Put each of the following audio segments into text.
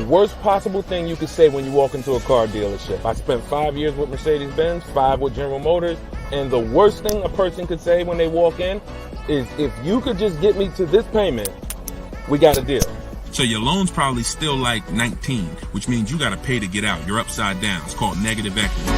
worst possible thing you could say when you walk into a car dealership. I spent 5 years with Mercedes-Benz, 5 with General Motors, and the worst thing a person could say when they walk in is, if you could just get me to this payment, we got a deal. So your loan's probably still like 19, which means you got to pay to get out. You're upside down. It's called negative equity.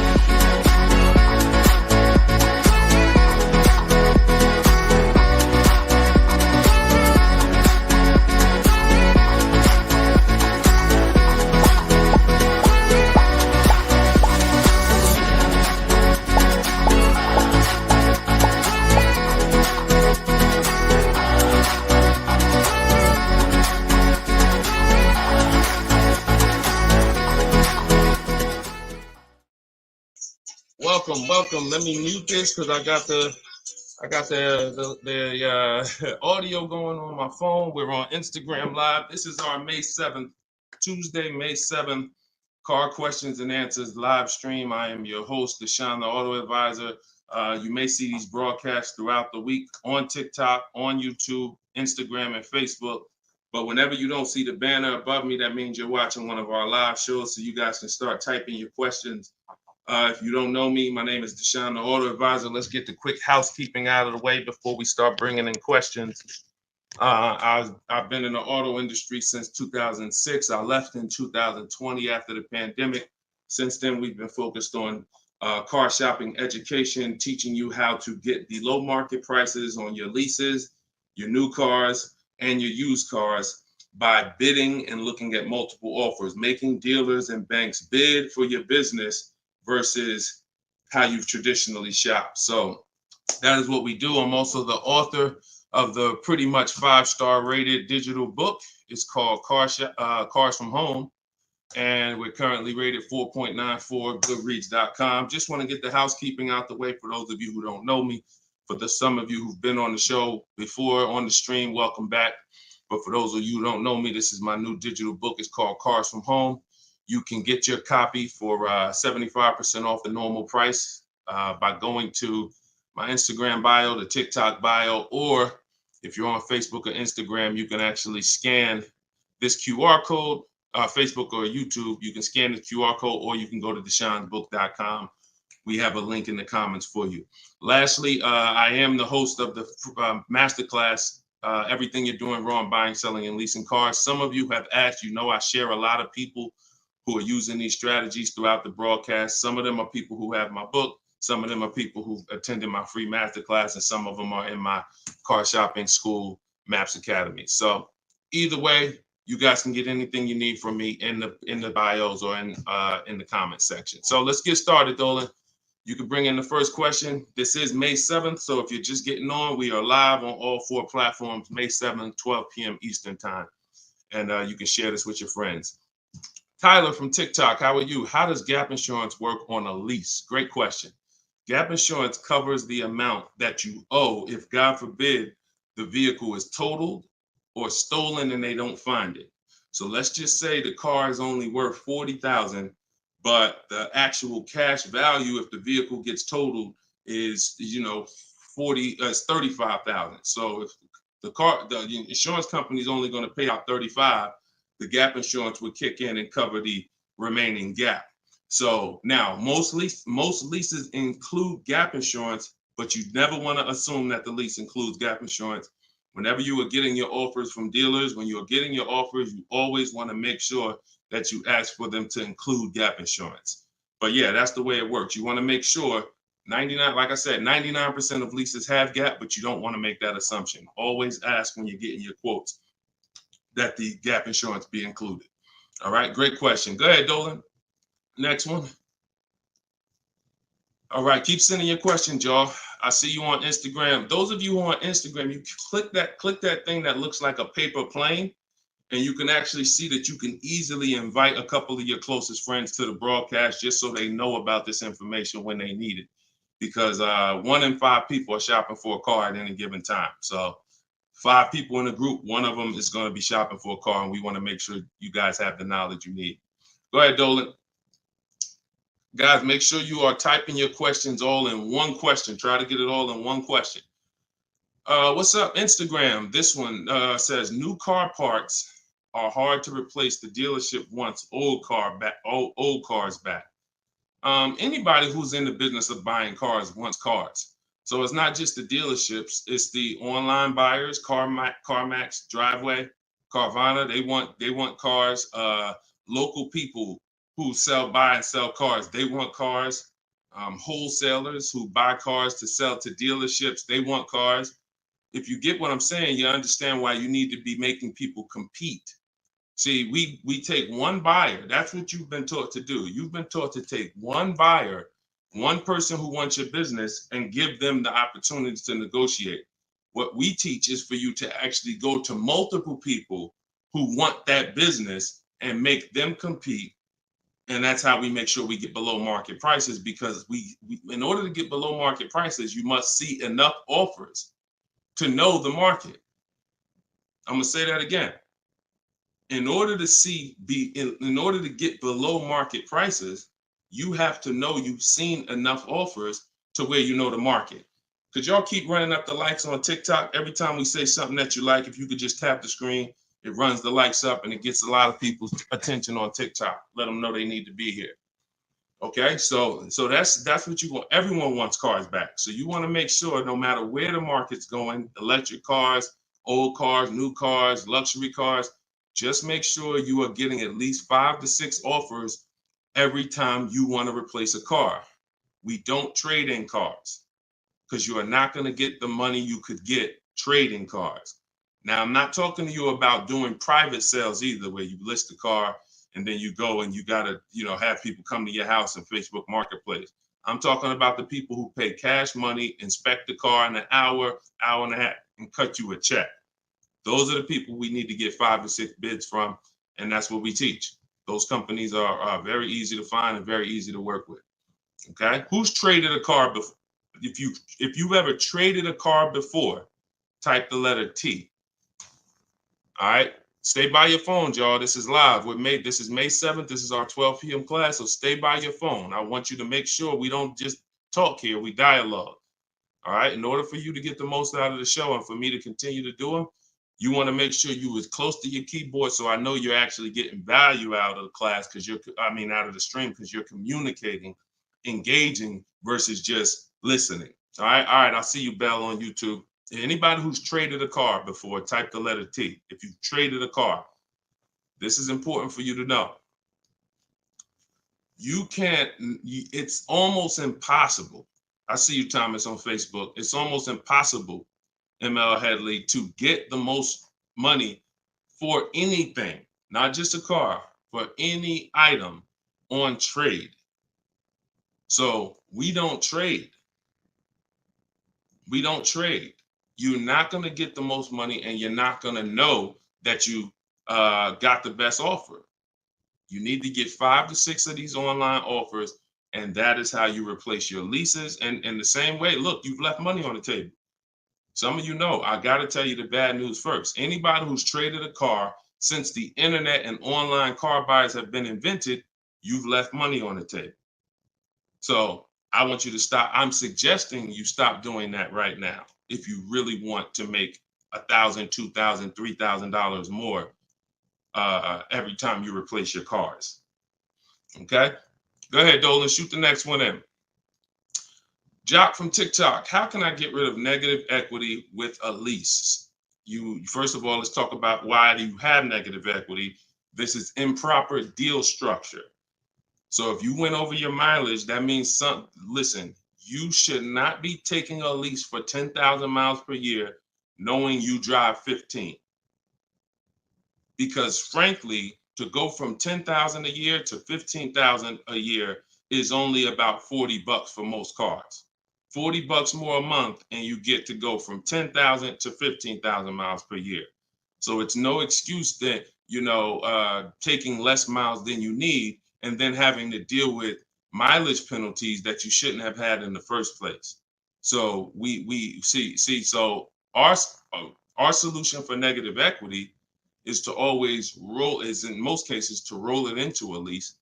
Welcome. Let me mute this because I got the audio going on my phone. We're on Instagram Live. This is our May 7th, Tuesday, May 7th, Car Questions and Answers live stream. I am your host, Deshone the Auto Advisor. You may see these broadcasts throughout the week on TikTok, on YouTube, Instagram, and Facebook. But whenever you don't see the banner above me, that means you're watching one of our live shows, so you guys can start typing your questions. If you don't know me, my name is Deshone the Auto Advisor. Let's get the quick housekeeping out of the way before we start bringing in questions. I've been in the auto industry since 2006. I left in 2020 after the pandemic. Since then, we've been focused on car shopping education, teaching you how to get the low market prices on your leases, your new cars, and your used cars by bidding and looking at multiple offers, making dealers and banks bid for your business versus how you've traditionally shopped. So that is what we do. I'm also the author of the pretty much 5-star rated digital book. It's called Cars from Home, and we're currently rated 4.94, goodreads.com. Just want to get the housekeeping out the way for those of you who don't know me. For some of you who've been on the show before on the stream, welcome back. But for those of you who don't know me, this is my new digital book. It's called Cars from Home. You can get your copy for 75% off the normal price by going to my Instagram bio, the TikTok bio, or if you're on Facebook or Instagram, you can actually scan this QR code, Facebook or YouTube. You can scan the QR code, or you can go to deshonebook.com. We have a link in the comments for you. Lastly, I am the host of the masterclass, Everything You're Doing Wrong, Buying, Selling, and Leasing Cars. Some of you have asked, I share a lot of people who are using these strategies throughout the broadcast. Some of them are people who have my book. Some of them are people who attended my free masterclass, and some of them are in my car shopping school, Maps Academy. So either way, you guys can get anything you need from me in the bios or in the comment section. So let's get started, Dolan. You can bring in the first question. This is May 7th. So if you're just getting on, we are live on all 4 platforms, May 7th, 12 p.m. Eastern time. And you can share this with your friends. Tyler from TikTok, how are you? How does gap insurance work on a lease? Great question. Gap insurance covers the amount that you owe if, God forbid, the vehicle is totaled or stolen and they don't find it. So let's just say the car is only worth $40,000, but the actual cash value if the vehicle gets totaled is, $35,000. So if the insurance company is only going to pay out $35,000, the gap insurance would kick in and cover the remaining gap. So now most leases include gap insurance, but you never want to assume that the lease includes gap insurance. Whenever you are getting your offers from dealers, when you're getting your offers, you always want to make sure that you ask for them to include gap insurance. But yeah, that's the way it works. You want to make sure 99% of leases have gap, but you don't want to make that assumption. Always ask when you're getting your quotes that the gap insurance be included. All right, great question. Go ahead, Dolan. Next one. All right, keep sending your questions, y'all. I see you on Instagram. Those of you who are on Instagram, you click that thing that looks like a paper plane, and you can actually see that you can easily invite a couple of your closest friends to the broadcast just so they know about this information when they need it. Because 1 in 5 people are shopping for a car at any given time. So 5 people in a group, 1 of them is going to be shopping for a car, and we want to make sure you guys have the knowledge you need. Go ahead, Dolan. Guys, make sure you are typing your questions all in one question. Try to get it all in one question. What's up, Instagram? This one says new car parts are hard to replace. The dealership wants old cars back. Anybody who's in the business of buying cars wants cars. So it's not just the dealerships, it's the online buyers, CarMax, Driveway, Carvana. They want cars. Local people who buy and sell cars, they want cars. Wholesalers who buy cars to sell to dealerships, they want cars. If you get what I'm saying, you understand why you need to be making people compete. See, we take one buyer. That's what you've been taught to do. You've been taught to take one buyer, one person who wants your business, and give them the opportunity to negotiate. What we teach is for you to actually go to multiple people who want that business and make them compete. And that's how we make sure we get below market prices, because we in order to get below market prices, you must see enough offers to know the market. I'm gonna say that again. In order to get below market prices, you have to know you've seen enough offers to where you know the market. Could y'all keep running up the likes on TikTok? Every time we say something that you like, if you could just tap the screen, it runs the likes up and it gets a lot of people's attention on TikTok. Let them know they need to be here. Okay, so that's what you want. Everyone wants cars back. So you want to make sure no matter where the market's going, electric cars, old cars, new cars, luxury cars, just make sure you are getting at least 5 to 6 offers every time you want to replace a car. We don't trade in cars because you are not going to get the money you could get trading cars. Now, I'm not talking to you about doing private sales either, where you list the car and then you go and you got to, have people come to your house in Facebook Marketplace. I'm talking about the people who pay cash money, inspect the car in an hour, hour and a half, and cut you a check. Those are the people we need to get 5 or 6 bids from, and that's what we teach. Those companies are very easy to find and very easy to work with. Okay, who's traded a car before? If you've ever traded a car before, type the letter T. All right, stay by your phone, y'all. This is live. This is May 7th. This is our 12 p.m. class, so stay by your phone. I want you to make sure we don't just talk here, we dialogue. All right, in order for you to get the most out of the show and for me to continue to do them, you want to make sure you as close to your keyboard so I know you're actually getting value out of the class, out of the stream, because you're communicating, engaging versus just listening. All right, I'll see you, Bell, on YouTube. Anybody who's traded a car before, type the letter T. If you've traded a car, this is important for you to know. It's almost impossible. I see you, Thomas, on Facebook. It's almost impossible, ML Headley, to get the most money for anything, not just a car, for any item on trade. So we don't trade. We don't trade. You're not going to get the most money, and you're not going to know that you got the best offer. You need to get 5 to 6 of these online offers, and that is how you replace your leases. And in the same way, look, you've left money on the table. Some of you know, I got to tell you the bad news first. Anybody who's traded a car since the internet and online car buyers have been invented, you've left money on the table. So I want you to stop. I'm suggesting you stop doing that right now if you really want to make $1,000, $2,000, $3,000 more every time you replace your cars. Okay? Go ahead, Dolan. Shoot the next one in. Jock from TikTok. How can I get rid of negative equity with a lease? First of all, let's talk about why do you have negative equity. This is improper deal structure. So if you went over your mileage, that means listen, you should not be taking a lease for 10,000 miles per year knowing you drive 15. Because frankly, to go from 10,000 a year to 15,000 a year is only about $40 for most cars. $40 more a month, and you get to go from 10,000 to 15,000 miles per year. So it's no excuse that, taking less miles than you need and then having to deal with mileage penalties that you shouldn't have had in the first place. So we see. So our solution for negative equity is to always in most cases to roll it into a lease,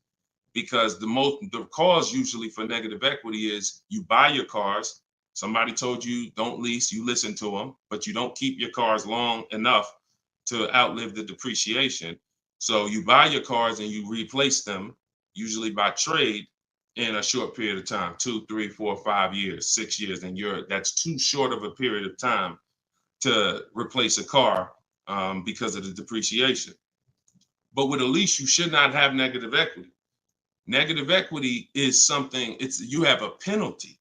because the cause usually for negative equity is you buy your cars. Somebody told you don't lease, you listen to them, but you don't keep your cars long enough to outlive the depreciation. So you buy your cars and you replace them, usually by trade, in a short period of time, 2, 3, 4, 5 years, 6 years, and that's too short of a period of time to replace a car because of the depreciation. But with a lease, you should not have negative equity. Negative equity is something, you have a penalty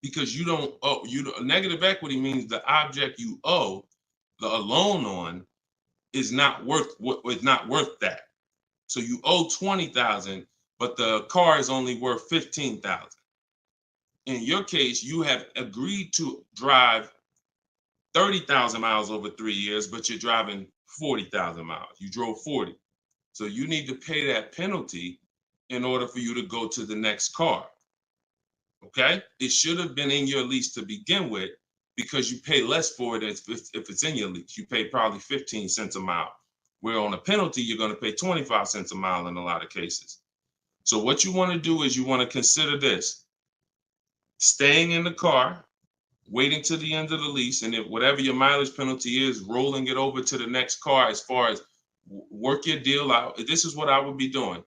because you don't owe. Negative equity means the object you owe a loan on is not worth that. So you owe 20,000, but the car is only worth 15,000. In your case, you have agreed to drive 30,000 miles over 3 years, but you're driving 40,000 miles. You drove 40. So you need to pay that penalty in order for you to go to the next car. Okay? It should have been in your lease to begin with because you pay less for it if it's in your lease. You pay probably 15 cents a mile, where on a penalty, you're going to pay 25 cents a mile in a lot of cases. So what you want to do is you want to consider this: staying in the car, waiting to the end of the lease, and if whatever your mileage penalty is, rolling it over to the next car. As far as work your deal out, this is what I would be doing.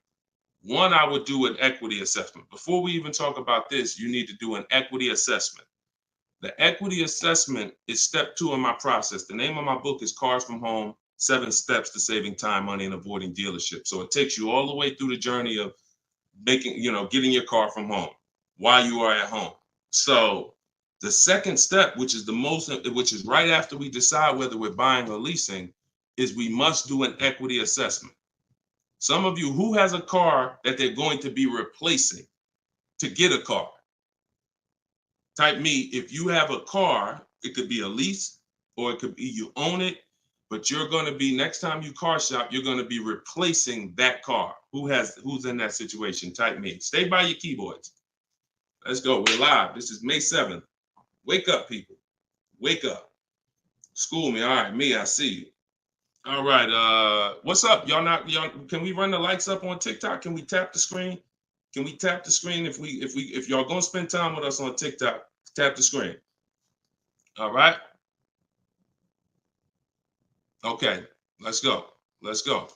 One, I would do an equity assessment. Before we even talk about this, you need to do an equity assessment. The equity assessment is step 2 in my process. The name of my book is Cars from Home, 7 Steps to Saving Time, Money, and Avoiding Dealerships. So it takes you all the way through the journey of getting your car from home while you are at home. So the second step, which is right after we decide whether we're buying or leasing, is we must do an equity assessment. Some of you, who has a car that they're going to be replacing to get a car? Type me. If you have a car, it could be a lease or it could be you own it, but you're going to be, next time you car shop, you're going to be replacing that car. Who's in that situation? Type me. Stay by your keyboards. Let's go. We're live. This is May 7th. Wake up, people. Wake up. School me. All right, me, I see you. All right. What's up? Y'all can we run the lights up on TikTok? Can we tap the screen? Can we tap the screen if y'all gonna spend time with us on TikTok? Tap the screen. All right. Okay. Let's go. Let's go.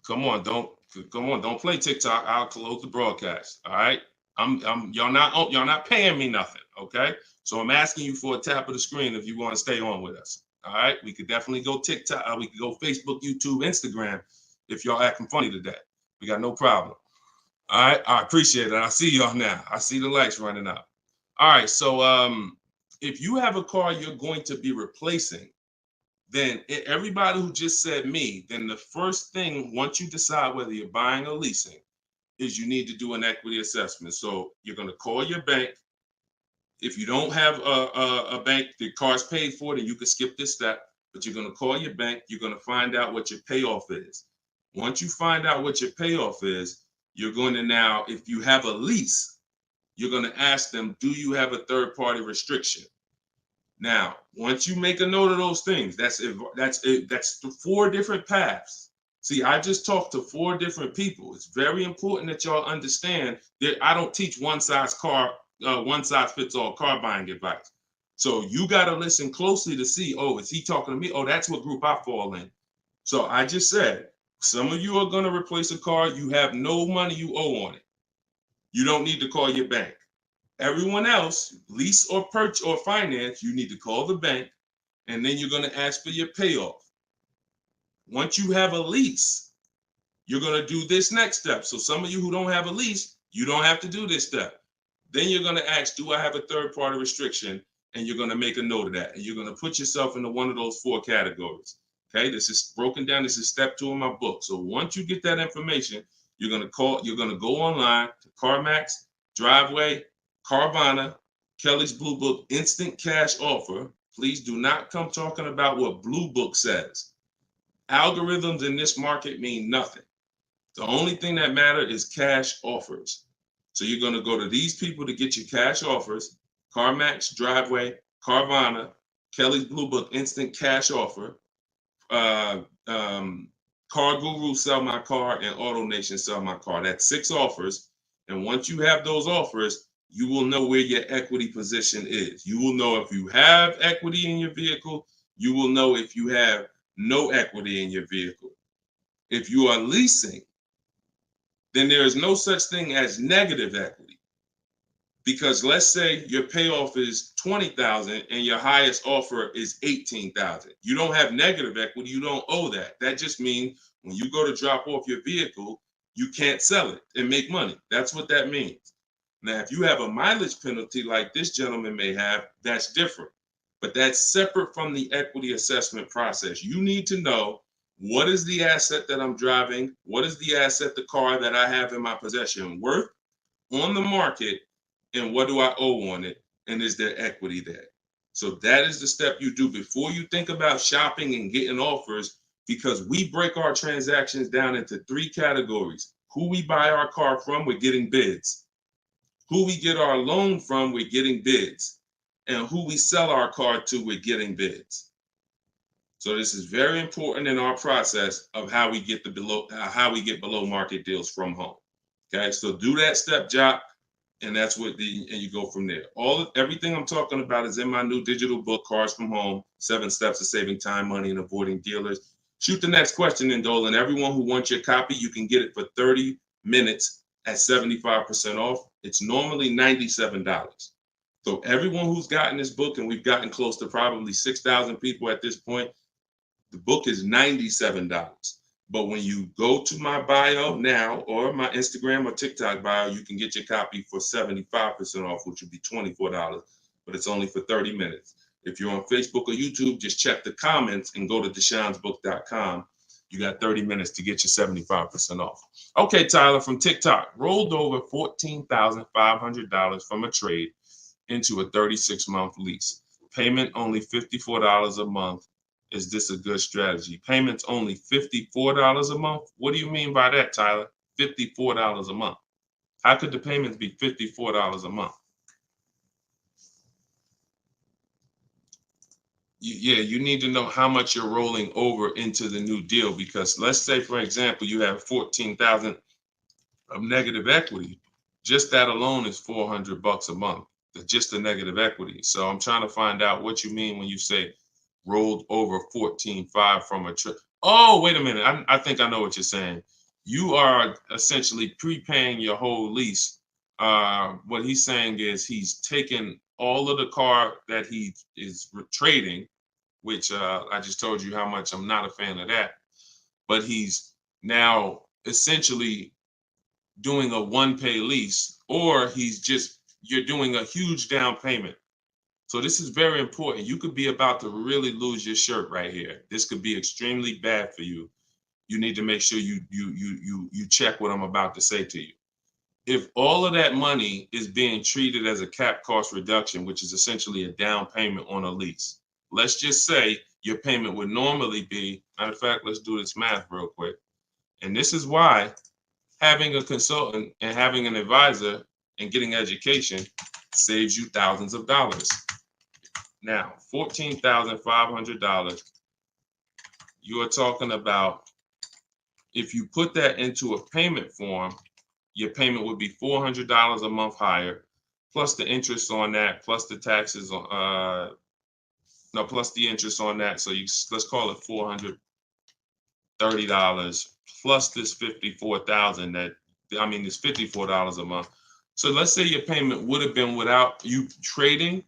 Come on. Don't play TikTok. I'll close the broadcast. All right. Y'all not paying me nothing. Okay. So I'm asking you for a tap of the screen if you want to stay on with us. All right. We could definitely go TikTok. We could go Facebook, YouTube, Instagram if y'all acting funny today. We got no problem. All right, I appreciate it. I see y'all now. I see the lights running up. All right, so if you have a car you're going to be replacing, then everybody who just said me, then the first thing, once you decide whether you're buying or leasing, is you need to do an equity assessment. So you're going to call your bank. If you don't have a bank, the car's paid for, then you can skip this step, but you're going to call your bank. You're going to find out what your payoff is. Once you find out what your payoff is, you're going to now, if you have a lease, you're going to ask them, do you have a third-party restriction? Now, once you make a note of those things, that's 4 different paths. See, I just talked to 4 different people. It's very important that y'all understand that I don't teach one size fits all car buying advice. So you got to listen closely to see, oh, is he talking to me? Oh, that's what group I fall in. So I just said, some of you are going to replace a car. You have no money you owe on it. You don't need to call your bank. Everyone else, lease or purchase or finance, you need to call the bank, and then you're going to ask for your payoff. Once you have a lease, you're going to do this next step. So some of you who don't have a lease, you don't have to do this step. Then you're going to ask, do I have a third-party restriction? And you're going to make a note of that. And you're going to put yourself into one of those 4 categories. Okay, this is broken down. This is step 2 in my book. So once you get that information, you're going to go online to CarMax, Driveway, Carvana, Kelly's Blue Book, Instant Cash Offer. Please do not come talking about what Blue Book says. Algorithms in this market mean nothing. The only thing that matters is cash offers. So you're going to go to these people to get your cash offers: CarMax, Driveway, Carvana, Kelly's Blue Book, Instant Cash Offer, Car Guru, Sell My Car, and Auto Nation, Sell My Car. That's 6 offers. And once you have those offers, you will know where your equity position is. You will know if you have equity in your vehicle. You will know if you have no equity in your vehicle. If you are leasing, then there is no such thing as negative equity. Because let's say your payoff is $20,000 and your highest offer is $18,000. You don't have negative equity, you don't owe that. That just means when you go to drop off your vehicle, you can't sell it and make money. That's what that means. Now, if you have a mileage penalty like this gentleman may have, that's different. But that's separate from the equity assessment process. You need to know, what is the asset that I'm driving? What is the asset, the car that I have in my possession, worth on the market? And what do I owe on it? And is there equity there? So that is the step you do before you think about shopping and getting offers, because we break our transactions down into 3 categories. Who we buy our car from, we're getting bids. Who we get our loan from, we're getting bids. And who we sell our car to, we're getting bids. So this is very important in our process of how we get below market deals from home. Okay, so do that step, Jock, and that's what and you go from there. Everything I'm talking about is in my new digital book, Cars from Home: 7 Steps to Saving Time, Money, and Avoiding Dealers. Shoot the next question in, Dolan. Everyone who wants your copy, you can get it for 30 minutes at 75% off. It's normally $97. So everyone who's gotten this book, and we've gotten close to probably 6,000 people at this point, the book is $97. But when you go to my bio now, or my Instagram or TikTok bio, you can get your copy for 75% off, which would be $24, but it's only for 30 minutes. If you're on Facebook or YouTube, just check the comments and go to deshonsbook.com. You got 30 minutes to get your 75% off. Okay, Tyler from TikTok. Rolled over $14,500 from a trade into a 36-month lease. Payment only $54 a month. Is this a good strategy? Payments only $54 a month? What do you mean by that, Tyler? $54 a month. How could the payments be $54 a month? You need to know how much you're rolling over into the new deal, because let's say, for example, you have $14,000 of negative equity. Just that alone is $400 a month. Just the negative equity. So I'm trying to find out what you mean when you say rolled over 14.5 from a trip. Oh, wait a minute. I think I know what you're saying. You are essentially prepaying your whole lease. What he's saying is he's taken all of the car that he is trading, which I just told you how much I'm not a fan of that. But he's now essentially doing a one-pay lease, or you're doing a huge down payment. So this is very important. You could be about to really lose your shirt right here. This could be extremely bad for you. You need to make sure you check what I'm about to say to you. If all of that money is being treated as a cap cost reduction, which is essentially a down payment on a lease, let's just say your payment would normally be, matter of fact, let's do this math real quick. And this is why having a consultant and having an advisor and getting education saves you thousands of dollars. Now, $14,500, you are talking about, if you put that into a payment form, your payment would be $400 a month higher, plus the interest on that, plus the taxes, plus the interest on that. So let's call it $430 plus this $54,000 this $54 a month. So let's say your payment would have been, without you trading,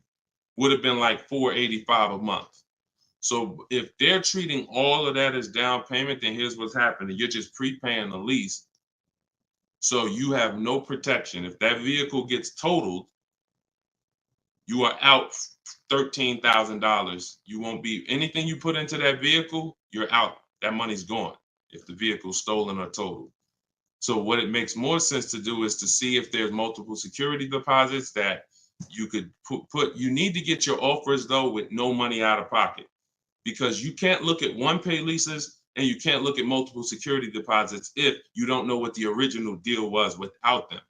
would have been like $485 a month. So if they're treating all of that as down payment, then here's what's happening. You're just prepaying the lease. So you have no protection. If that vehicle gets totaled, you are out $13,000. You won't be, anything you put into that vehicle, you're out. That money's gone if the vehicle's stolen or totaled. So what it makes more sense to do is to see if there's multiple security deposits that you could put. You need to get your offers, though, with no money out of pocket, because you can't look at one-pay leases and you can't look at multiple security deposits if you don't know what the original deal was without them.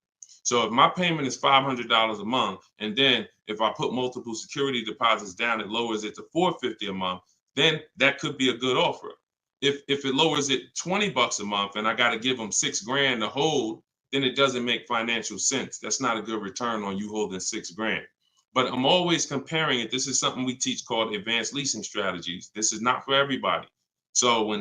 So if my payment is $500 a month, and then if I put multiple security deposits down, it lowers it to $450 a month, then that could be a good offer. If it lowers it $20 a month and I got to give them $6,000 to hold, then it doesn't make financial sense. That's not a good return on you holding $6,000. But I'm always comparing it. This is something we teach called advanced leasing strategies. This is not for everybody. So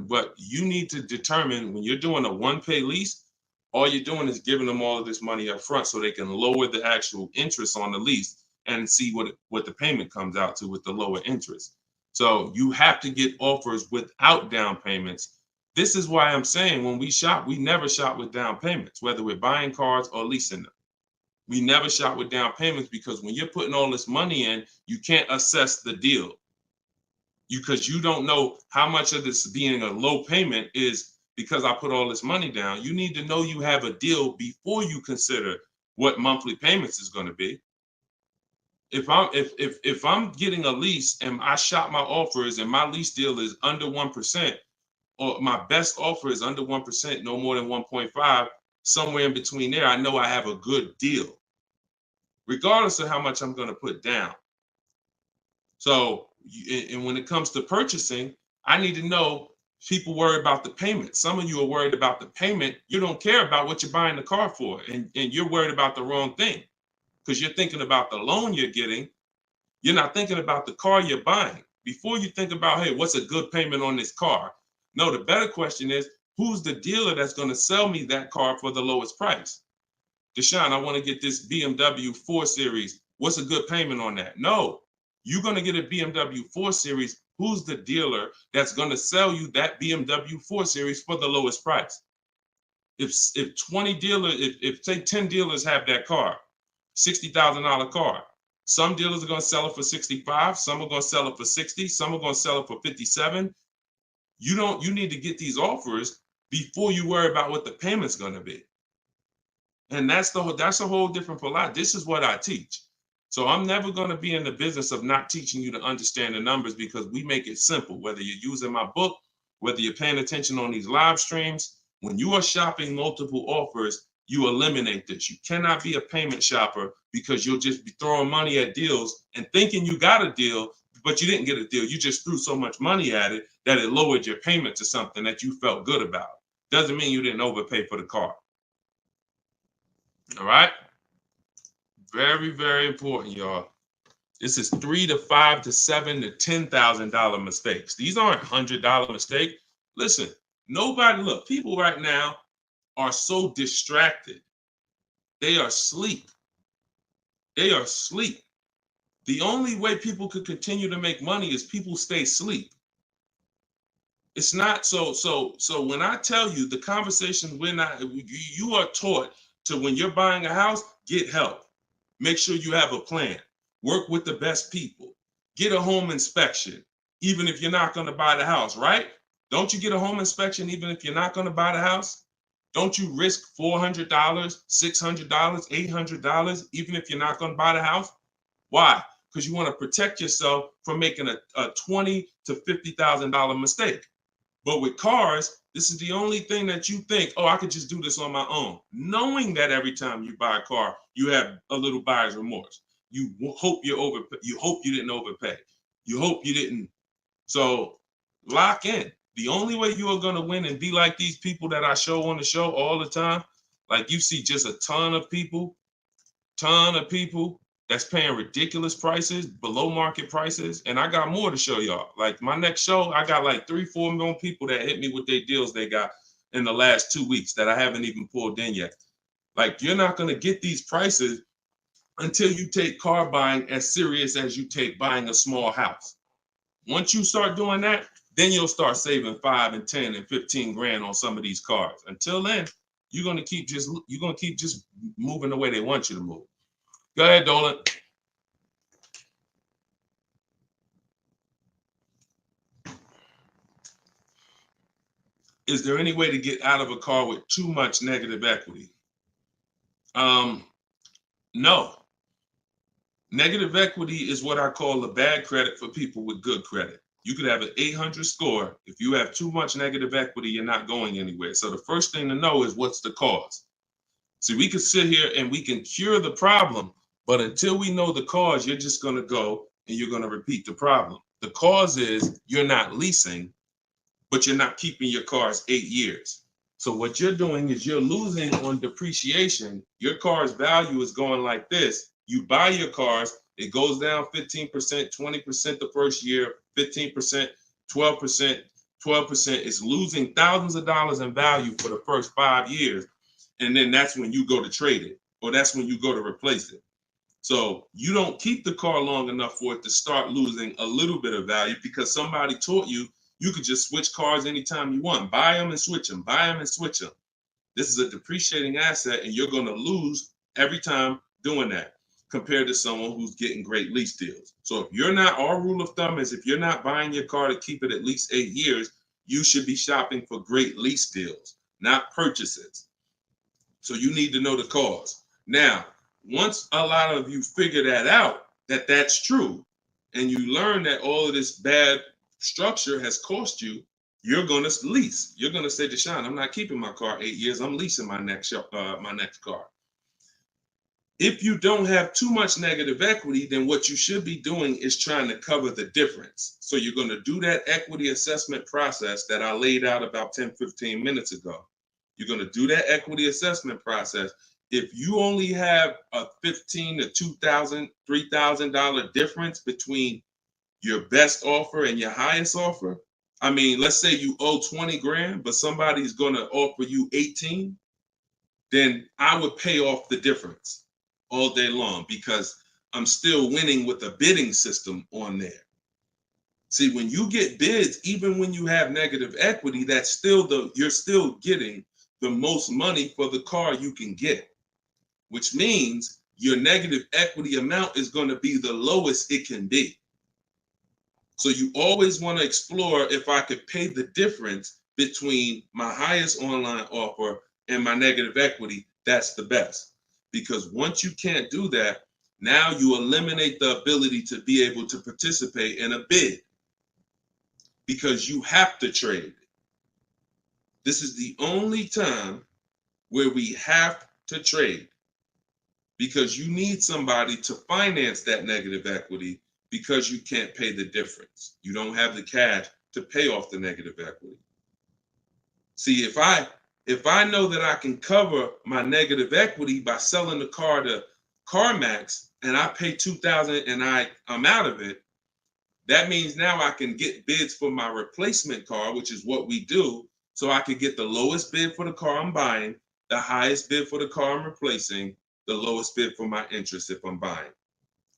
but you need to determine when you're doing a one-pay lease, all you're doing is giving them all of this money up front so they can lower the actual interest on the lease and see what the payment comes out to with the lower interest. So you have to get offers without down payments. This is why I'm saying when we shop, we never shop with down payments, whether we're buying cars or leasing them. We never shop with down payments because when you're putting all this money in, you can't assess the deal because you don't know how much of this being a low payment is because I put all this money down. You need to know you have a deal before you consider what monthly payments is going to be. If I'm getting a lease and I shop my offers and my lease deal is under 1%, or my best offer is under 1%, no more than 1.5, somewhere in between there, I know I have a good deal, regardless of how much I'm going to put down. So, and when it comes to purchasing, I need to know people worry about the payment. Some of you are worried about the payment. You don't care about what you're buying the car for, and you're worried about the wrong thing because you're thinking about the loan you're getting. You're not thinking about the car you're buying. Before you think about, hey, what's a good payment on this car? No, the better question is, who's the dealer that's going to sell me that car for the lowest price? Deshone, I want to get this BMW 4 Series. What's a good payment on that? No, you're going to get a BMW 4 Series. Who's the dealer that's going to sell you that BMW 4 Series for the lowest price? If 20 dealers, if say 10 dealers have that car, $60,000 car, some dealers are going to sell it for 65, some are going to sell it for 60, some are going to sell it for 57. You need to get these offers before you worry about what the payment's going to be. And that's a whole different philosophy. This is what I teach. So I'm never going to be in the business of not teaching you to understand the numbers because we make it simple. Whether you're using my book, whether you're paying attention on these live streams, when you are shopping multiple offers, you eliminate this. You cannot be a payment shopper because you'll just be throwing money at deals and thinking you got a deal, but you didn't get a deal. You just threw so much money at it that it lowered your payment to something that you felt good about. Doesn't mean you didn't overpay for the car. All right. Very, very important, y'all. This is $3,000 to $5,000 to $7,000 to $10,000 mistakes. These aren't $100 mistakes. Listen, look, people right now are so distracted. They are asleep. They are asleep. The only way people could continue to make money is people stay asleep. It's not so when I tell you the conversation, you are taught to, when you're buying a house, get help. Make sure you have a plan. Work with the best people. Get a home inspection, even if you're not going to buy the house, right? Don't you get a home inspection even if you're not going to buy the house? Don't you risk $400, $600, $800, even if you're not going to buy the house? Why? Because you want to protect yourself from making a $20,000 to $50,000 mistake. But with cars, this is the only thing that you think, oh, I could just do this on my own. Knowing that every time you buy a car, you have a little buyer's remorse. You hope you hope you didn't overpay. You hope you didn't. So lock in. The only way you are going to win and be like these people that I show on the show all the time, like you see just a ton of people that's paying ridiculous prices, below market prices. And I got more to show y'all. Like my next show, I got like 3-4 million people that hit me with their deals they got in the last 2 weeks that I haven't even pulled in yet. Like you're not going to get these prices until you take car buying as serious as you take buying a small house. Once you start doing that, then you'll start saving 5 and 10 and 15 grand on some of these cars. Until then, you're going to keep just moving the way they want you to move. Go ahead, Dolan. Is there any way to get out of a car with too much negative equity? No. Negative equity is what I call a bad credit for people with good credit. You could have an 800 score. If you have too much negative equity, you're not going anywhere. So the first thing to know is what's the cause. See, we could sit here and we can cure the problem, but until we know the cause, you're just going to go and you're going to repeat the problem. The cause is you're not leasing, but you're not keeping your cars 8 years. So what you're doing is you're losing on depreciation. Your car's value is going like this. You buy your cars, it goes down 15%, 20% the first year, 15%, 12%, 12% is losing thousands of dollars in value for the first 5 years. And then that's when you go to trade it, or that's when you go to replace it. So you don't keep the car long enough for it to start losing a little bit of value because somebody taught you could just switch cars anytime you want. Buy them and switch them, buy them and switch them. This is a depreciating asset, and you're going to lose every time doing that compared to someone who's getting great lease deals. So if you're not, our rule of thumb is if you're not buying your car to keep it at least 8 years, you should be shopping for great lease deals, not purchases. So you need to know the cause. Now, once a lot of you figure that out, that that's true, and you learn that all of this bad structure has cost you, you're going to lease. You're going to say, Deshone, I'm not keeping my car 8 years. I'm leasing my next car. If you don't have too much negative equity, then what you should be doing is trying to cover the difference. So you're going to do that equity assessment process that I laid out about 10, 15 minutes ago. You're going to do that equity assessment process. If you only have a $1,500 to $2,000, $3,000 difference between your best offer and your highest offer, I mean, let's say you owe 20 grand, but somebody's going to offer you 18, then I would pay off the difference all day long because I'm still winning with a bidding system on there. See, when you get bids, even when you have negative equity, that's still you're still getting the most money for the car you can get, which means your negative equity amount is going to be the lowest it can be. So you always want to explore if I could pay the difference between my highest online offer and my negative equity, that's the best. Because once you can't do that, now you eliminate the ability to be able to participate in a bid because you have to trade. This is the only time where we have to trade because you need somebody to finance that negative equity because you can't pay the difference. You don't have the cash to pay off the negative equity. See, if I know that I can cover my negative equity by selling the car to CarMax and I pay $2,000 and I'm out of it, that means now I can get bids for my replacement car, which is what we do. So I can get the lowest bid for the car I'm buying, the highest bid for the car I'm replacing, the lowest bid for my interest if I'm buying.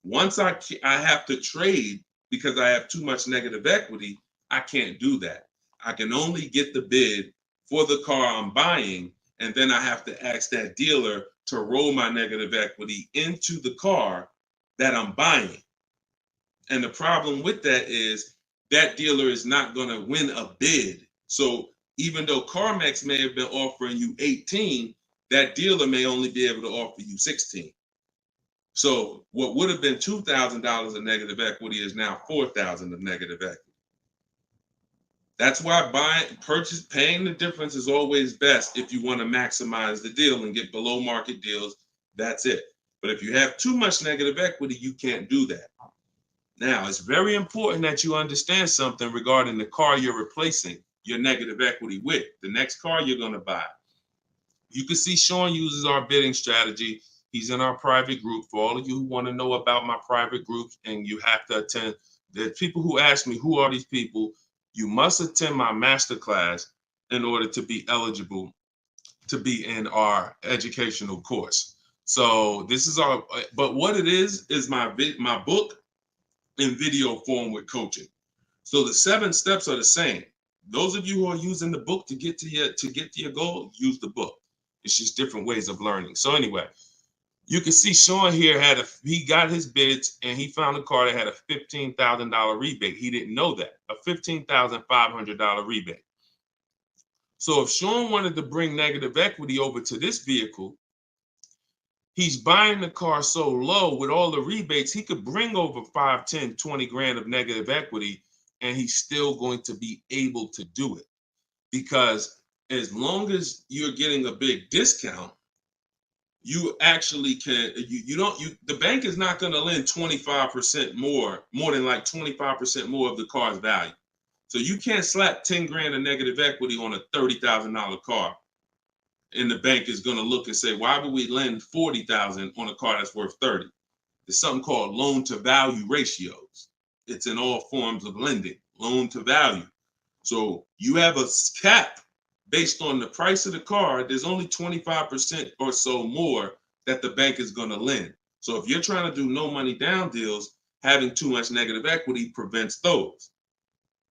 Once I have to trade because I have too much negative equity, I can't do that. I can only get the bid for the car I'm buying, and then I have to ask that dealer to roll my negative equity into the car that I'm buying. And the problem with that is that dealer is not going to win a bid. So even though CarMax may have been offering you 18, that dealer may only be able to offer you 16. So what would have been $2,000 of negative equity is now $4,000 of negative equity. That's why paying the difference is always best if you want to maximize the deal and get below market deals. That's it. But if you have too much negative equity, you can't do that. Now, it's very important that you understand something regarding the car you're replacing your negative equity with, the next car you're going to buy. You can see Sean uses our bidding strategy. He's in our private group. For all of you who want to know about my private groups and you have to attend, there's people who ask me, who are these people? You must attend my masterclass in order to be eligible to be in our educational course. So this is but what it is my book in video form with coaching. So the 7 steps are the same. Those of you who are using the book to get to your goal, use the book. It's just different ways of learning. So anyway, you can see Sean here he got his bids and he found a car that had a $15,000 rebate. He didn't know that, a $15,500 rebate. So if Sean wanted to bring negative equity over to this vehicle, he's buying the car so low with all the rebates, he could bring over 5, 10, 20 grand of negative equity and he's still going to be able to do it. Because as long as you're getting a big discount, you actually can, the bank is not going to lend 25% more than like 25% more of the car's value. So you can't slap 10 grand of negative equity on a $30,000 car. And the bank is going to look and say, why would we lend $40,000 on a car that's worth 30? There's something called loan to value ratios. It's in all forms of lending, loan to value. So you have a cap based on the price of the car. There's only 25% or so more that the bank is going to lend. So if you're trying to do no money down deals, having too much negative equity prevents those.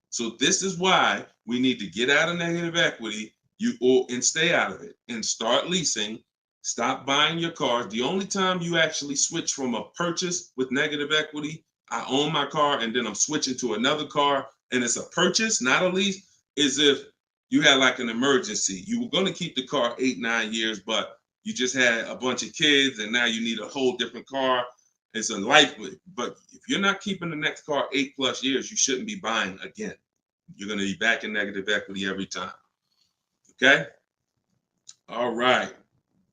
So this is why we need to get out of negative equity and stay out of it and start leasing. Stop buying your cars. The only time you actually switch from a purchase with negative equity, I own my car and then I'm switching to another car and it's a purchase, not a lease, is if you had like an emergency. You were going to keep the car 8-9 years, but you just had a bunch of kids and now you need a whole different car. It's a life, but if you're not keeping the next car 8+ years, you shouldn't be buying again. You're going to be back in negative equity every time. Okay? All right.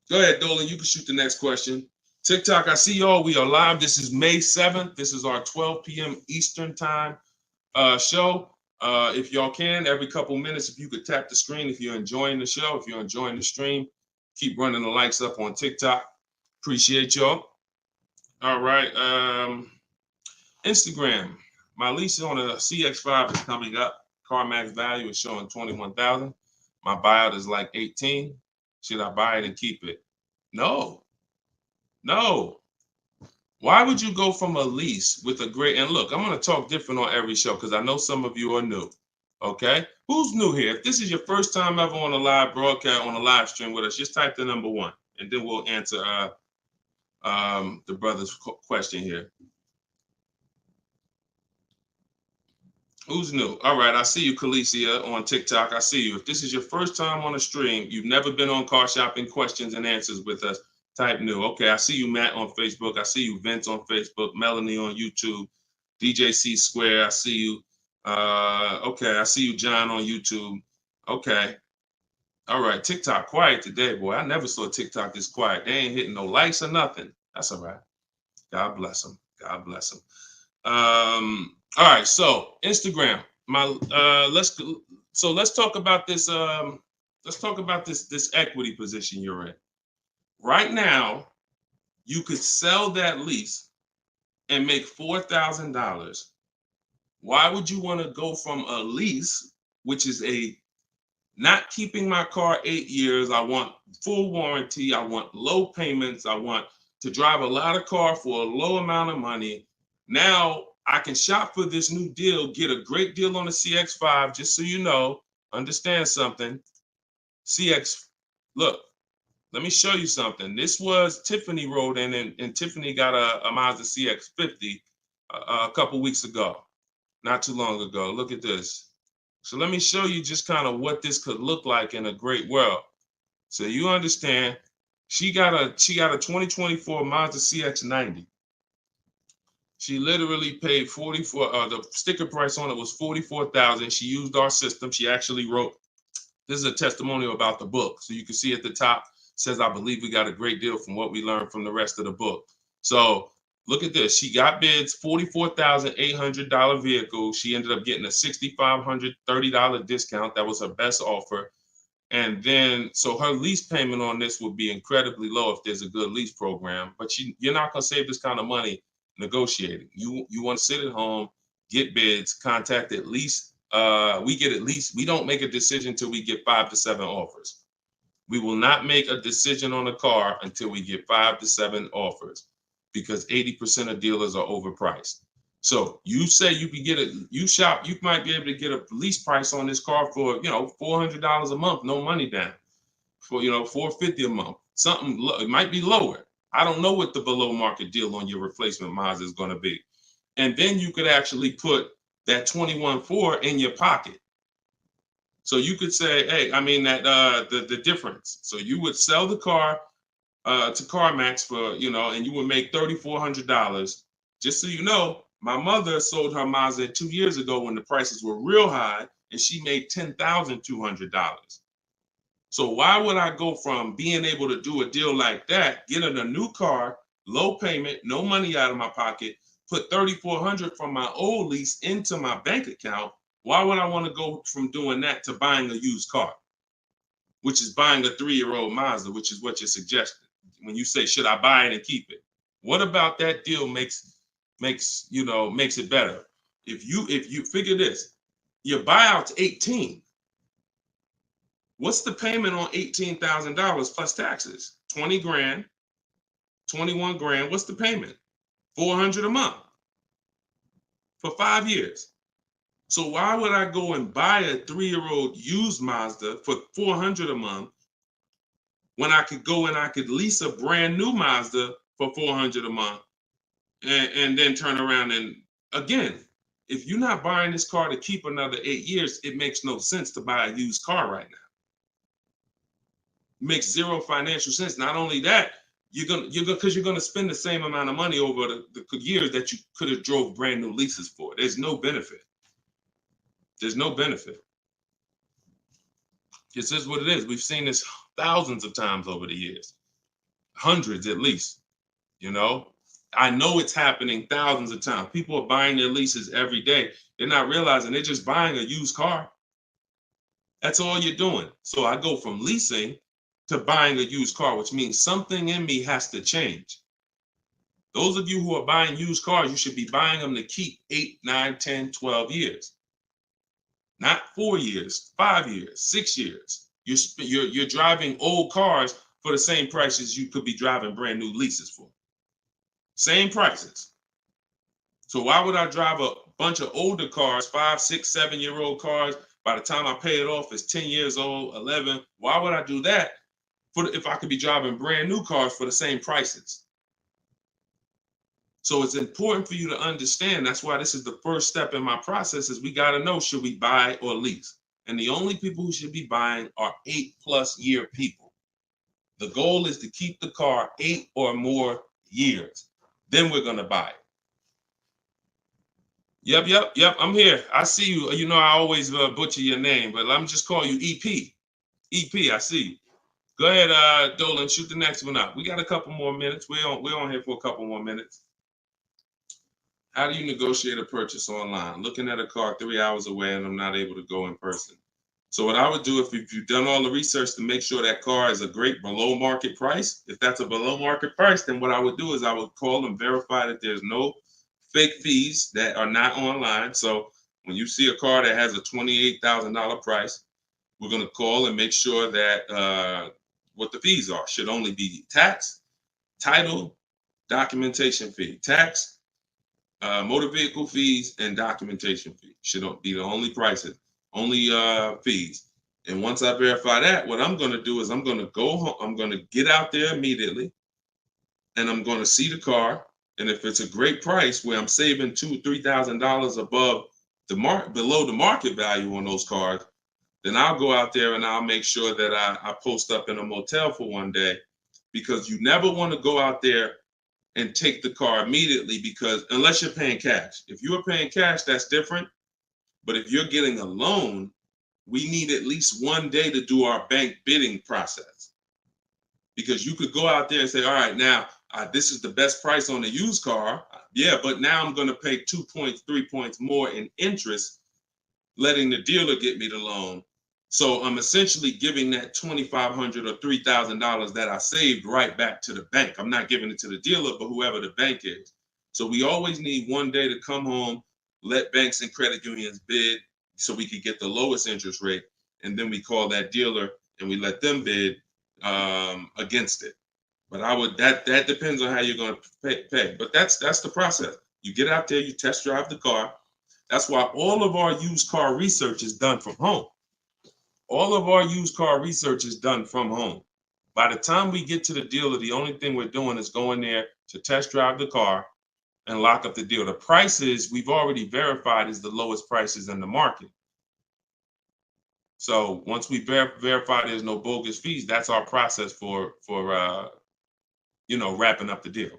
Go ahead, Dolan. You can shoot the next question. TikTok, I see y'all. We are live. This is May 7th. This is our 12 p.m. Eastern time show. If y'all can, every couple minutes, if you could tap the screen, if you're enjoying the show, if you're enjoying the stream, keep running the likes up on TikTok. Appreciate y'all. All right. Instagram. My lease on a CX5 is coming up. CarMax value is showing 21,000. My buyout is like 18. Should I buy it and keep it? No. Why would you go from a lease with a great, and look, I'm going to talk different on every show because I know some of you are new. Okay? Who's new here? If this is your first time ever on a live broadcast, on a live stream with us, just type the number 1 and then we'll answer the brother's question here. Who's new? All right, I see you, Khaleesi, on TikTok. I see you. If this is your first time on a stream, you've never been on Car Shopping Questions and Answers with us, type new. Okay, I see you, Matt, on Facebook. I see you, Vince, on Facebook. Melanie on YouTube. DJC Square, I see you. Okay, I see you, John, on YouTube. Okay. All right, TikTok quiet today, boy. I never saw TikTok this quiet. They ain't hitting no likes or nothing. That's all right. God bless them. God bless them. All right, so Instagram. Let's talk about this. Let's talk about this equity position you're in. Right now, you could sell that lease and make $4,000. Why would you want to go from a lease, which is a not keeping my car 8 years? I want full warranty. I want low payments. I want to drive a lot of car for a low amount of money. Now I can shop for this new deal, get a great deal on the CX5. Just so you know, understand something. CX, look, let me show you something. This was Tiffany rode in, and Tiffany got a Mazda CX50 a couple weeks ago, not too long ago. Look at this. So let me show you just kind of what this could look like in a great world. So you understand, she got a 2024 Mazda CX90. She literally paid 44. The sticker price on it was 44,000. She used our system. She actually wrote. This is a testimonial about the book, so you can see at the top says, "I believe we got a great deal from what we learned from the rest of the book." So look at this. She got bids, $44,800 vehicle. She ended up getting a $6,530 discount. That was her best offer. And then, so her lease payment on this would be incredibly low if there's a good lease program. But you're not going to save this kind of money negotiating. You want to sit at home, get bids, contact at least. We don't make a decision until we get 5 to 7 offers. We will not make a decision on a car until we get 5 to 7 offers, because 80% of dealers are overpriced. So you say you can get you might be able to get a lease price on this car for, $400 a month, no money down, for, $450 a month. Something, it might be lower. I don't know what the below market deal on your replacement Mazda is going to be. And then you could actually put that 21.4 in your pocket. So you could say, hey, the difference. So you would sell the car to CarMax for, and you would make $3,400. Just so you know, my mother sold her Mazda 2 years ago when the prices were real high, and she made $10,200. So why would I go from being able to do a deal like that, getting a new car, low payment, no money out of my pocket, put $3,400 from my old lease into my bank account? Why would I want to go from doing that to buying a used car, which is buying a 3-year-old Mazda, which is what you're suggesting when you say, should I buy it and keep it? What about that deal makes it better? If you figure this, Your buyout's 18. What's the payment on $18,000 plus taxes? 20 grand, 21 grand. What's the payment? 400 a month for 5 years. So why would I go and buy a 3-year-old used Mazda for 400 a month when I could go and I could lease a brand new Mazda for 400 a month and then turn around and again, if you're not buying this car to keep another 8 years, it makes no sense to buy a used car right now. It makes zero financial sense. Not only that, you're gonna spend the same amount of money over the years that you could have drove brand new leases for. There's no benefit. There's no benefit. This is what it is. We've seen this thousands of times over the years, hundreds at least. You know, I know it's happening thousands of times. People are buying their leases every day. They're not realizing they're just buying a used car. That's all you're doing. So I go from leasing to buying a used car, which means something in me has to change. Those of you who are buying used cars, you should be buying them to keep 8, 9, 10, 12 years. Not 4 years, 5 years, 6 years. You're driving old cars for the same prices you could be driving brand new leases for. Same prices. So why would I drive a bunch of older cars, 5, 6, 7-year-old cars? By the time I pay it off, it's 10 years old, 11. Why would I do that if I could be driving brand new cars for the same prices? So it's important for you to understand. That's why this is the first step in my process is we got to know, should we buy or lease? And the only people who should be buying are 8+ year people. The goal is to keep the car 8 or more years. Then we're going to buy it. Yep. I'm here. I see you. You know, I always butcher your name, but let me just call you EP. EP, I see you. Go ahead, Dolan, shoot the next one up. We got a couple more minutes. We're on here for a couple more minutes. How do you negotiate a purchase online? Looking at a car 3 hours away and I'm not able to go in person. So what I would do if you've done all the research to make sure that car is a great below market price, if that's a below market price, then what I would do is I would call and verify that there's no fake fees that are not online. So when you see a car that has a $28,000 price, we're going to call and make sure that what the fees are should only be tax, title, documentation fee. Tax, motor vehicle fees, and documentation fee should be the only prices, only fees. And once I verify that, what I'm going to do is I'm going to go home. I'm going to get out there immediately, and I'm going to see the car. And if it's a great price where I'm saving $2,000-3,000 above below the market value on those cars, then I'll go out there and I'll make sure that I post up in a motel for one day, because you never want to go out there and take the car immediately, because unless you're paying cash. If you are paying cash, that's different. But if you're getting a loan, we need at least one day to do our bank bidding process. Because you could go out there and say, all right, now this is the best price on a used car. Yeah, but now I'm going to pay 2 points, 3 points more in interest, letting the dealer get me the loan. So I'm essentially giving that $2,500 or $3,000 that I saved right back to the bank. I'm not giving it to the dealer, but whoever the bank is. So we always need one day to come home, let banks and credit unions bid so we could get the lowest interest rate. And then we call that dealer and we let them bid against it. But that depends on how you're going to pay. But that's the process. You get out there, you test drive the car. That's why all of our used car research is done from home. All of our used car research is done from home. By the time we get to the dealer, the only thing we're doing is going there to test drive the car and lock up the deal. The prices we've already verified is the lowest prices in the market. So once we verify there's no bogus fees, that's our process for wrapping up the deal.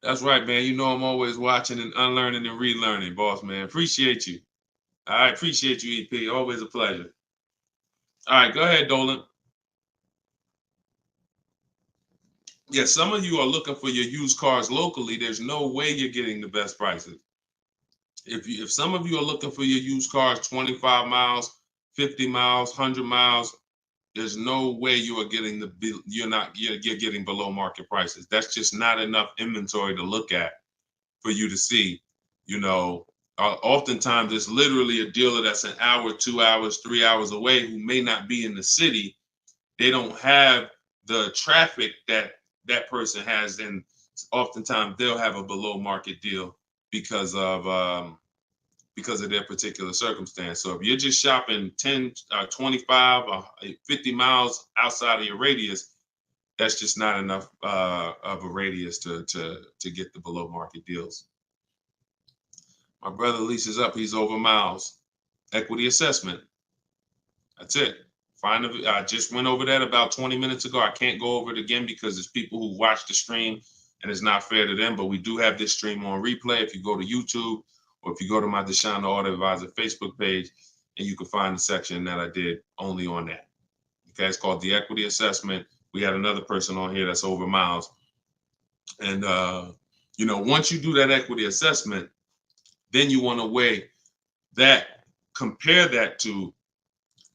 That's right, man. You know I'm always watching and unlearning and relearning, boss man. Appreciate you. I appreciate you, EP. Always a pleasure. All right, go ahead, Dolan. Yeah, some of you are looking for your used cars locally. There's no way you're getting the best prices. If some of you are looking for your used cars 25 miles, 50 miles, 100 miles, there's no way you are getting you're getting below market prices. That's just not enough inventory to look at for you to see, Oftentimes, it's literally a dealer that's an hour, 2 hours, 3 hours away who may not be in the city. They don't have the traffic that that person has, and oftentimes they'll have a below market deal because of their particular circumstance. So if you're just shopping 10, 25, 50 miles outside of your radius, that's just not enough of a radius to get the below market deals. My brother leases up, he's over miles. Equity assessment. That's it. I just went over that about 20 minutes ago. I can't go over it again because there's people who watch the stream and it's not fair to them, but we do have this stream on replay. If you go to YouTube or if you go to my Deshone the Auto Advisor Facebook page, and you can find the section that I did only on that. Okay, it's called the equity assessment. We had another person on here that's over miles. And, once you do that equity assessment, then you want to weigh that, compare that to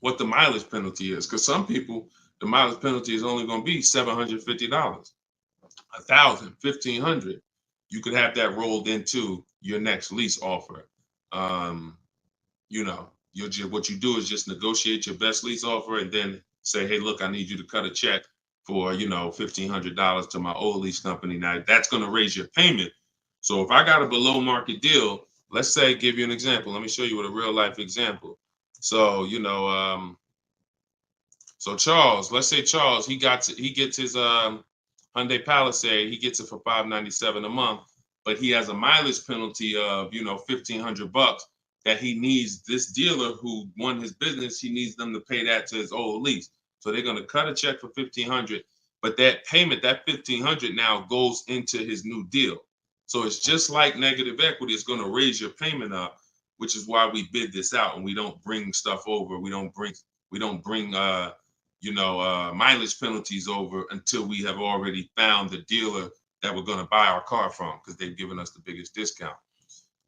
what the mileage penalty is. Because some people, the mileage penalty is only going to be $750, $1,000, $1,500. You could have that rolled into your next lease offer. What you do is just negotiate your best lease offer and then say, hey, look, I need you to cut a check for, $1,500 to my old lease company. Now that's going to raise your payment. So if I got a below market deal, let's say, give you an example. Let me show you with a real life example. So, so Charles, let's say Charles, he gets his Hyundai Palisade, he gets it for $597 a month, but he has a mileage penalty of, $1,500 that he needs. This dealer who won his business, he needs them to pay that to his old lease. So they're going to cut a check for $1,500, but that payment, that $1,500 now goes into his new deal. So it's just like negative equity. It's going to raise your payment up, which is why we bid this out and we don't bring stuff over. We don't bring mileage penalties over until we have already found the dealer that we're going to buy our car from, because they've given us the biggest discount.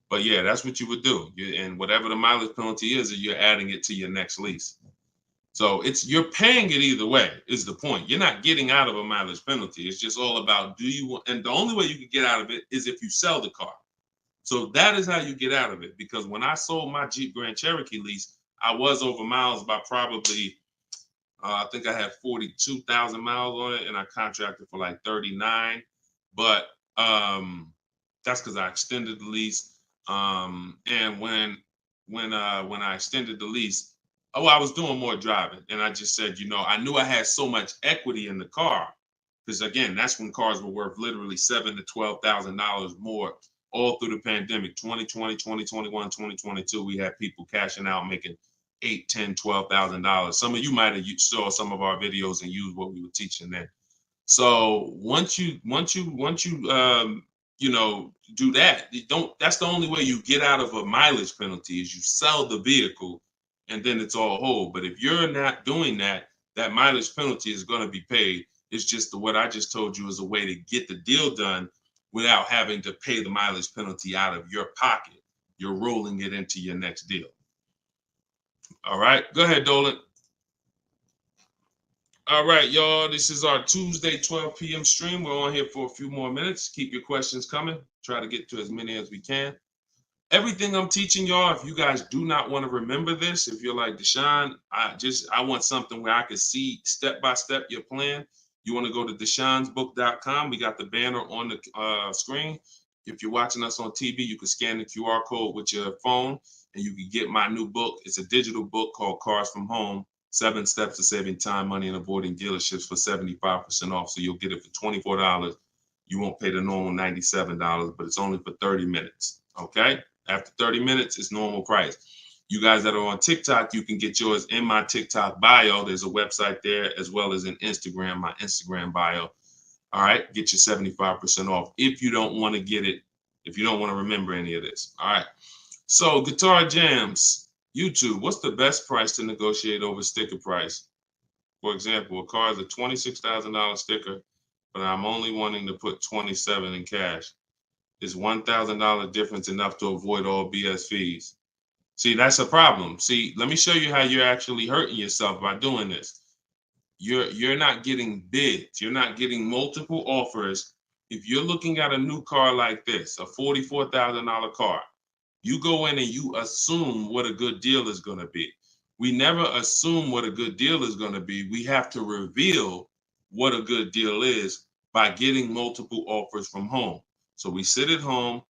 But yeah, that's what you would do. And whatever the mileage penalty is, you're adding it to your next lease. So you're paying it either way is the point. You're not getting out of a mileage penalty. It's just all about and the only way you can get out of it is if you sell the car. So that is how you get out of it. Because when I sold my Jeep Grand Cherokee lease, I was over miles by probably, I think I had 42,000 miles on it, and I contracted for like 39. But that's because I extended the lease. And when I extended the lease, I was doing more driving, and I just said, I knew I had so much equity in the car, because again, that's when cars were worth literally $7,000 to $12,000 more all through the pandemic. 2020, 2021, 2022, we had people cashing out, making $8,000, $10,000, $12,000. Some of you might have saw some of our videos and used what we were teaching then. So once you do that, that's the only way you get out of a mileage penalty is you sell the vehicle, and then it's all whole. But if you're not doing that, that mileage penalty is going to be paid. It's just what I just told you is a way to get the deal done without having to pay the mileage penalty out of your pocket. You're rolling it into your next deal. All right, go ahead, Dolan. All right, y'all, this is our Tuesday 12 p.m. stream. We're on here for a few more minutes. Keep your questions coming. Try to get to as many as we can. Everything I'm teaching y'all, if you guys do not want to remember this, if you're like, Deshone, I want something where I can see step-by-step your plan, you want to go to deshonesbook.com. We got the banner on the screen. If you're watching us on TV, you can scan the QR code with your phone, and you can get my new book. It's a digital book called Cars from Home, 7 Steps to Saving Time, Money, and Avoiding Dealerships for 75% off. So you'll get it for $24. You won't pay the normal $97, but it's only for 30 minutes, okay? After 30 minutes, it's normal price. You guys that are on TikTok, you can get yours in my TikTok bio. There's a website there, as well as in Instagram, my Instagram bio. All right, get your 75% off if you don't want to get it, if you don't want to remember any of this. All right, so Guitar Jams, YouTube, what's the best price to negotiate over sticker price? For example, a car is a $26,000 sticker, but I'm only wanting to put $27,000 in cash. Is $1,000 difference enough to avoid all BS fees? See, that's a problem. See, let me show you how you're actually hurting yourself by doing this. You're not getting bids. You're not getting multiple offers. If you're looking at a new car like this, a $44,000 car, You go in and you assume what a good deal is going to be. We never assume what a good deal is going to be. We have to reveal what a good deal is by getting multiple offers from home. So we sit at home.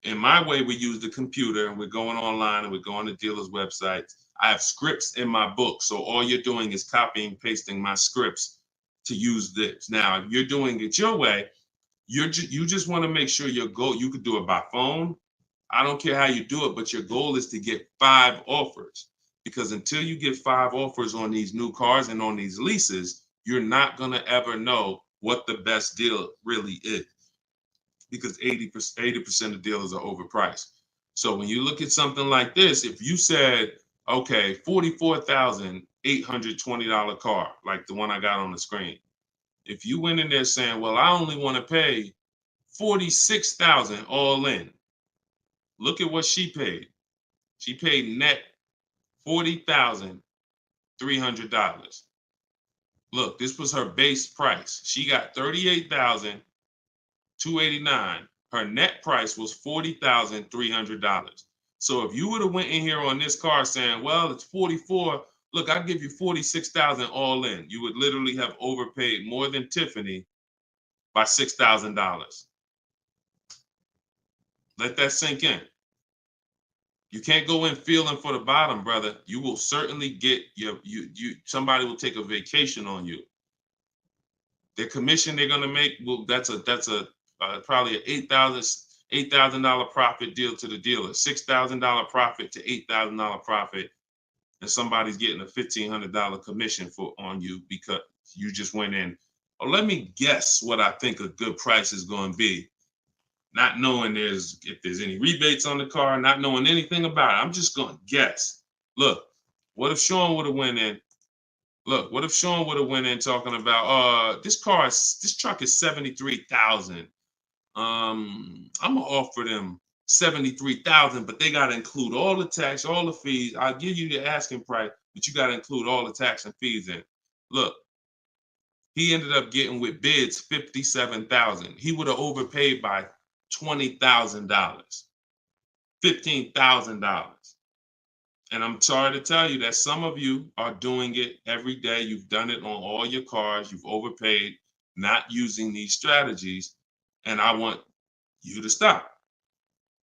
In my way, we use the computer and we're going online and we're going to dealers' websites. I have scripts in my book. So all you're doing is copying, pasting my scripts to use this. Now, if you're doing it your way, you just want to make sure your goal, you could do it by phone. I don't care how you do it, but your goal is to get 5 offers. Because until you get 5 offers on these new cars and on these leases, you're not going to ever know what the best deal really is. Because 80% of dealers are overpriced. So when you look at something like this, if you said, okay, $44,820 car, like the one I got on the screen. If you went in there saying, well, I only want to pay $46,000 all in. Look at what she paid. She paid net $40,300. Look, this was her base price. She got $38,289. Her net price was $40,300. So if you would have went in here on this car saying, well, it's 44, look, I'll give you 46,000 all in. You would literally have overpaid more than Tiffany by $6,000. Let that sink in. You can't go in feeling for the bottom, brother. You will certainly get somebody will take a vacation on you. Their commission they're gonna make, well, that's probably an $8,000 profit deal to the dealer, $6,000 profit to $8,000 profit, and somebody's getting a $1,500 commission on you because you just went in. Oh, let me guess what I think a good price is going to be. Not knowing if there's any rebates on the car, not knowing anything about it. I'm just going to guess. Look, what if Sean would have went in? Look, what if Sean would have went in talking about, this truck is $73,000. I'm gonna offer them $73,000, but they gotta include all the tax, all the fees. I'll give you the asking price, but you gotta include all the tax and fees in. Look, he ended up getting with bids $57,000. He would have overpaid by $20,000, $15,000. And I'm sorry to tell you that some of you are doing it every day. You've done it on all your cars. You've overpaid, not using these strategies. And I want you to stop.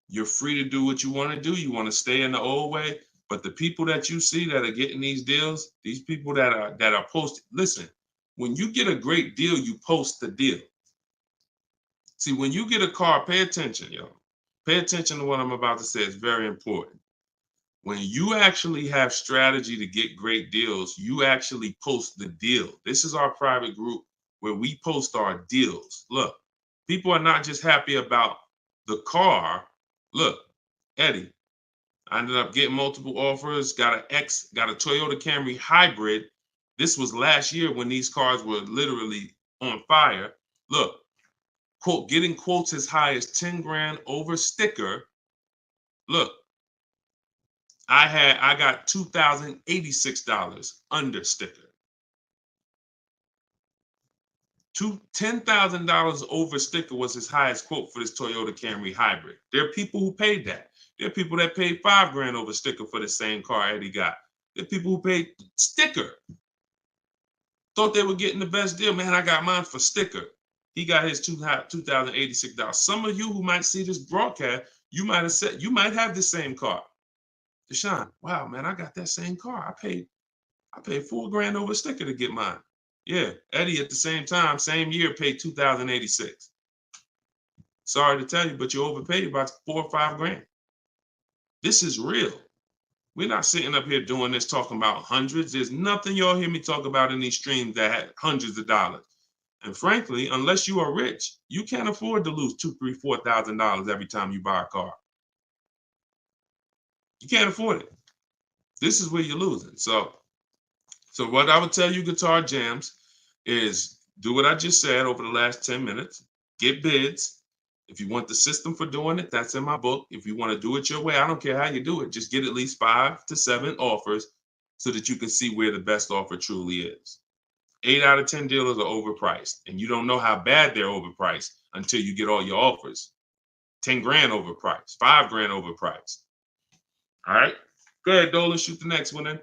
You're free to do what you want to do. You want to stay in the old way. But the people that you see that are getting these deals, these people that are posting, listen, when you get a great deal, you post the deal. See, when you get a car, pay attention, yo. Pay attention to what I'm about to say. It's very important. When you actually have strategy to get great deals, you actually post the deal. This is our private group where we post our deals. Look, people are not just happy about the car. Look, Eddie, I ended up getting multiple offers, got a Toyota Camry hybrid. This was last year when these cars were literally on fire. Look, quote, getting quotes as high as 10 grand over sticker. Look, I got $2,086 under sticker. $10,000 over sticker was his highest quote for this Toyota Camry hybrid. There are people who paid that. There are people that paid 5 grand over sticker for the same car Eddie got. There are people who paid sticker. Thought they were getting the best deal. Man, I got mine for sticker. He got his $2,086. Some of you who might see this broadcast, you might have said, you might have the same car. Deshone, wow, man, I got that same car. I paid 4 grand over sticker to get mine. Yeah, Eddie at the same time, same year, paid $2,086. Sorry to tell you, but you overpaid by 4 or 5 grand. This is real. We're not sitting up here doing this talking about hundreds. There's nothing y'all hear me talk about in these streams that had hundreds of dollars. And frankly, unless you are rich, you can't afford to lose $2,000, $3,000, $4,000 every time you buy a car. You can't afford it. This is where you're losing. So what I would tell you, Guitar Jams, is do what I just said over the last 10 minutes. Get bids. If you want the system for doing it, that's in my book. If you want to do it your way, I don't care how you do it. Just get at least 5 to 7 offers so that you can see where the best offer truly is. 8 out of 10 dealers are overpriced, and you don't know how bad they're overpriced until you get all your offers. 10 grand overpriced, 5 grand overpriced. All right. Go ahead, Dolan. Shoot the next one in.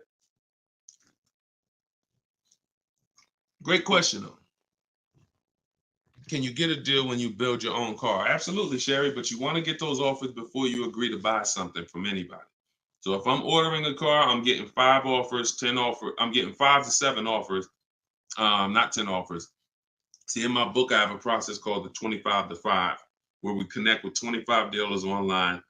Great question, though. Can you get a deal when you build your own car? Absolutely, Sherry, but you want to get those offers before you agree to buy something from anybody. So if I'm ordering a car, I'm getting 5 offers, 10 offers. I'm getting 5 to 7 offers, not 10 offers. See, in my book, I have a process called the 25 to 5, where we connect with 25 dealers online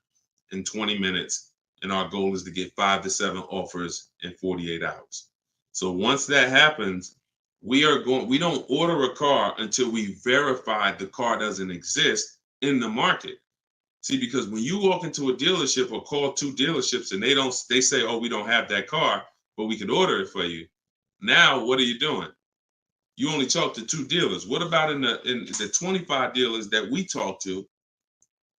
in 20 minutes. And our goal is to get 5 to 7 offers in 48 hours. So once that happens, we don't order a car until we verify the car doesn't exist in the market. See, because when you walk into a dealership or call 2 dealerships and they say, oh, we don't have that car, but we could order it for you. Now, what are you doing? You only talk to 2 dealers. What about in the 25 dealers that we talk to?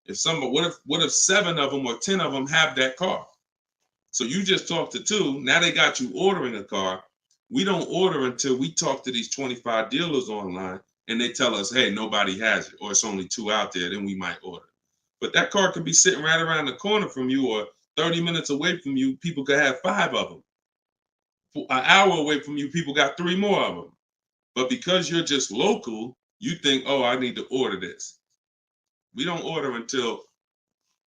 What if 7 of them or 10 of them have that car? So you just talked to 2. Now they got you ordering a car. We don't order until we talk to these 25 dealers online and they tell us, hey, nobody has it, or it's only 2 out there, then we might order. But that car could be sitting right around the corner from you, or 30 minutes away from you. People could have 5 of them. An hour away from you, people got 3 more of them. But because you're just local, you think, oh, I need to order this. We don't order until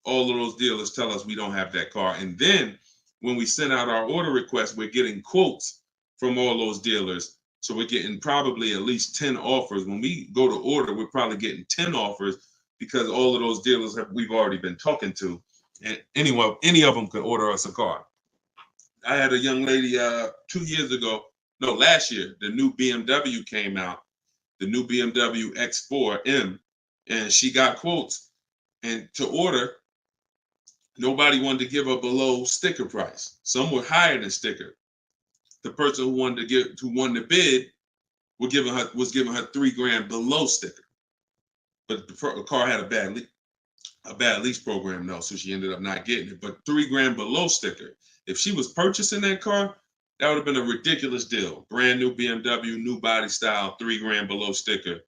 all of those dealers tell us we don't have that car. And then when we send out our order request, we're getting quotes from all those dealers. So we're getting probably at least 10 offers. When we go to order, we're probably getting 10 offers because all of those dealers we've already been talking to. And any of them could order us a car. I had a young lady 2 years ago, no, last year, the new BMW came out, the new BMW X4M, and she got quotes. And to order, nobody wanted to give her below sticker price. Some were higher than sticker. The person who won the bid was giving her $3,000 below sticker. But the car had a bad lease program though, so she ended up not getting it. But $3,000 below sticker. If she was purchasing that car, that would have been a ridiculous deal. Brand new BMW, new body style, $3,000 below sticker.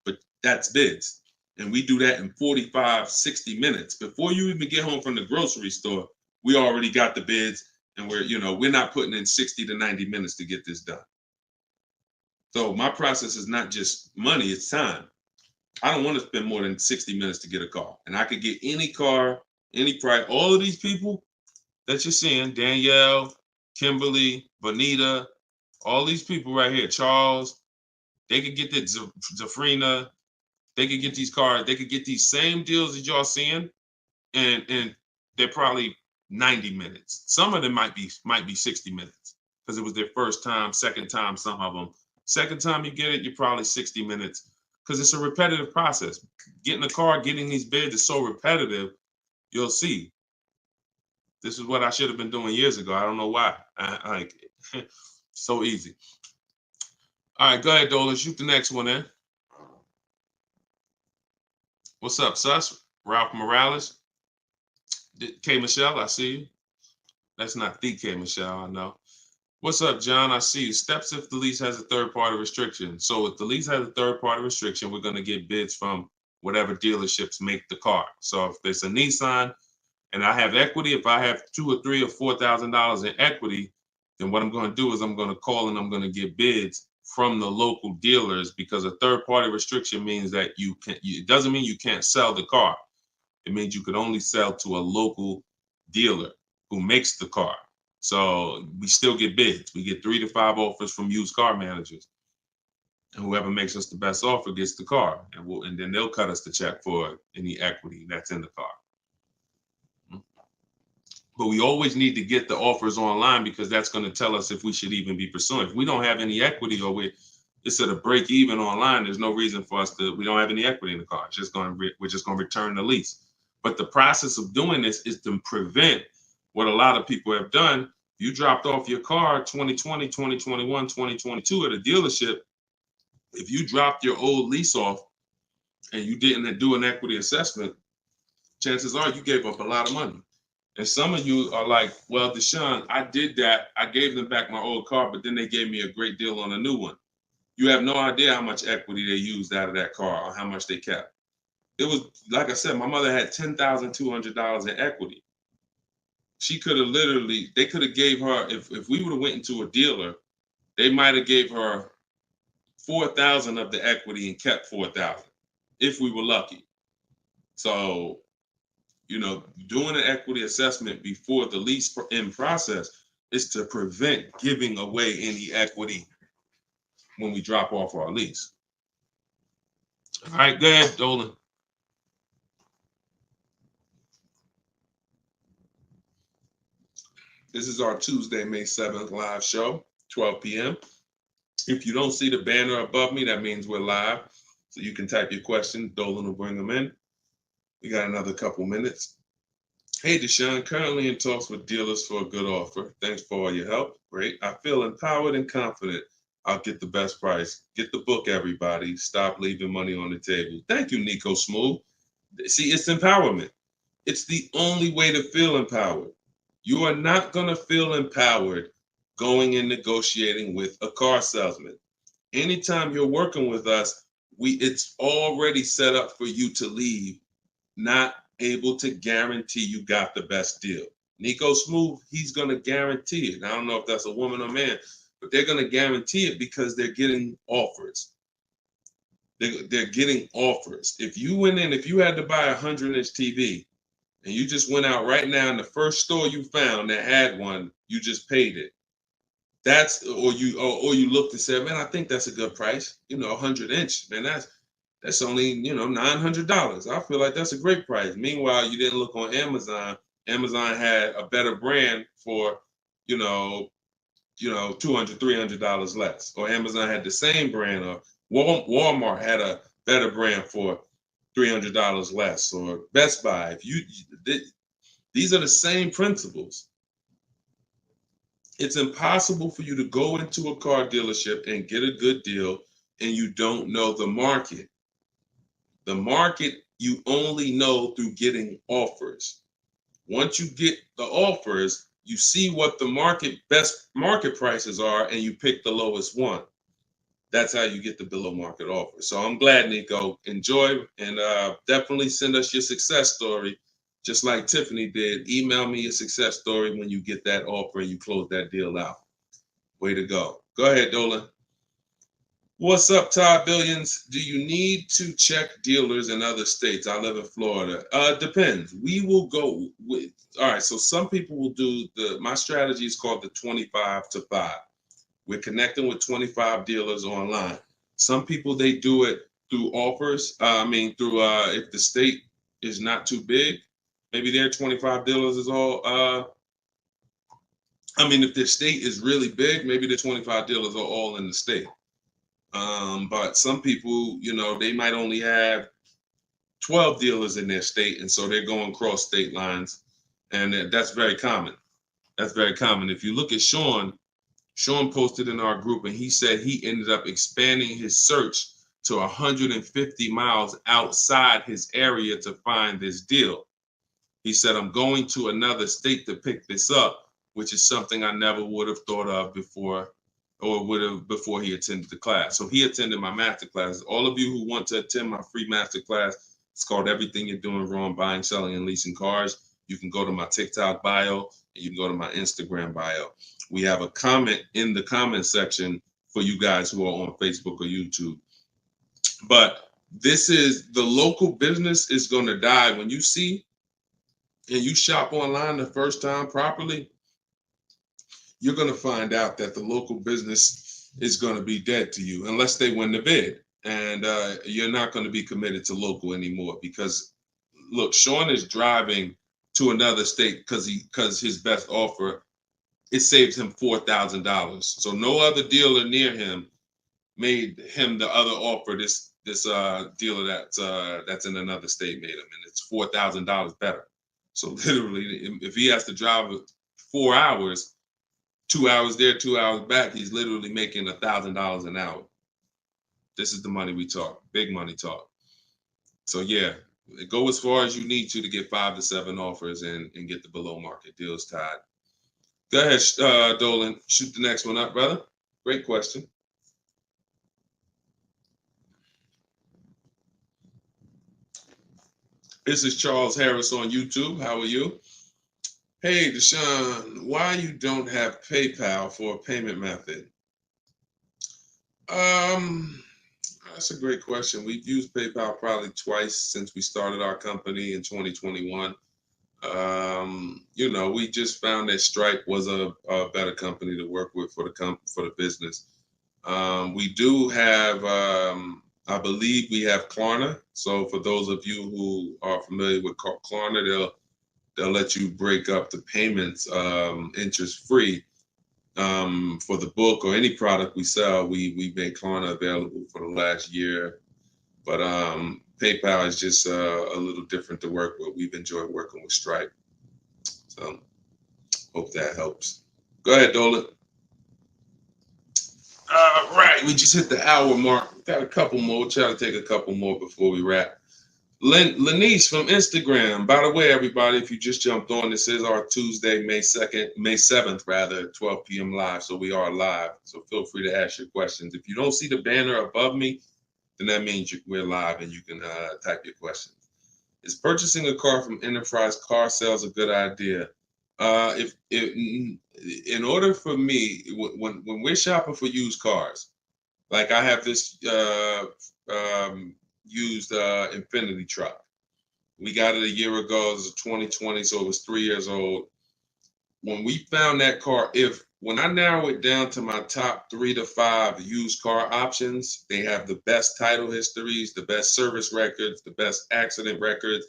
But that's bids. And we do that in 45, 60 minutes. Before you even get home from the grocery store, we already got the bids, and we're not putting in 60 to 90 minutes to get this done. So my process is not just money, it's time. I don't want to spend more than 60 minutes to get a car. And I could get any car, any price. All of these people that you're seeing, Danielle, Kimberly, Bonita, all these people right here, Charles, they could get that Zafrina, they could get these cars, they could get these same deals that y'all seeing, and they're probably 90 minutes. Some of them might be 60 minutes because it was their first time, second time, some of them. Second time you get it, you're probably 60 minutes because it's a repetitive process. Getting a car, getting these bids is so repetitive, you'll see. This is what I should have been doing years ago. I don't know why. So easy. All right, go ahead, Dola. Shoot the next one in. What's up, Sus? Ralph Morales. K. Michelle, I see you. That's not the K. Michelle, I know. What's up, John? I see you. Steps if the lease has a third-party restriction. So if the lease has a third-party restriction, we're going to get bids from whatever dealerships make the car. So if there's a Nissan and I have equity, if I have $2,000 or $3,000 or $4,000 in equity, then what I'm going to do is I'm going to call and I'm going to get bids from the local dealers, because a third-party restriction means that it doesn't mean you can't sell the car. It means you could only sell to a local dealer who makes the car. So we still get bids. We get 3 to 5 offers from used car managers. And whoever makes us the best offer gets the car. And then they'll cut us the check for any equity that's in the car. But we always need to get the offers online, because that's going to tell us if we should even be pursuing. If we don't have any equity, or it's at a break even online, there's no reason for us we don't have any equity in the car. We're just going to return the lease. But the process of doing this is to prevent what a lot of people have done. You dropped off your car 2020, 2021, 2022 at a dealership. If you dropped your old lease off and you didn't do an equity assessment, chances are you gave up a lot of money. And some of you are like, well, Deshone, I did that. I gave them back my old car, but then they gave me a great deal on a new one. You have no idea how much equity they used out of that car or how much they kept. It was, like I said, my mother had $10,200 in equity. She could have literally, they could have gave her, if we would have went into a dealer, they might have gave her 4,000 of the equity and kept 4,000 if we were lucky. So, doing an equity assessment before the lease in process is to prevent giving away any equity when we drop off our lease. All right, go ahead, Dolan. This is our Tuesday, May 7th live show, 12 p.m. If you don't see the banner above me, that means we're live. So you can type your question. Dolan will bring them in. We got another couple minutes. Hey, Deshone, currently in talks with dealers for a good offer. Thanks for all your help. Great. I feel empowered and confident I'll get the best price. Get the book, everybody. Stop leaving money on the table. Thank you, Nico Smooth. See, it's empowerment. It's the only way to feel empowered. You are not going to feel empowered going and negotiating with a car salesman. Anytime you're working with us, it's already set up for you to leave not able to guarantee you got the best deal. Nico Smooth, he's going to guarantee it. I don't know if that's a woman or man, but they're going to guarantee it because they're getting offers. They're getting offers. If you went in, if you had to buy a 100-inch TV and you just went out right now in the first store you found that had one, you just paid it. Or you looked and said, man, I think that's a good price. 100-inch, man, that's only, $900. I feel like that's a great price. Meanwhile, you didn't look on Amazon. Amazon had a better brand for, $200, $300 less. Or Amazon had the same brand, or Walmart had a better brand for $300 less, or Best Buy. These are the same principles. It's impossible for you to go into a car dealership and get a good deal and you don't know the market. The market you only know through getting offers. Once you get the offers, you see what the best market prices are and you pick the lowest one. That's how you get the below market offer. So I'm glad, Nico. Enjoy, and definitely send us your success story. Just like Tiffany did, email me your success story when you get that offer and you close that deal out. Way to go. Go ahead, Dolan. What's up, Todd Billions? Do you need to check dealers in other states? I live in Florida. Depends. We will go with, all right, so some people will do my strategy is called the 25 to 5. We're connecting with 25 dealers online. Some people, they do it through offers. If the state is not too big, maybe their 25 dealers is all, if their state is really big, maybe the 25 dealers are all in the state. But some people, they might only have 12 dealers in their state, and so they're going cross state lines, and that's very common. That's very common. If you look at Sean posted in our group, and he said he ended up expanding his search to 150 miles outside his area to find this deal. He said, I'm going to another state to pick this up, which is something I never would have thought of before, or would have before he attended the class. So he attended my master class. All of you who want to attend my free master class, it's called Everything You're Doing Wrong, Buying, Selling, and Leasing Cars. You can go to my TikTok bio, and you can go to my Instagram bio. We have a comment in the comment section for you guys who are on Facebook or YouTube. But this is, the local business is going to die. When you see and you shop online the first time properly, you're going to find out that the local business is going to be dead to you unless they win the bid. And you're not going to be committed to local anymore, because look, Sean is driving to another state because his best offer, it saves him $4,000. So no other dealer near him made him the other offer. This dealer that's in another state made him, and it's $4,000 better. So literally, if he has to drive 4 hours, 2 hours there, 2 hours back, he's literally making $1,000 an hour. This is the money we talk, big money talk. So yeah, go as far as you need to get 5 to 7 offers and get the below market deals tied. Go ahead, Dolan, shoot the next one up, brother. Great question. This is Charles Harris on YouTube. How are you? Hey, Deshone, why you don't have PayPal for a payment method? Um, that's a great question. We've used PayPal probably twice since we started our company in 2021. We just found that Stripe was a better company to work with for the business. We do have, I believe we have Klarna. So for those of you who are familiar with Klarna, they'll let you break up the payments interest free. For the book or any product we sell, we make Klarna available for the last year. But PayPal is just a little different to work with. We've enjoyed working with Stripe. So hope that helps. Go ahead, Dolan. Right, we just hit the hour mark. Got a couple more. We'll try to take a couple more before we wrap. Lenice from Instagram. By the way, everybody, if you just jumped on, this is our Tuesday, May 7th, rather, 12 p.m. live. So we are live. So feel free to ask your questions. If you don't see the banner above me, then that means we're live and you can type your questions. Is purchasing a car from Enterprise Car Sales a good idea? If in order for me, when we're shopping for used cars, like I have this used Infinity truck. We got it a year ago. It was 2020, so it was 3 years old. When we found that car, when I narrow it down to my top 3 to 5 used car options, they have the best title histories, the best service records, the best accident records.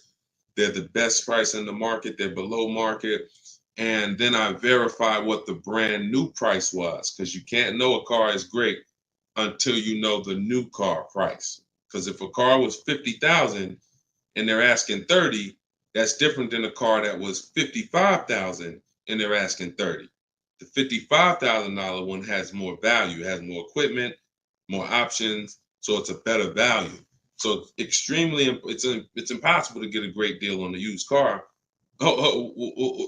They're the best price in the market. They're below market. And then I verify what the brand new price was, because you can't know a car is great until you know the new car price. Because if a car was 50,000 and they're asking 30, that's different than a car that was 55,000 and they're asking 30. The $55,000 one has more value, has more equipment, more options, so it's a better value. So it's impossible to get a great deal on a used car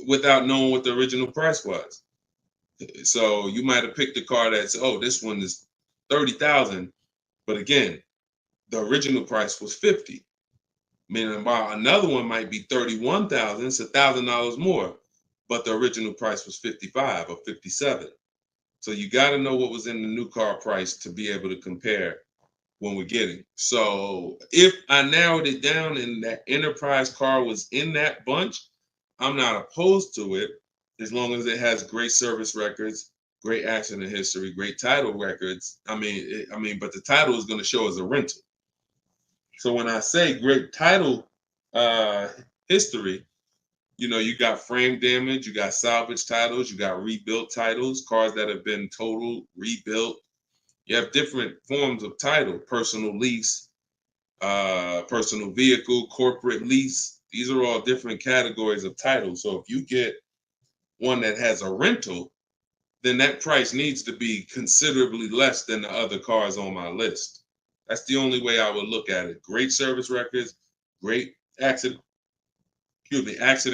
without knowing what the original price was. So you might have picked a car that's, this one is 30,000, but again, the original price was 50. Meaning, while another one might be 31,000, it's $1,000 more, but the original price was 55 or 57. So you got to know what was in the new car price to be able to compare when we're getting. So if I narrowed it down and that Enterprise car was in that bunch, I'm not opposed to it as long as it has great service records, great accident history, great title records. But the title is going to show as a rental. So when I say great title history, you got frame damage, you got salvage titles, you got rebuilt titles, cars that have been totaled, rebuilt. You have different forms of title: personal lease, personal vehicle, corporate lease. These are all different categories of title. So if you get one that has a rental, then that price needs to be considerably less than the other cars on my list. That's the only way I would look at it. Great service records, great accident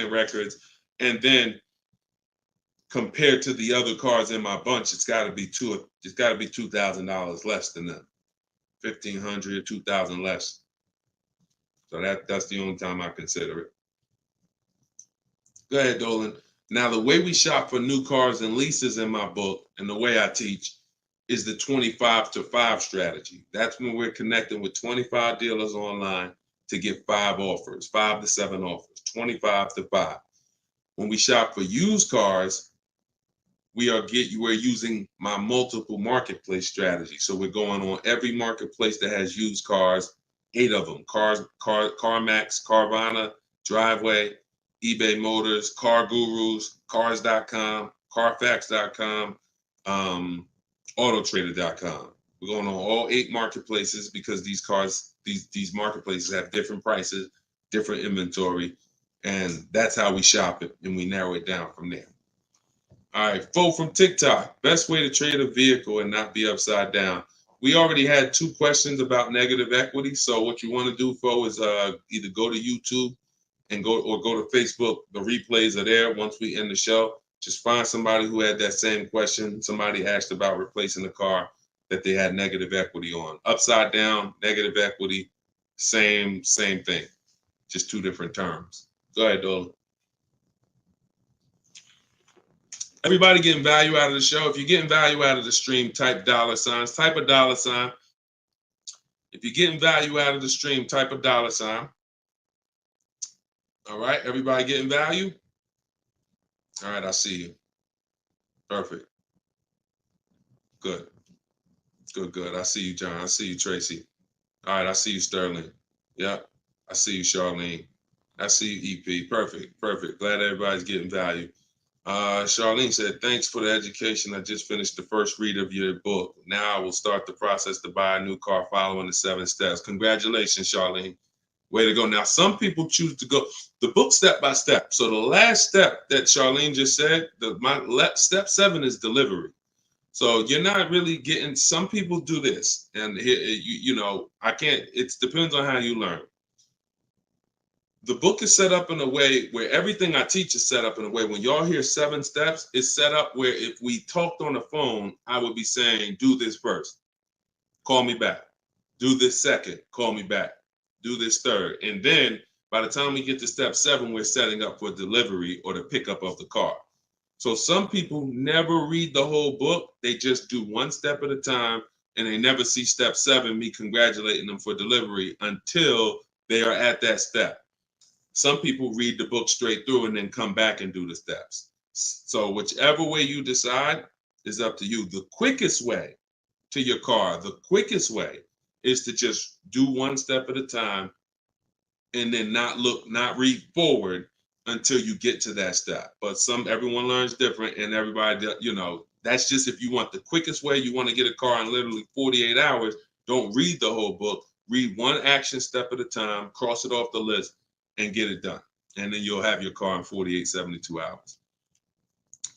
records, and then compared to the other cars in my bunch, it's got to be $2,000 less than them. 1,500, 2,000 less. So that's the only time I consider it. Go ahead, Dolan. Now, the way we shop for new cars and leases in my book, and the way I teach, is the 25 to 5 strategy. That's when we're connecting with 25 dealers online to get 5 offers, 5 to 7 offers, 25 to 5. When we shop for used cars, we're using my multiple marketplace strategy. So we're going on every marketplace that has used cars, 8 of them: CarMax, Carvana, Driveway, eBay Motors, Car Gurus, Cars.com, Carfax.com, Autotrader.com. We're going on all 8 marketplaces because these marketplaces have different prices, different inventory, and that's how we shop it, and we narrow it down from there. All right, Fo from TikTok. Best way to trade a vehicle and not be upside down. We already had 2 questions about negative equity. So what you want to do, Fo, is either go to YouTube and go to Facebook. The replays are there once we end the show. Just find somebody who had that same question. Somebody asked about replacing a car that they had negative equity on. Upside down, negative equity, same thing. Just 2 different terms. Go ahead, Dolan. Everybody getting value out of the show. If you're getting value out of the stream, type $signs, type a $sign. If you're getting value out of the stream, type a $sign. All right, everybody getting value? All right, I see you. Perfect. Good. Good. I see you, John. I see you, Tracy. All right, I see you, Sterling. Yep. I see you, Charlene. I see you, EP. Perfect. Glad everybody's getting value. Charlene said, thanks for the education. I just finished the first read of your book. Now I will start the process to buy a new car following the 7 steps. Congratulations, Charlene. Way to go. Now, some people choose to go the book step by step. So the last step that Charlene just said, step 7 is delivery. So you're not really getting, some people do this. And I can't, it depends on how you learn. The book is set up in a way where everything I teach is set up in a way when y'all hear 7 steps, it's set up where if we talked on the phone, I would be saying, do this first, call me back. Do this second, call me back. Do this third. And then by the time we get to step 7, we're setting up for delivery or the pickup of the car. So some people never read the whole book. They just do 1 step at a time and they never see step 7, me congratulating them for delivery until they are at that step. Some people read the book straight through and then come back and do the steps. So whichever way you decide is up to you. The quickest way to your car, the quickest way is to just do 1 step at a time and then not read forward until you get to that step. But everyone learns different, and everybody, that's just if you want the quickest way, you want to get a car in literally 48 hours, don't read the whole book. Read 1 action step at a time, cross it off the list, and get it done. And then you'll have your car in 48, 72 hours.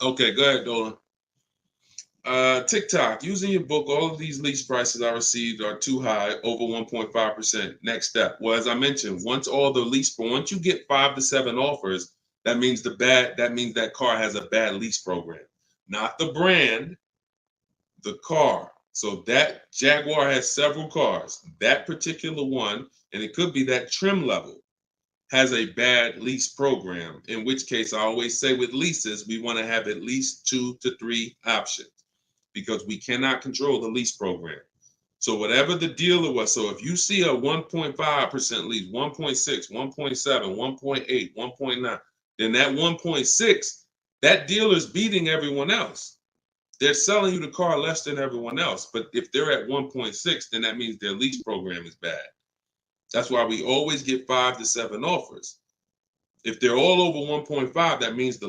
Okay, go ahead, Dolan. TikTok, using your book, all of these lease prices I received are too high, over 1.5%. Next step. Well, as I mentioned, once you get 5 to 7 offers, that means that car has a bad lease program. Not the brand, the car. So that Jaguar has several cars. That particular one, and it could be that trim level, has a bad lease program, in which case I always say with leases, we want to have at least 2 to 3 options, because we cannot control the lease program. So whatever the dealer was, so if you see a 1.5% lease, 1.6, 1.7, 1.8, 1.9, then that 1.6, that dealer's beating everyone else. They're selling you the car less than everyone else. But if they're at 1.6, then that means their lease program is bad. That's why we always get 5 to 7 offers. If they're all over 1.5, that means the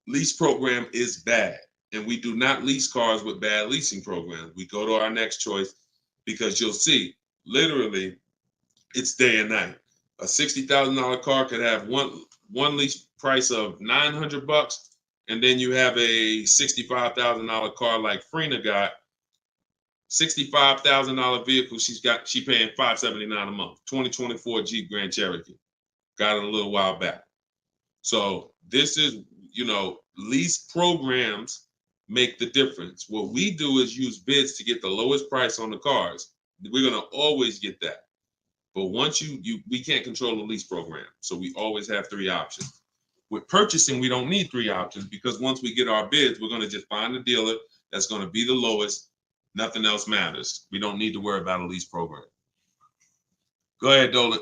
lease program is bad. And we do not lease cars with bad leasing programs. We go to our next choice, because you'll see, literally, it's day and night. A $60,000 car could have one lease price of $900, and then you have a $65,000 car like Frena got, $65,000 vehicle. She paying $579 a month. 2024 Jeep Grand Cherokee. Got it a little while back. So this is, lease programs make the difference. What we do is use bids to get the lowest price on the cars. We're gonna always get that. But once we can't control the lease program. So we always have 3 options. With purchasing, we don't need 3 options, because once we get our bids, we're gonna just find a dealer that's gonna be the lowest. Nothing else matters. We don't need to worry about a lease program. Go ahead, Dolan.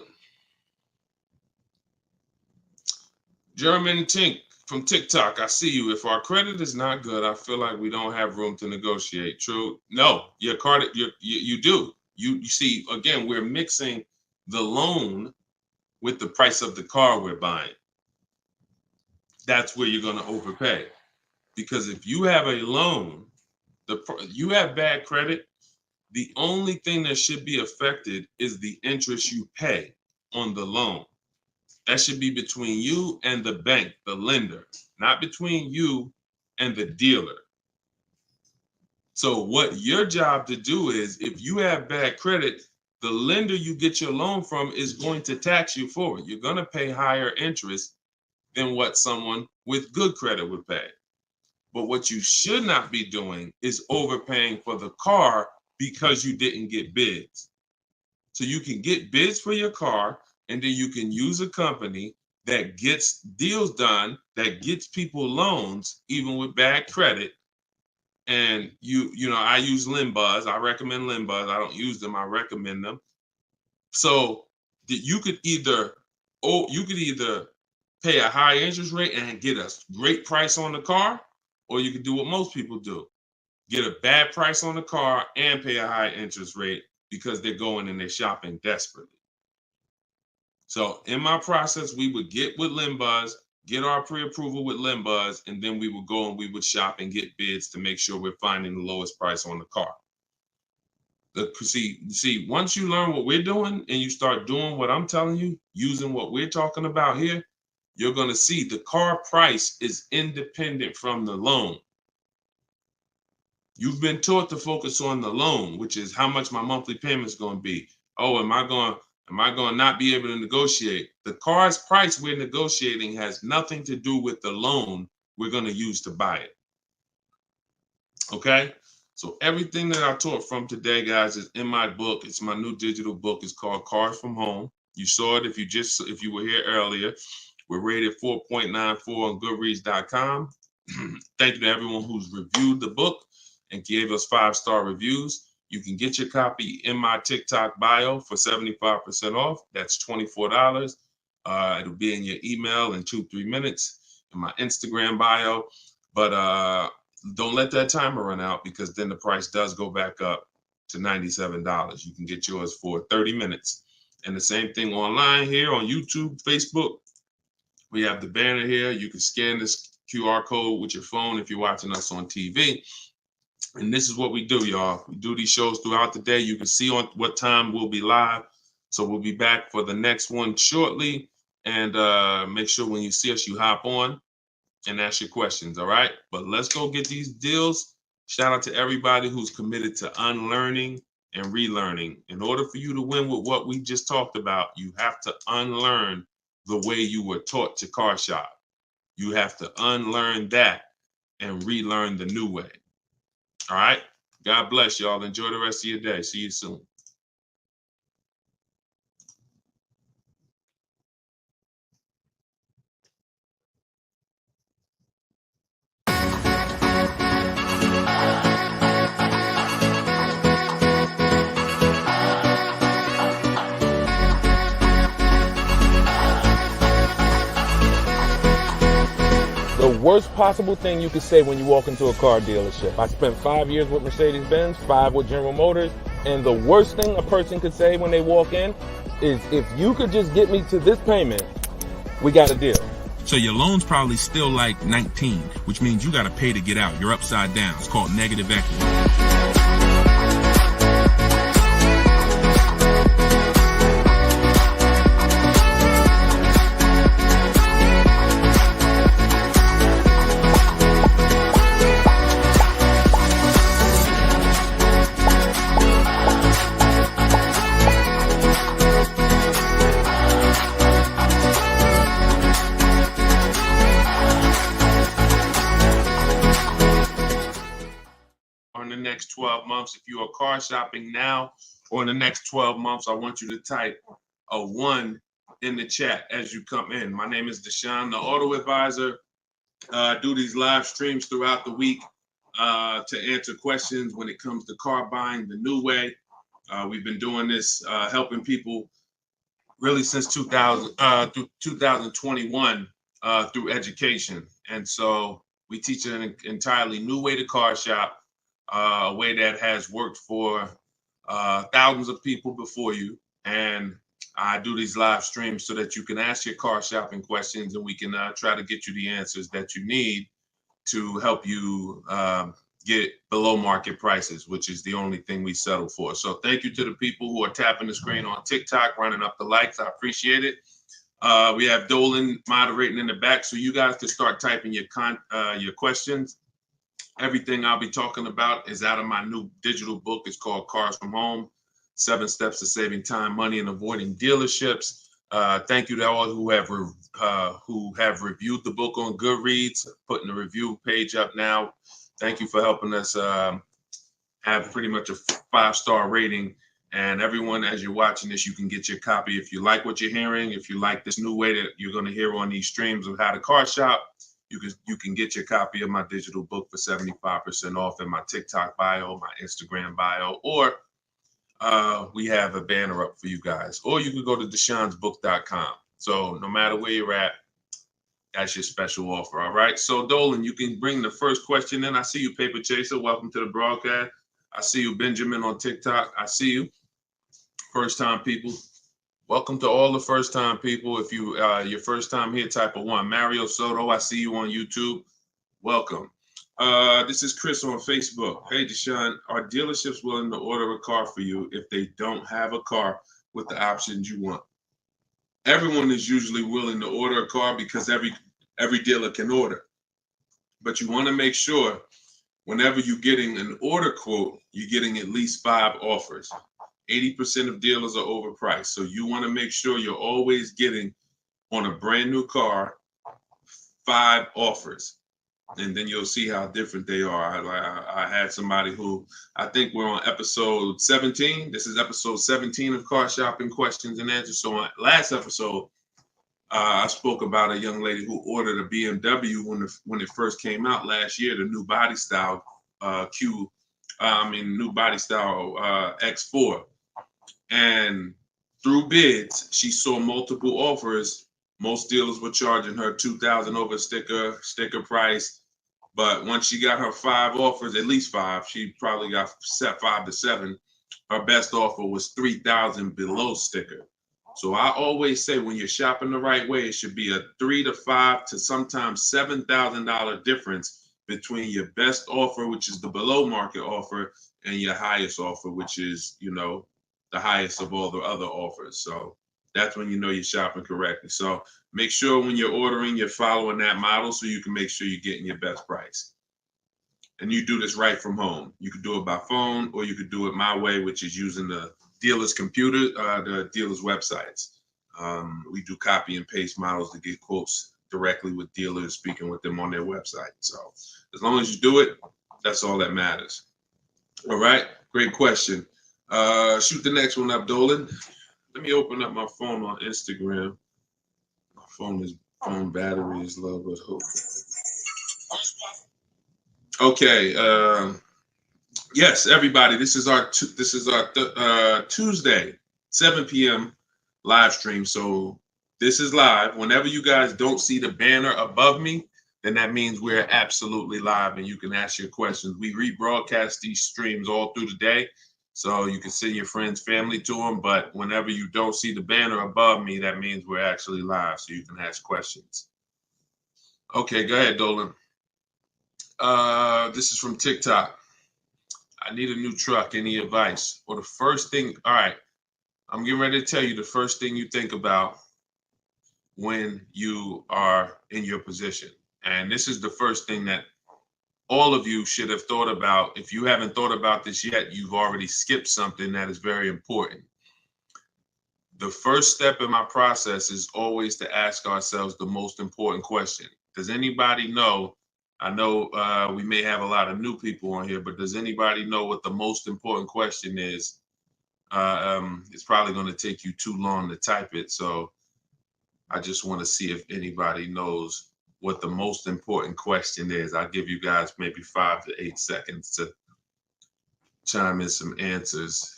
German Tink from TikTok, I see you. If our credit is not good, I feel like we don't have room to negotiate. True? No, your credit, you do. You see, again, we're mixing the loan with the price of the car we're buying. That's where you're going to overpay. Because if you have a loan, you have bad credit, the only thing that should be affected is the interest you pay on the loan. That should be between you and the bank, the lender, not between you and the dealer. So what your job to do is, if you have bad credit, the lender you get your loan from is going to tax you for it. You're going to pay higher interest than what someone with good credit would pay. But what you should not be doing is overpaying for the car because you didn't get bids. So you can get bids for your car, and then you can use a company that gets deals done, that gets people loans, even with bad credit. And you know, I use Limbuzz. I recommend Limbuzz. I don't use them. I recommend them. So you could either, pay a high interest rate and get a great price on the car, or you could do what most people do: get a bad price on the car and pay a high interest rate because they're going and they're shopping desperately. So in my process, we would get with Limbuzz, get our pre-approval with Limbuzz, and then we would go and we would shop and get bids to make sure we're finding the lowest price on the car. See, once you learn what we're doing and you start doing what I'm telling you, using what we're talking about here, you're going to see the car price is independent from the loan. You've been taught to focus on the loan, which is how much my monthly payment is going to be. Oh, am I going to not be able to negotiate? The car's price we're negotiating has nothing to do with the loan we're going to use to buy it. Okay? So everything that I taught from today, guys, is in my book. It's my new digital book. It's called Cars from Home. You saw it if you were here earlier. We're rated 4.94 on Goodreads.com. Thank you to everyone who's reviewed the book and gave us 5-star reviews. You can get your copy in my TikTok bio for 75% off. That's $24. It'll be in your email in 2-3 minutes, in my Instagram bio. But don't let that timer run out, because then the price does go back up to $97. You can get yours for 30 minutes. And the same thing online here on YouTube, Facebook. We have the banner here. You can scan this QR code with your phone if you're watching us on TV. And this is what we do, y'all. We do these shows throughout the day. You can see on what time we'll be live. So we'll be back for the next one shortly. And make sure when you see us, you hop on and ask your questions, all right? But let's go get these deals. Shout out to everybody who's committed to unlearning and relearning. In order for you to win with what we just talked about, you have to unlearn the way you were taught to car shop. You have to unlearn that and relearn the new way. All right? God bless y'all. Enjoy the rest of your day. See you soon. The worst possible thing you could say when you walk into a car dealership. I spent 5 years with Mercedes-Benz, 5 with General Motors, and the worst thing a person could say when they walk in is, if you could just get me to this payment, we got a deal. So your loan's probably still like 19, which means you got to pay to get out. You're upside down. It's called negative equity. In the next 12 months, if you are car shopping now, or in the next 12 months, I want you to type a 1 in the chat as you come in. My name is Deshone the Auto Advisor. I do these live streams throughout the week to answer questions when it comes to car buying the new way. We've been doing this, helping people really since 2021 through education. And so we teach an entirely new way to car shop. A way that has worked for thousands of people before you. And I do these live streams so that you can ask your car shopping questions, and we can try to get you the answers that you need to help you get below market prices, which is the only thing we settle for. So thank you to the people who are tapping the screen on TikTok, running up the likes. I appreciate it. We have Dolan moderating in the back, so you guys can start typing your questions. Everything I'll be talking about is out of my new digital book. It's called Cars from Home, 7 Steps to Saving Time, Money, and Avoiding Dealerships. Thank you to all who have reviewed the book on Goodreads, putting the review page up now. Thank you for helping us have pretty much a 5-star rating And everyone, as you're watching this, you can get your copy. If you like what you're hearing, if you like this new way that you're going to hear on these streams of how to car shop, you can get your copy of my digital book for 75% off in my TikTok bio, my Instagram bio, or we have a banner up for you guys. Or you can go to deshonsbook.com. So no matter where you're at, that's your special offer. All right. So Dolan, you can bring the first question in. I see you, Paper Chaser. Welcome to the broadcast. I see you, Benjamin, on TikTok. I see you. First time people. Welcome to all the first time people. If you your first time here, type of 1. Mario Soto, I see you on YouTube. Welcome. This is Chris on Facebook. Hey, Deshone, are dealerships willing to order a car for you if they don't have a car with the options you want? Everyone is usually willing to order a car because every dealer can order. But you want to make sure whenever you're getting an order quote, you're getting at least 5 offers. 80% of dealers are overpriced. So you want to make sure you're always getting on a brand new car 5 offers. And then you'll see how different they are. I had somebody who, I think we're on episode 17. This is episode 17 of Car Shopping Questions and Answers. So on last episode, I spoke about a young lady who ordered a BMW when it first came out last year, the new body style new body style X4. And through bids, she saw multiple offers. Most dealers were charging her $2,000 over sticker price. But once she got her 5 offers, at least 5, she probably got set 5 to 7. Her best offer was $3,000 below sticker. So I always say when you're shopping the right way, it should be a $3,000 to $5,000 to sometimes $7,000 difference between your best offer, which is the below market offer, and your highest offer, which is, the highest of all the other offers. So that's when you know you're shopping correctly. So make sure when you're ordering, you're following that model so you can make sure you're getting your best price. And you do this right from home. You could do it by phone, or you could do it my way, which is using the dealer's computer, the dealer's websites. We do copy and paste models to get quotes directly with dealers, speaking with them on their website. So as long as you do it, that's all that matters. All right, great question. Shoot the next one up, Dolan. Let me open up my phone on Instagram. My phone battery is low, but hope. Okay. Yes, everybody. This is our Tuesday 7 p.m. live stream. So this is live. Whenever you guys don't see the banner above me, then that means we're absolutely live, and you can ask your questions. We rebroadcast these streams all through the day, so you can send your friends, family to them. But whenever you don't see the banner above me, that means we're actually live, so you can ask questions. Okay, go ahead, Dolan. This is from TikTok. I need a new truck. Any advice? Or the first thing, all right, I'm getting ready to tell you the first thing you think about when you are in your position. And this is the first thing that all of you should have thought about. If you haven't thought about this yet, you've already skipped something that is very important. The first step in my process is always to ask ourselves the most important question. Does anybody know? I know we may have a lot of new people on here, but does anybody know what the most important question is? It's probably going to take you too long to type it. So I just want to see if anybody knows what the most important question is. I'll give you guys maybe 5 to 8 seconds to chime in some answers.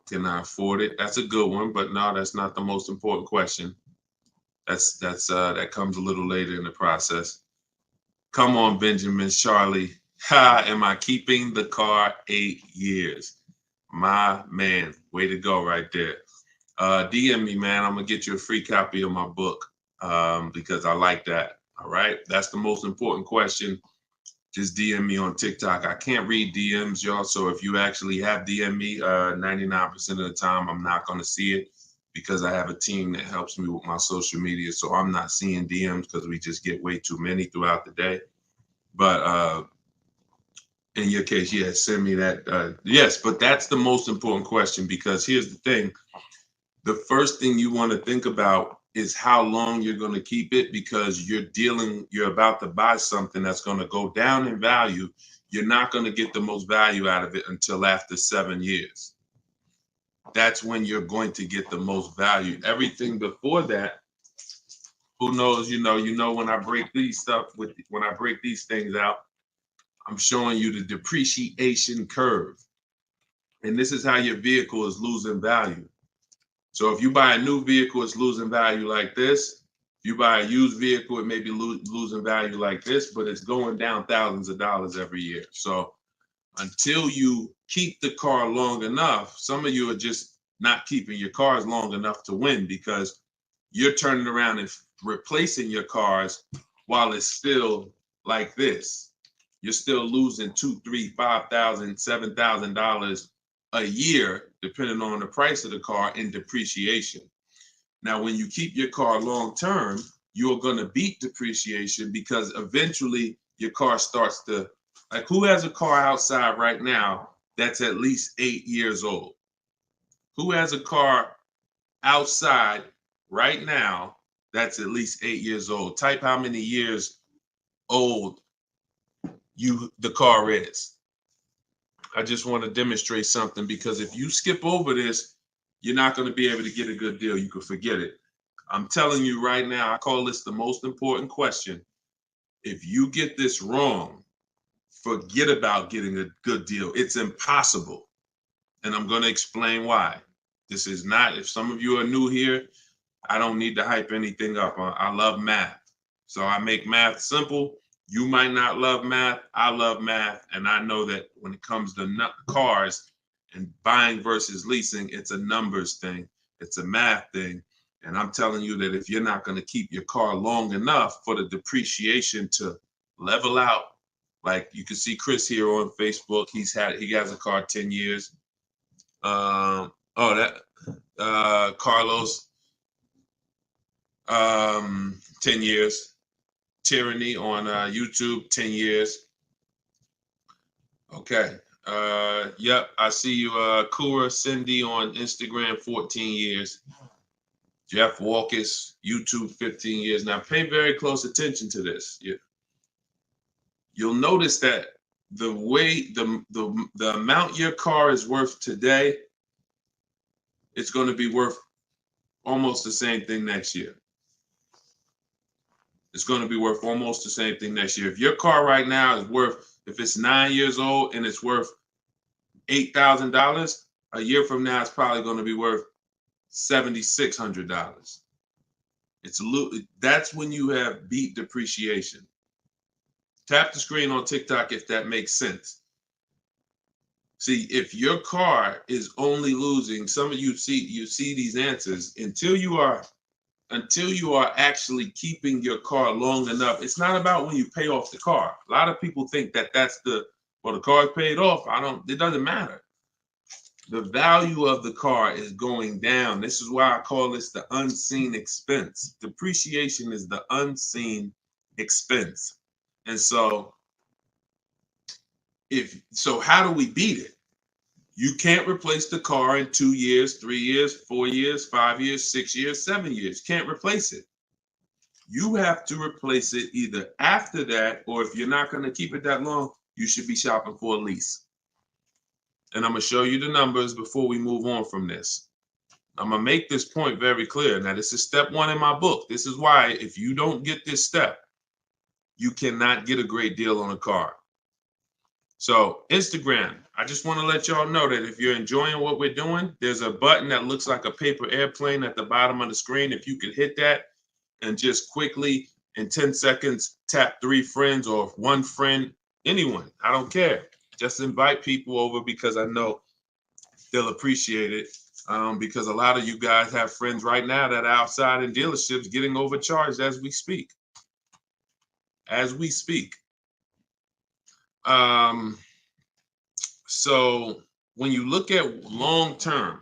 Can I afford it? That's a good one, but no, that's not the most important question. That comes a little later in the process. Come on, Benjamin, Charlie. Am I keeping the car 8 years? My man, way to go right there. DM me, man. I'm gonna get you a free copy of my book because I like that. All right, that's the most important question. Just DM me on TikTok. I can't read DMs, y'all. So if you actually have DM me, 99% of the time, I'm not gonna see it because I have a team that helps me with my social media. So I'm not seeing DMs because we just get way too many throughout the day. But in your case, yes, send me that. Yes, but that's the most important question because here's the thing. The first thing you want to think about is how long you're going to keep it because you're about to buy something that's going to go down in value. You're not going to get the most value out of it until after 7 years. that's when you're going to get the most value. Everything before that, who knows, when I break these things out, I'm showing you the depreciation curve. And this is how your vehicle is losing value. So if you buy a new vehicle, it's losing value like this. If you buy a used vehicle, it may be losing value like this, but it's going down thousands of dollars every year. So until you keep the car long enough, some of you are just not keeping your cars long enough to win, because you're turning around and replacing your cars while it's still like this. You're still losing $2,000, $3,000, $5,000, $7,000 a year, depending on the price of the car, in depreciation. Now, when you keep your car long term, you're going to beat depreciation, because eventually your car starts to, like, who has a car outside right now that's at least 8 years old? Who has a car outside right now that's at least 8 years old? Type how many years old the car is. I just want to demonstrate something, because if you skip over this, you're not going to be able to get a good deal. You can forget it. I'm telling you right now, I call this the most important question. If you get this wrong, forget about getting a good deal. It's impossible. And I'm going to explain why. This is not, if some of you are new here, I don't need to hype anything up. I love math. So I make math simple. You might not love math. I love math. And I know that when it comes to cars and buying versus leasing, it's a numbers thing. It's a math thing. And I'm telling you that if you're not going to keep your car long enough for the depreciation to level out, like you can see Chris here on Facebook, he has a car 10 years. Carlos, 10 years. Tyranny on YouTube, 10 years. Okay. Yep, I see you. Kura Cindy on Instagram, 14 years. Jeff Walkus, YouTube, 15 years. Now pay very close attention to this. You'll notice that the way the amount your car is worth today, it's going to be worth almost the same thing next year. It's going to be worth almost the same thing next year. If your car right now is worth, if it's 9 years old and it's worth $8,000, a year from now it's probably going to be worth $7,600. That's when you have beat depreciation. Tap the screen on TikTok if that makes sense. See, if your car is only losing, some of you see these answers, until you are actually keeping your car long enough. It's not about when you pay off the car. A lot of people think that that's the car's paid off. It doesn't matter. The value of the car is going down. This is why I call this the unseen expense. Depreciation is the unseen expense. And so how do we beat it? You can't replace the car in 2 years, 3 years, 4 years, 5 years, 6 years, 7 years. Can't replace it. You have to replace it either after that, or if you're not going to keep it that long, you should be shopping for a lease. And I'm going to show you the numbers before we move on from this. I'm going to make this point very clear. Now, this is step 1 in my book. This is why if you don't get this step, you cannot get a great deal on a car. So Instagram, I just want to let y'all know that if you're enjoying what we're doing, there's a button that looks like a paper airplane at the bottom of the screen. If you could hit that and just quickly in 10 seconds, tap 3 friends or 1 friend, anyone, I don't care. Just invite people over, because I know they'll appreciate it. Because a lot of you guys have friends right now that are outside in dealerships getting overcharged as we speak. So when you look at long term,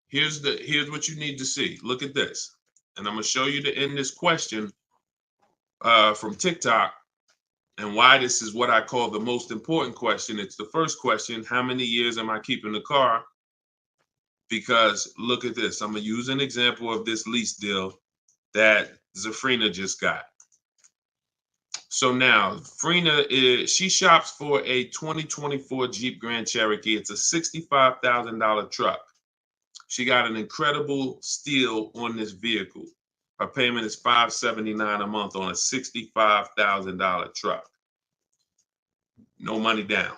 here's what you need to see. Look at this. And I'm going to show you to end this question from TikTok, and why this is what I call the most important question. It's the first question: how many years am I keeping the car? Because look at this. I'm going to use an example of this lease deal that Zafrina just got. So now Frina she shops for a 2024 Jeep Grand Cherokee. It's a $65,000 truck. She got an incredible steal on this vehicle. Her payment is $579 a month on a $65,000 truck. No money down.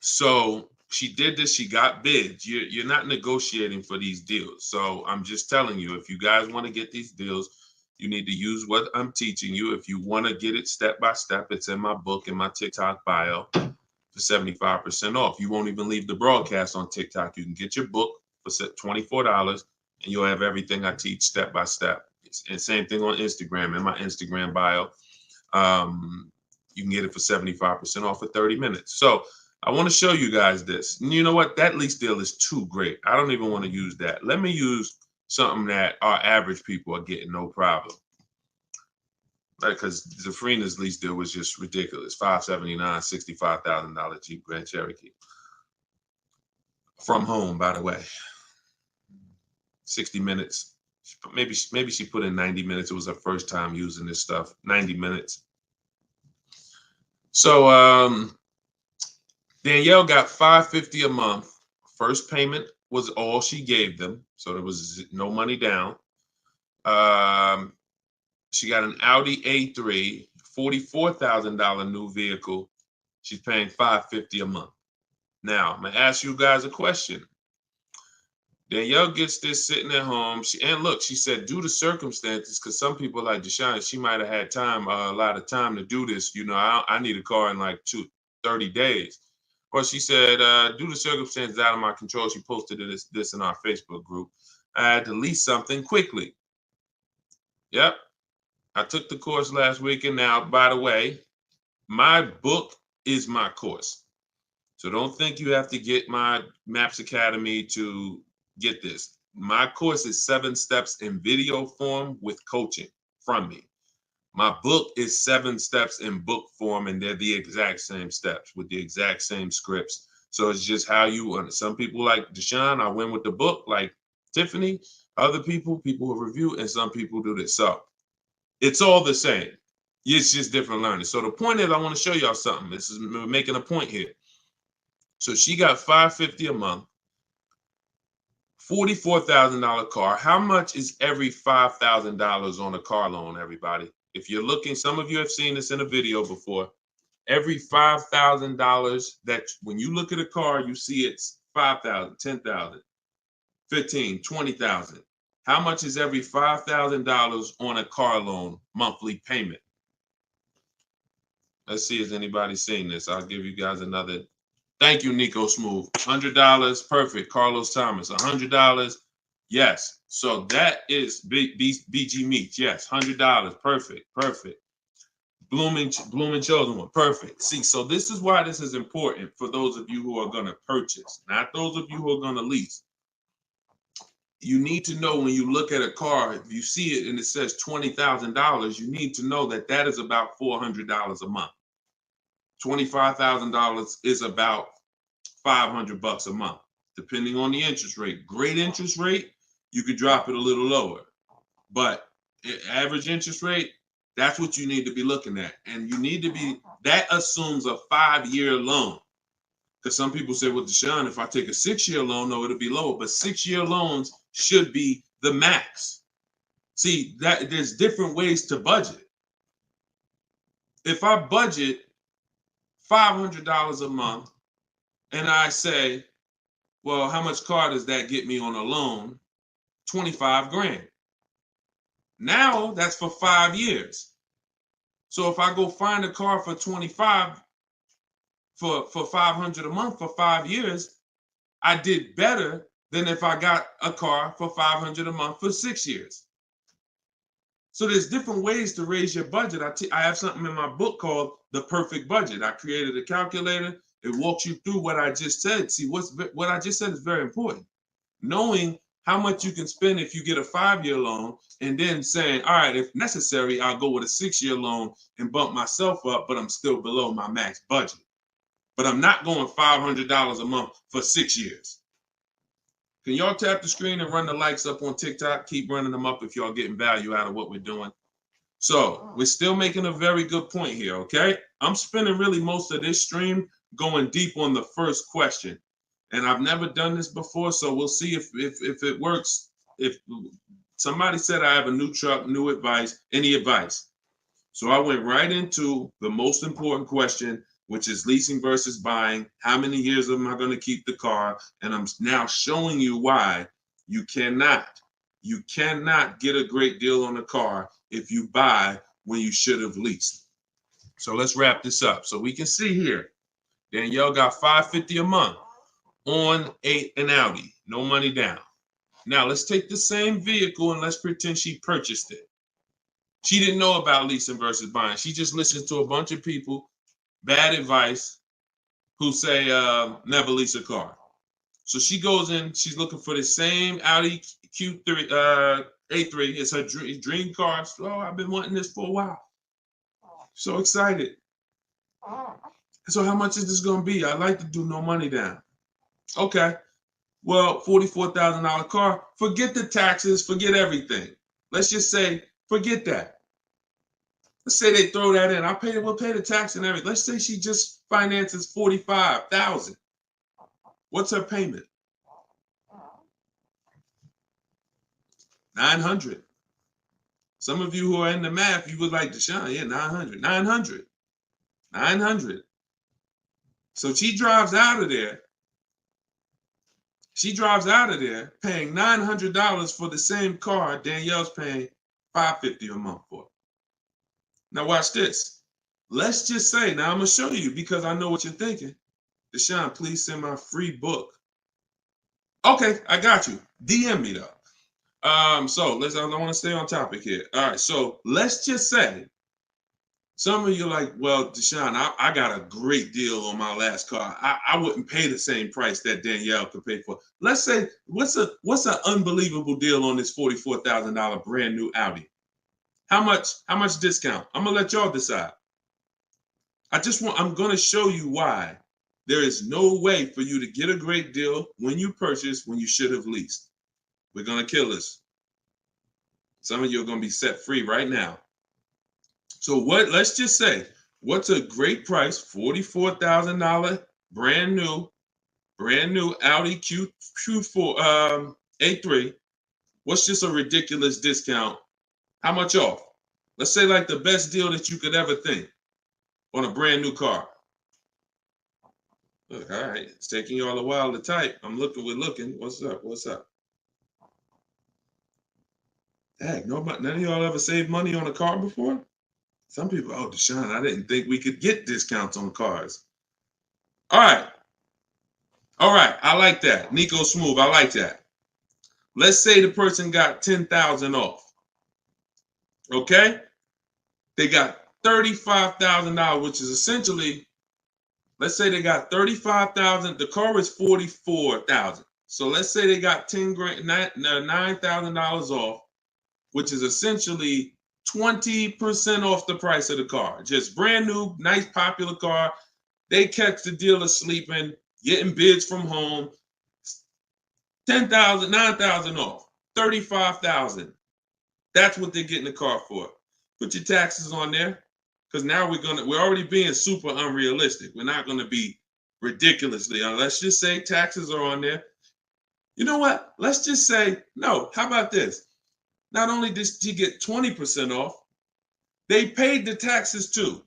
So she did this. She got bids. You're not negotiating for these deals. So I'm just telling you, if you guys want to get these deals, you need to use what I'm teaching you. If you want to get it step by step, it's in my book, in my TikTok bio for 75% off. You won't even leave the broadcast on TikTok. You can get your book for $24 and you'll have everything I teach step by step. And same thing on Instagram, in my Instagram bio. You can get it for 75% off for 30 minutes. So I want to show you guys this. And you know what? That lease deal is too great. I don't even want to use that. Let me use something that our average people are getting no problem. Because Zafrina's lease deal was just ridiculous. $579, $65,000 Jeep Grand Cherokee. From home, by the way. 60 minutes. Maybe she put in 90 minutes. It was her first time using this stuff. 90 minutes. So Danielle got $550 a month. First payment was all she gave them. So there was no money down. She got an Audi A3, $44,000 new vehicle. She's paying $550 a month. Now, I'm going to ask you guys a question. Danielle gets this sitting at home. And look, she said, due to circumstances, because some people like Deshone, she might have had time, a lot of time to do this. You know, I need a car in like 30 days. But she said, due to circumstances out of my control, she posted this in our Facebook group. I had to lease something quickly. Yep. I took the course last week. And now, by the way, my book is my course. So don't think you have to get my Maps Academy to get this. My course is 7 steps in video form with coaching from me. My book is 7 steps in book form, and they're the exact same steps with the exact same scripts. So it's just how you, some people like Deshone, I win with the book, like Tiffany, other people who review, and some people do this. So it's all the same. It's just different learning. So the point is, I want to show y'all something. We're making a point here. So she got $550 a month, $44,000 car. How much is every $5,000 on a car loan, everybody? If you're looking, some of you have seen this in a video before. Every $5,000 that when you look at a car, you see it's $5,000, $10,000, $15,000, $20,000. How much is every $5,000 on a car loan monthly payment? Let's see if anybody's seen this. I'll give you guys another. Thank you, Nico Smooth. $100, perfect. Carlos Thomas, $100. Yes. So that is BG Meats. Yes, $100. Perfect. Perfect. Blooming Chosen One. Perfect. See, so this is why this is important for those of you who are going to purchase, not those of you who are going to lease. You need to know when you look at a car, if you see it and it says $20,000, you need to know that that is about $400 a month. $25,000 is about $500 a month, depending on the interest rate. Great interest rate, you could drop it a little lower. But average interest rate, that's what you need to be looking at. And you need to be, that assumes a 5-year loan. Because some people say, well, Deshone, if I take a 6-year loan, no, it'll be lower. But 6-year loans should be the max. See, there's different ways to budget. If I budget $500 a month and I say, well, how much car does that get me on a loan? 25 grand. Now that's for 5 years. So if I go find a car for 25 for $500 a month for 5 years, I did better than if I got a car for $500 a month for 6 years. So there's different ways to raise your budget. I have something in my book called The Perfect Budget. I created a calculator. It walks you through what I just said. See, what I just said is very important. Knowing how much you can spend if you get a 5-year loan, and then saying, all right, if necessary, I'll go with a 6-year loan and bump myself up, but I'm still below my max budget. But I'm not going $500 a month for 6 years. Can y'all tap the screen and run the likes up on TikTok? Keep running them up if y'all getting value out of what we're doing. So we're still making a very good point here, okay? I'm spending really most of this stream going deep on the first question. And I've never done this before, so we'll see if it works. If somebody said I have a new truck, new advice, any advice? So I went right into the most important question, which is leasing versus buying. How many years am I going to keep the car? And I'm now showing you why you cannot get a great deal on a car if you buy when you should have leased. So let's wrap this up. So we can see here, Danielle got $550 a month on an Audi, no money down. Now let's take the same vehicle and let's pretend she purchased it. She didn't know about leasing versus buying. She just listened to a bunch of people, bad advice, who say never lease a car. So she goes in, she's looking for the same Audi Q3, A3. It's her dream car. So, I've been wanting this for a while. So excited. So how much is this going to be? I'd like to do no money down. Okay. Well, $44,000 car. Forget the taxes. Forget everything. Let's just say, forget that. Let's say they throw that in. We'll pay the tax and everything. Let's say she just finances $45,000. What's her payment? $900. Some of you who are in the math, you would like Deshone, yeah, $900. So she drives out of there. She drives out of there paying $900 for the same car Danielle's paying $550 a month for. Now watch this. Let's just say, now I'm going to show you because I know what you're thinking. Deshone, please send my free book. Okay, I got you. DM me though. I want to stay on topic here. All right, so let's just say some of you are like, well, Deshone, I got a great deal on my last car. I wouldn't pay the same price that Danielle could pay for. Let's say, what's an unbelievable deal on this $44,000 brand new Audi? How much discount? I'm gonna let y'all decide. I'm gonna show you why there is no way for you to get a great deal when you purchase when you should have leased. We're gonna kill this. Some of you are gonna be set free right now. So let's just say, what's a great price? $44,000 brand new Audi Q4 A3. What's just a ridiculous discount? How much off? Let's say like the best deal that you could ever think on a brand new car. Look, all right, it's taking y'all a while to type. We're looking. What's up? Heck, none of y'all ever saved money on a car before? Some people, oh, Deshone, I didn't think we could get discounts on cars. All right, I like that. Nico Smooth, I like that. Let's say the person got $10,000 off. Okay? They got $35,000, which is essentially, let's say they got $35,000. The car is $44,000. So let's say they got $9,000 off, which is essentially 20% off the price of the car. Just brand new, nice, popular car. They catch the dealer sleeping, getting bids from home. $10,000, $9,000 off, $35,000. That's what they're getting the car for. Put your taxes on there, because now we're already being super unrealistic. We're not gonna be ridiculously. Let's just say taxes are on there. You know what? Let's just say no. How about this? Not only did she get 20% off, they paid the taxes too.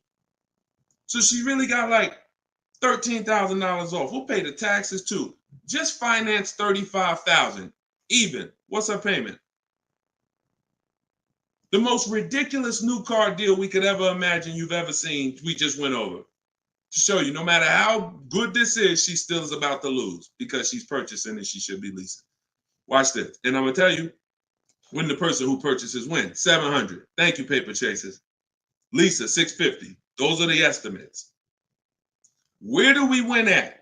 So she really got like $13,000 off. We'll pay the taxes too. Just finance $35,000 even. What's her payment? The most ridiculous new car deal we could ever imagine you've ever seen, we just went over. To show you, no matter how good this is, she still is about to lose because she's purchasing and she should be leasing. Watch this. And I'm going to tell you, when the person who purchases wins, $700. Thank you, paper chasers. Lisa, $650. Those are the estimates. Where do we win at?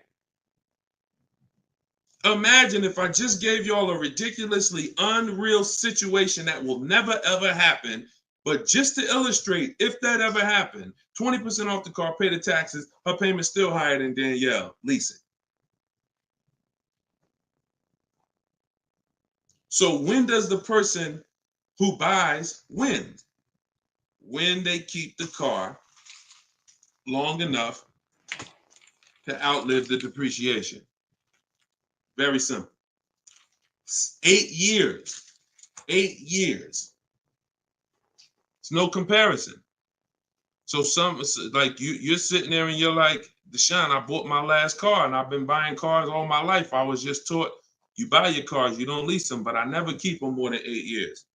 Imagine if I just gave y'all a ridiculously unreal situation that will never ever happen, but just to illustrate, if that ever happened, 20% off the car, pay the taxes, her payment's still higher than Danielle leasing. So when does the person who buys win? When they keep the car long enough to outlive the depreciation. Very simple. 8 years. 8 years. It's no comparison. So like you're sitting there and you're like, Deshone, I bought my last car and I've been buying cars all my life. I was just taught you buy your cars, you don't lease them, but I never keep them more than 8 years.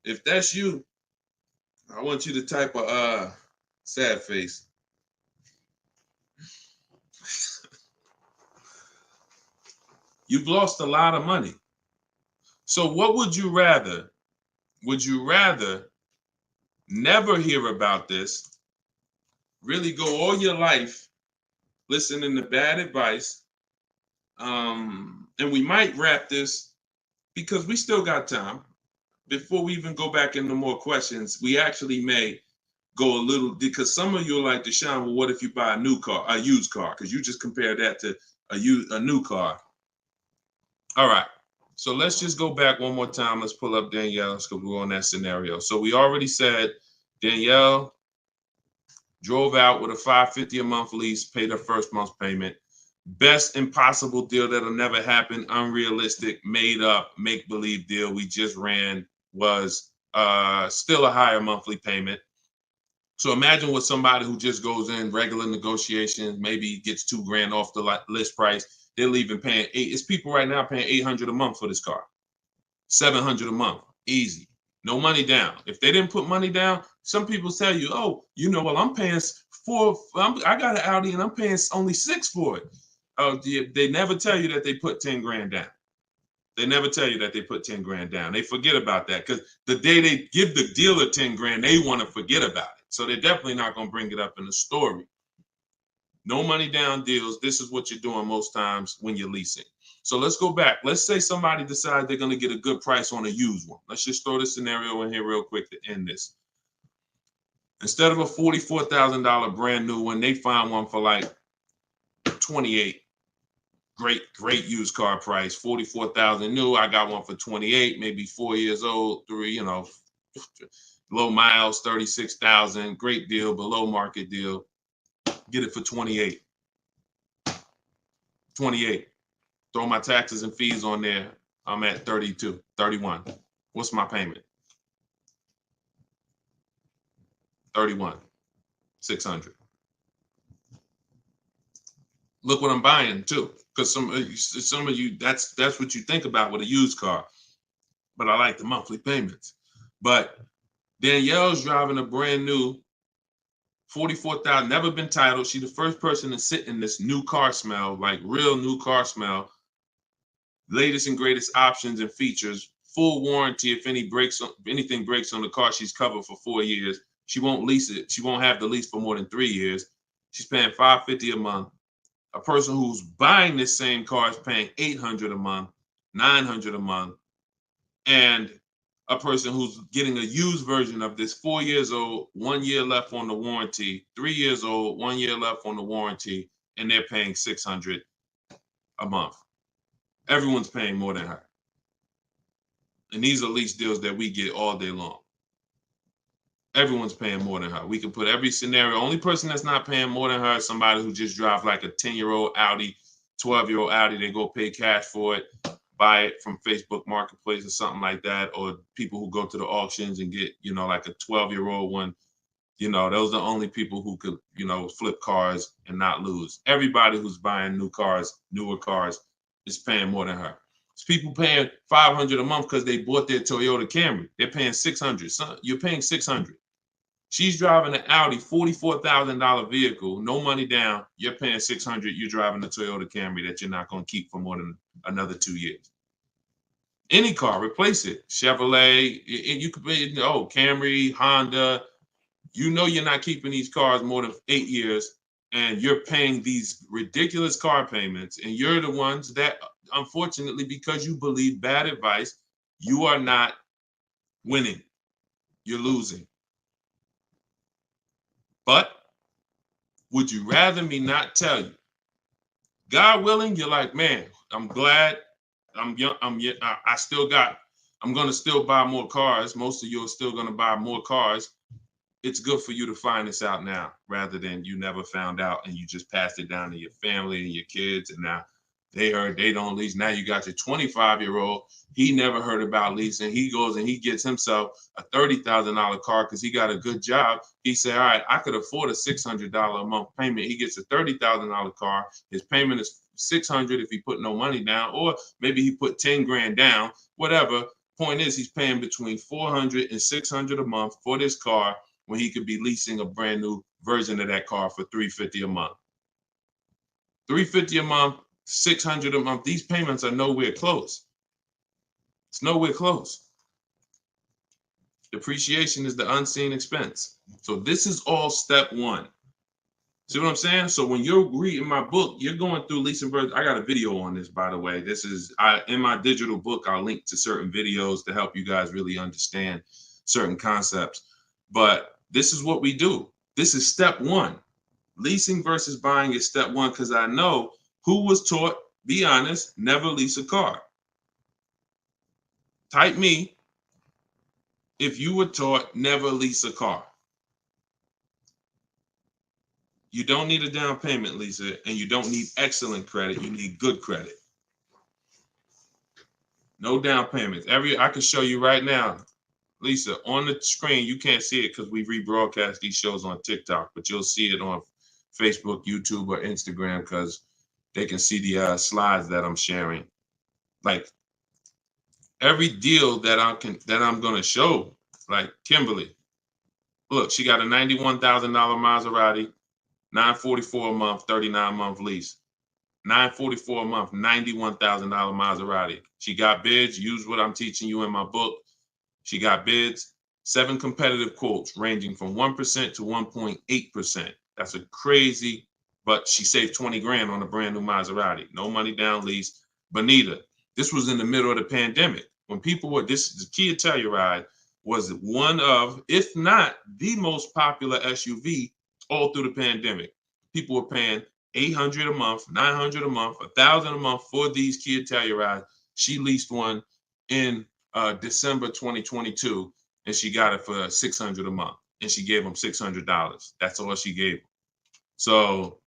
If that's you, I want you to type a sad face. You've lost a lot of money. So what would you rather? Would you rather never hear about this, really go all your life listening to bad advice? And we might wrap this because we still got time. Before we even go back into more questions, we actually may go a little, because some of you are like, Deshone, well, what if you buy a new car, a used car? Because you just compared that to a new car. All right. So let's just go back one more time. Let's pull up Danielle's because we're on that scenario. So we already said Danielle drove out with a $550 a month lease, paid her first month's payment. Best impossible deal that'll never happen, unrealistic, made up, make-believe deal we just ran was still a higher monthly payment. So imagine with somebody who just goes in regular negotiations, maybe gets $2,000 off the list price. They're leaving paying it's people right now paying $800 a month for this car, $700 a month, easy, no money down. If they didn't put money down, some people tell you, oh, well, I'm paying I got an Audi and I'm paying only $6,000 for it. They never tell you that they put 10 grand down. They never tell you that they put 10 grand down. They forget about that because the day they give the dealer 10 grand, they want to forget about it. So they're definitely not going to bring it up in the story. No money down deals. This is what you're doing most times when you're leasing. So let's go back. Let's say somebody decides they're going to get a good price on a used one. Let's just throw this scenario in here real quick to end this. Instead of a $44,000 brand new one, they find one for like 28. Great used car price, 44,000 new. I got one for 28, maybe 4 years old, low miles, 36,000. Great deal, below market deal. Get it for 28. 28. Throw my taxes and fees on there. I'm at 32, 31. What's my payment? 31, 600. Look what I'm buying too, because some of you that's what you think about with a used car. But I like the monthly payments. But Danielle's driving a brand new 44,000, never been titled. She's the first person to sit in this new car smell, like real new car smell. Latest and greatest options and features, full warranty. If anything breaks on the car, she's covered for 4 years. She won't lease it. She won't have the lease for more than 3 years. She's paying $550 a month. A person who's buying this same car is paying $800 a month, $900 a month, and a person who's getting a used version of this, 4 years old, 1 year left on the warranty, 3 years old, 1 year left on the warranty, and they're paying $600 a month. Everyone's paying more than her. And these are lease deals that we get all day long. Everyone's paying more than her. We can put every scenario. Only person that's not paying more than her is somebody who just drives like a 10-year-old Audi, 12-year-old Audi. They go pay cash for it, buy it from Facebook Marketplace or something like that, or people who go to the auctions and get, like a 12-year-old one. Those are the only people who could, flip cars and not lose. Everybody who's buying new cars, newer cars, is paying more than her. It's people paying $500 a month because they bought their Toyota Camry. They're paying $600. So you're paying $600. She's driving an Audi, $44,000 vehicle, no money down. You're paying $600. You're driving a Toyota Camry that you're not going to keep for more than another 2 years. Any car, replace it. Chevrolet, you could pay, Camry, Honda. You're not keeping these cars more than 8 years, and you're paying these ridiculous car payments, and you're the ones that, unfortunately, because you believe bad advice, you are not winning. You're losing. But would you rather me not tell you? God willing, you're like, man, I'm glad I'm young. I'm going to still buy more cars. Most of you are still going to buy more cars. It's good for you to find this out now rather than you never found out and you just passed it down to your family and your kids. And now They heard they don't lease. Now you got your 25-year-old. He never heard about leasing. He goes and he gets himself a $30,000 car because he got a good job. He said, all right, I could afford a $600 a month payment. He gets a $30,000 car. His payment is $600 if he put no money down, or maybe he put 10 grand down, whatever. Point is, he's paying between $400 and $600 a month for this car when he could be leasing a brand new version of that car for $350 a month. $350 a month, $600 a month. These payments are nowhere close. It's nowhere close. Depreciation is the unseen expense. So this is all step one. See what I'm saying? So when you're reading my book, you're going through leasing versions. I got a video on this, by the way. This is in my digital book. I'll link to certain videos to help you guys really understand certain concepts. But this is what we do. This is step one. Leasing versus buying is step one, because I know who was taught, be honest, never lease a car. Type me if you were taught never lease a car. You don't need a down payment, Lisa, and you don't need excellent credit. You need good credit. No down payments. I can show you right now, Lisa, on the screen. You can't see it because we rebroadcast these shows on TikTok, but you'll see it on Facebook, YouTube, or Instagram because they can see the slides that I'm sharing. Like every deal that I'm gonna show, like Kimberly. Look, she got a $91,000 Maserati, $944 a month, 39-month lease. $944 a month, $91,000 Maserati. She got bids. Use what I'm teaching you in my book. She got bids. 7 competitive quotes ranging from 1% to 1.8%. That's a crazy, but she saved 20 grand on a brand new Maserati. No money down lease. Bonita, this was in the middle of the pandemic. When people were, the Kia Telluride was one of, if not the most popular SUV all through the pandemic. People were paying $800 a month, $900 a month, $1,000 a month for these Kia Tellurides. She leased one in December 2022, and she got it for $600 a month, and she gave them $600. That's all she gave them. So,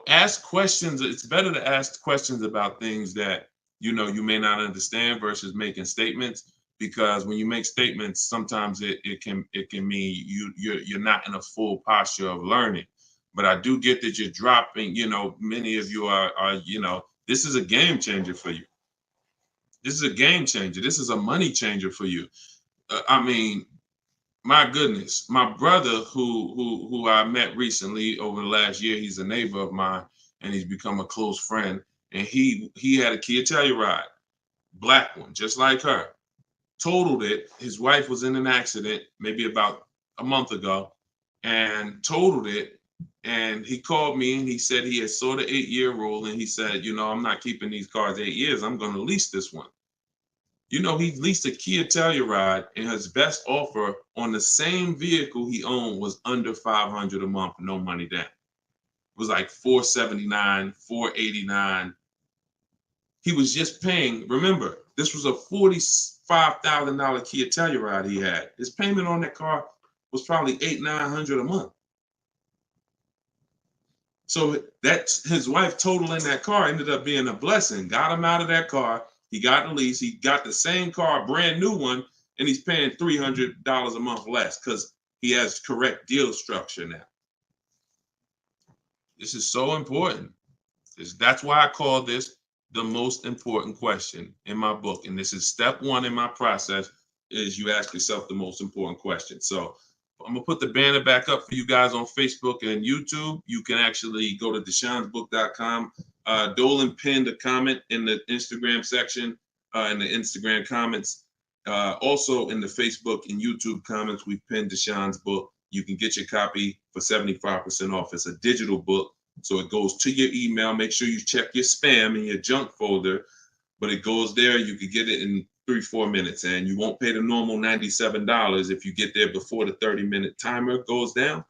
ask questions. It's better to ask questions about things that you may not understand versus making statements. Because when you make statements, sometimes it can mean you're not in a full posture of learning. But I do get that you're dropping. Many of you are this is a game changer for you. This is a game changer. This is a money changer for you. I mean, my goodness, my brother who I met recently over the last year, he's a neighbor of mine, and he's become a close friend. And he had a Kia Telluride, black one, just like her. Totaled it. His wife was in an accident maybe about a month ago and totaled it. And he called me and he said he had saw the 8-year rule, and he said, I'm not keeping these cars 8 years. I'm going to lease this one. He leased a Kia Telluride, and his best offer on the same vehicle he owned was under $500 a month, no money down. It was like $479, $489. He was just paying. Remember, this was a $45,000 Kia Telluride he had. His payment on that car was probably $800-900 a month. So that's his wife totaling that car ended up being a blessing. Got him out of that car. He got the lease. He got the same car, brand new one, and he's paying $300 a month less because he has correct deal structure now. This is so important. That's why I call this the most important question in my book. And this is step one in my process, is you ask yourself the most important question. So I'm gonna put the banner back up for you guys on Facebook and YouTube. You can actually go to deshonsbook.com. Dolan pinned a comment in the Instagram section, in the Instagram comments. Also in the Facebook and YouTube comments, we've pinned Deshon's book. You can get your copy for 75% off. It's a digital book, so it goes to your email. Make sure you check your spam and your junk folder, but it goes there. You can get it in 3-4 minutes, and you won't pay the normal $97 if you get there before the 30-minute timer goes down.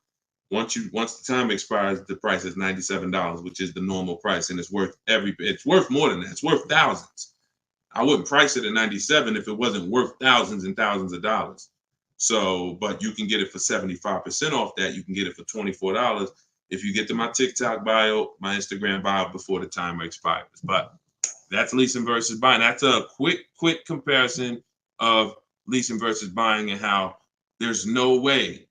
Once the time expires, the price is $97, which is the normal price, and it's worth more than that. It's worth thousands. I wouldn't price it at $97 if it wasn't worth thousands and thousands of dollars. So, but you can get it for 75% off that. You can get it for $24 if you get to my TikTok bio, my Instagram bio before the timer expires. But that's leasing versus buying. That's a quick comparison of leasing versus buying and how there's no way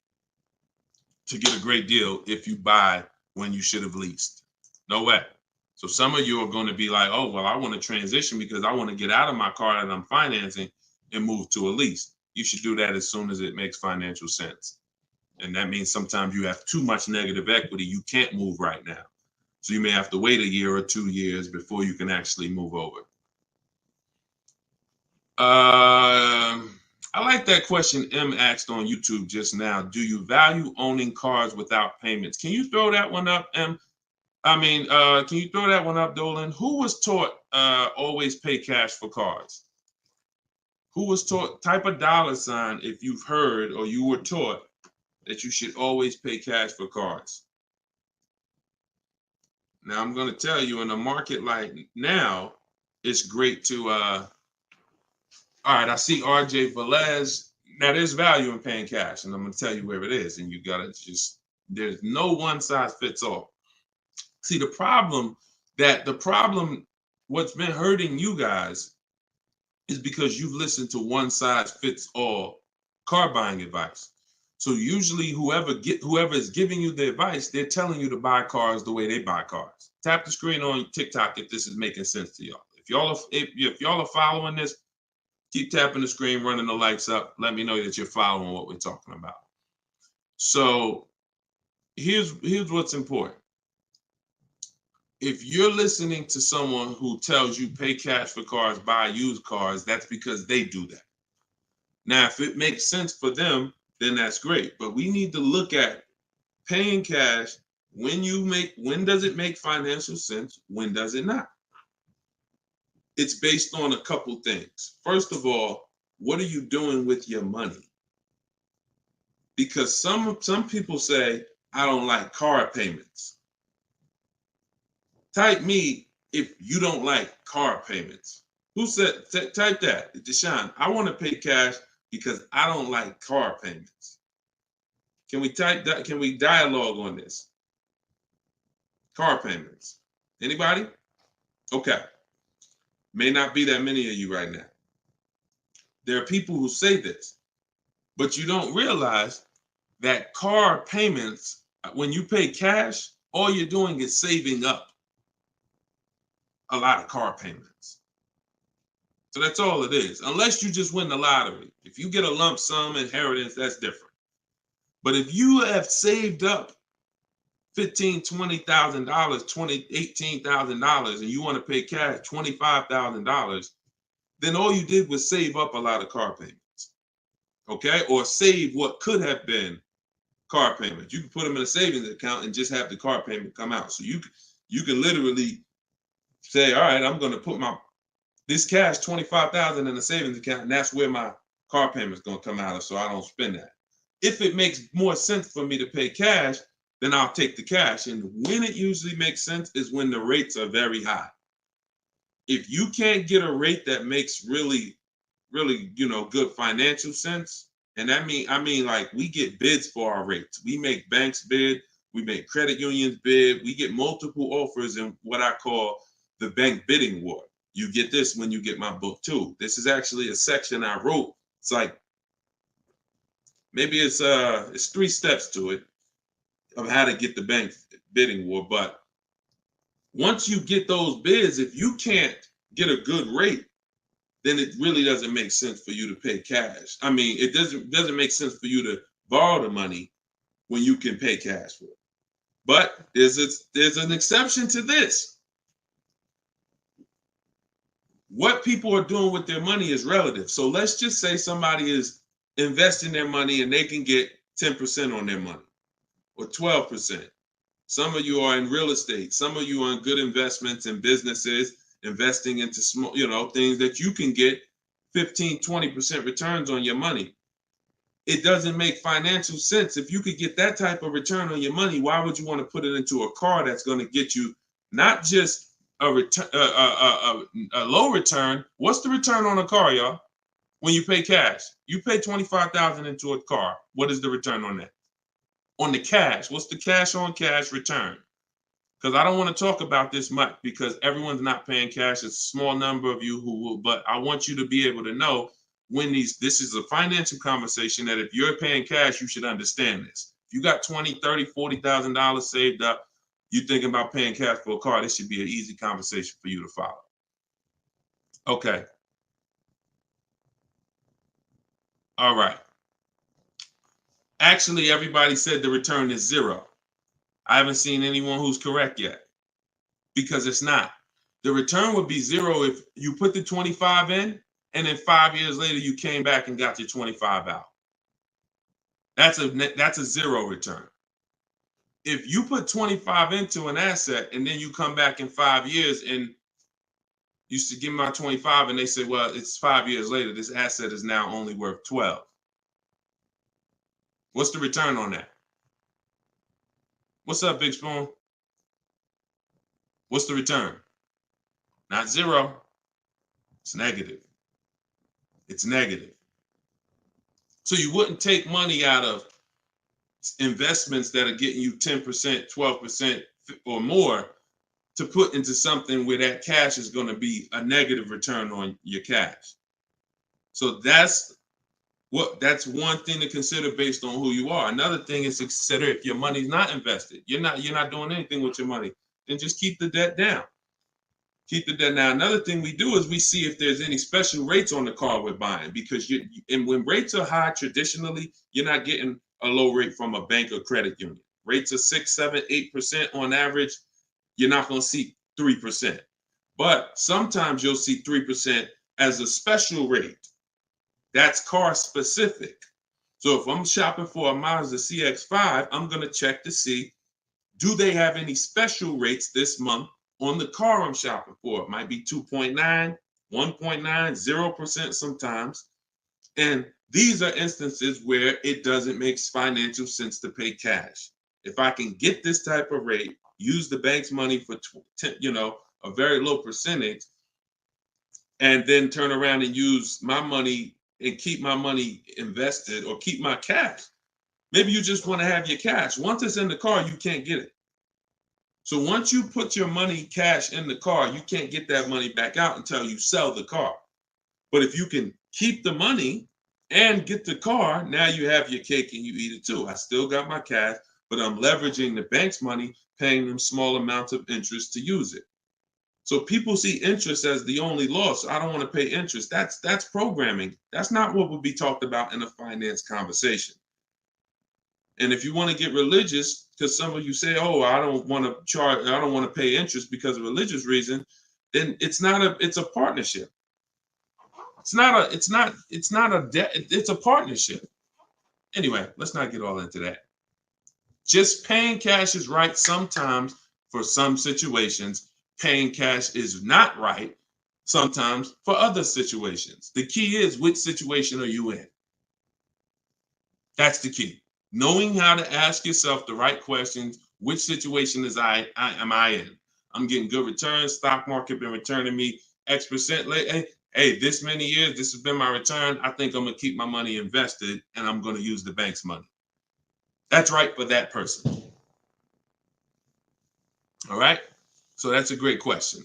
to get a great deal if you buy when you should have leased. No way. So some of you are going to be like, oh, well, I want to transition because I want to get out of my car that I'm financing and move to a lease. You should do that as soon as it makes financial sense. And that means sometimes you have too much negative equity. You can't move right now. So you may have to wait a year or 2 years before you can actually move over. I like that question M asked on YouTube just now. Do you value owning cars without payments? Can you throw that one up, M? Can you throw that one up, Dolan? Who was taught always pay cash for cars? Who was taught, type a $sign if you've heard or you were taught that you should always pay cash for cars. Now, I'm going to tell you, in a market like now, it's great to, all right, I see RJ Velez. Now, there's value in paying cash, and I'm going to tell you where it is, and you got to just, there's no one size fits all. See, the problem, what's been hurting you guys is because you've listened to one size fits all car buying advice. So usually whoever is giving you the advice, they're telling you to buy cars the way they buy cars. Tap the screen on TikTok if this is making sense to y'all. If y'all are following this, keep tapping the screen, running the lights up. Let me know that you're following what we're talking about. So here's what's important. If you're listening to someone who tells you pay cash for cars, buy used cars, that's because they do that. Now, if it makes sense for them, then that's great. But we need to look at paying cash. When does it make financial sense? When does it not? It's based on a couple things. First of all, what are you doing with your money? Because some people say, I don't like car payments. Type me if you don't like car payments. Who said, type that, Deshone, I want to pay cash because I don't like car payments. Can we type that? Can we dialogue on this? Car payments. Anybody? Okay. May not be that many of you right now. There are people who say this, but you don't realize that car payments, when you pay cash, all you're doing is saving up a lot of car payments. So that's all it is, unless you just win the lottery. If you get a lump sum inheritance, that's different. But if you have saved up $15,000, $20,000, $18,000, and you want to pay cash $25,000, then all you did was save up a lot of car payments, okay? Or save what could have been car payments. You can put them in a savings account and just have the car payment come out. So you can literally say, all right, I'm going to put this cash, $25,000 in a savings account, and that's where my car payment is going to come out of, so I don't spend that. If it makes more sense for me to pay cash, then I'll take the cash. And when it usually makes sense is when the rates are very high. If you can't get a rate that makes really, really, good financial sense, and I mean like we get bids for our rates. We make banks bid, we make credit unions bid, we get multiple offers in what I call the bank bidding war. You get this when you get my book too. This is actually a section I wrote. It's like, maybe it's 3 steps to it of how to get the bank bidding war. But once you get those bids, if you can't get a good rate, then it really doesn't make sense for you to pay cash. I mean, it doesn't make sense for you to borrow the money when you can pay cash for it. But there's an exception to this. What people are doing with their money is relative. So let's just say somebody is investing their money and they can get 10% on their money or 12%. Some of you are in real estate. Some of you are in good investments and businesses, investing into small, things that you can get 15, 20% returns on your money. It doesn't make financial sense. If you could get that type of return on your money, why would you want to put it into a car that's going to get you not just a low return? What's the return on a car, y'all? When you pay cash, you pay $25,000 into a car. What is the return on that? on the cash. What's the cash on cash return? Because I don't want to talk about this much because everyone's not paying cash. It's a small number of you who will, but I want you to be able to know when this is a financial conversation that if you're paying cash, you should understand this. If you got $20,000, $30,000, $40,000 saved up, you're thinking about paying cash for a car, this should be an easy conversation for you to follow. Okay. All right. Actually, everybody said the return is 0. I haven't seen anyone who's correct yet because it's not. The return would be 0 if you put the 25 in and then 5 years later you came back and got your 25 out. That's a 0 return. If you put 25 into an asset and then you come back in 5 years and you used to give me my 25 and they say, well, it's 5 years later, this asset is now only worth 12. What's the return on that? What's up, Big Spoon? What's the return? Not 0. It's negative. It's negative. So you wouldn't take money out of investments that are getting you 10%, 12% or more to put into something where that cash is going to be a negative return on your cash. So that's one thing to consider based on who you are. Another thing is to consider if your money's not invested, you're not doing anything with your money, then just keep the debt down. Keep the debt down. Another thing we do is we see if there's any special rates on the car we're buying, because and when rates are high, traditionally, you're not getting a low rate from a bank or credit union. Rates are 6, 7, 8% on average. You're not going to see 3%. But sometimes you'll see 3% as a special rate. That's car specific. So if I'm shopping for a Mazda CX-5, I'm going to check to see, do they have any special rates this month on the car I'm shopping for? It might be 2.9, 1.9, 0% sometimes. And these are instances where it doesn't make financial sense to pay cash. If I can get this type of rate, use the bank's money for a very low percentage, and then turn around and use my money and keep my money invested or keep my cash. Maybe you just want to have your cash. Once it's in the car, you can't get it. So once you put your money cash in the car, you can't get that money back out until you sell the car. But if you can keep the money and get the car, now you have your cake and you eat it too. I still got my cash, but I'm leveraging the bank's money, paying them small amounts of interest to use it. So people see interest as the only loss. I don't want to pay interest. That's programming. That's not what would be talked about in a finance conversation. And if you want to get religious, because some of you say, "Oh, I don't want to pay interest because of religious reason," then it's a partnership. It's not a debt. It's a partnership. Anyway, let's not get all into that. Just paying cash is right sometimes for some situations. Paying cash is not right sometimes for other situations. The key is, which situation are you in? That's the key. Knowing how to ask yourself the right questions. Which situation am I in? I'm getting good returns. Stock market been returning me X percent late. Hey, this many years, this has been my return. I think I'm going to keep my money invested and I'm going to use the bank's money. That's right for that person. All right. So that's a great question.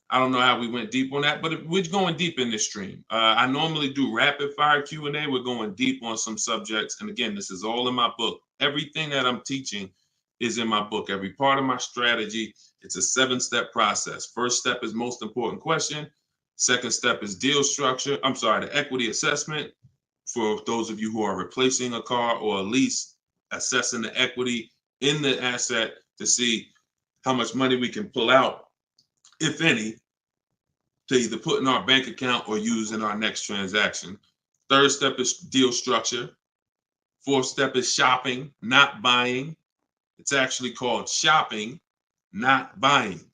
I don't know how we went deep on that, but we're going deep in this stream. I normally do rapid fire Q&A. We're going deep on some subjects. And again, this is all in my book. Everything that I'm teaching is in my book. Every part of my strategy, it's a 7-step process. First step is most important question. Second step is deal structure. The equity assessment for those of you who are replacing a car or a lease, assessing the equity in the asset to see how much money we can pull out, if any, to either put in our bank account or use in our next transaction. Third step is deal structure. Fourth step is shopping, not buying. It's actually called shopping, not buying,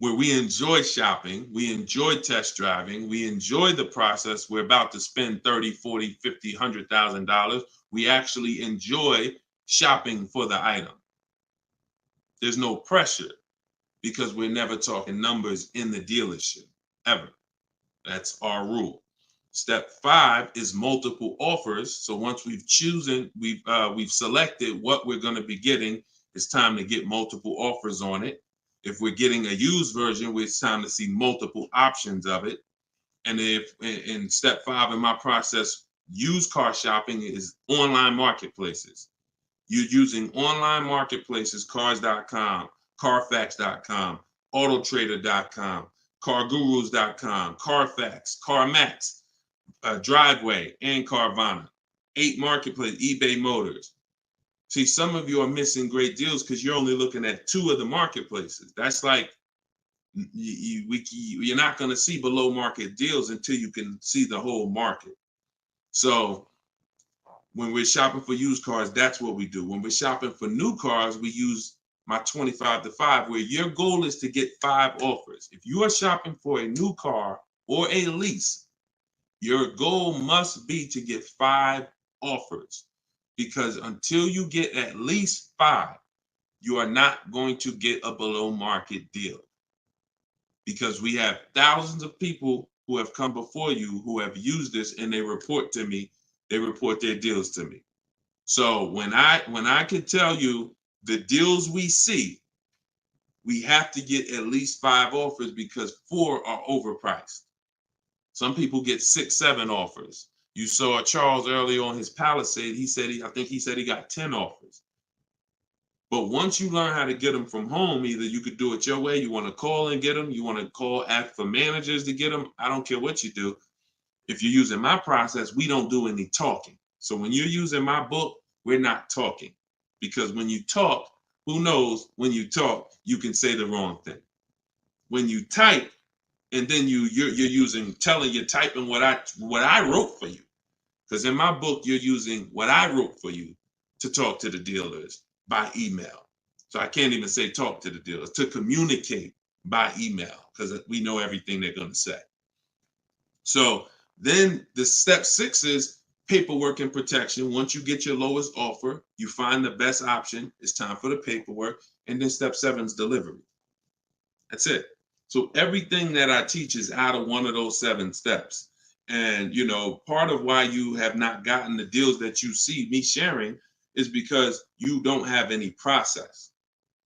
where we enjoy shopping, we enjoy test driving, we enjoy the process. We're about to spend $30,000, $40,000, $50,000, $100,000. We actually enjoy shopping for the item. There's no pressure because we're never talking numbers in the dealership, ever. That's our rule. Step 5 is multiple offers. So once we've selected what we're going to be getting, it's time to get multiple offers on it. If we're getting a used version, it's time to see multiple options of it. And if in step 5 in my process, used car shopping is online marketplaces. You're using online marketplaces, cars.com, carfax.com, autotrader.com, cargurus.com, Carfax, CarMax, Driveway, and Carvana. 8 marketplaces, eBay Motors. See, some of you are missing great deals because you're only looking at 2 of the marketplaces. That's like you're not going to see below market deals until you can see the whole market. So when we're shopping for used cars, that's what we do. When we're shopping for new cars, we use my 25 to 5, where your goal is to get 5 offers. If you are shopping for a new car or a lease, your goal must be to get 5 offers, because until you get at least 5, you are not going to get a below market deal. Because we have thousands of people who have come before you who have used this, and they report to me, they report their deals to me. So when I can tell you the deals we see, we have to get at least 5 offers, because 4 are overpriced. Some people get 6, 7 offers. You saw Charles earlier on his Palisade. I think he said he got 10 offers. But once you learn how to get them from home, either you could do it your way, you want to call and get them, you want to call, ask for managers to get them. I don't care what you do. If you're using my process, we don't do any talking. So when you're using my book, we're not talking. Because when you talk, who knows, when you talk, you can say the wrong thing. When you type, and then you're typing what I wrote for you. Because in my book, you're using what I wrote for you to talk to the dealers by email. So I can't even say talk to the dealers, to communicate by email, because we know everything they're going to say. So then the step 6 is paperwork and protection. Once you get your lowest offer, you find the best option. It's time for the paperwork. And then step 7 is delivery. That's it. So everything that I teach is out of one of those 7 steps. And, part of why you have not gotten the deals that you see me sharing is because you don't have any process.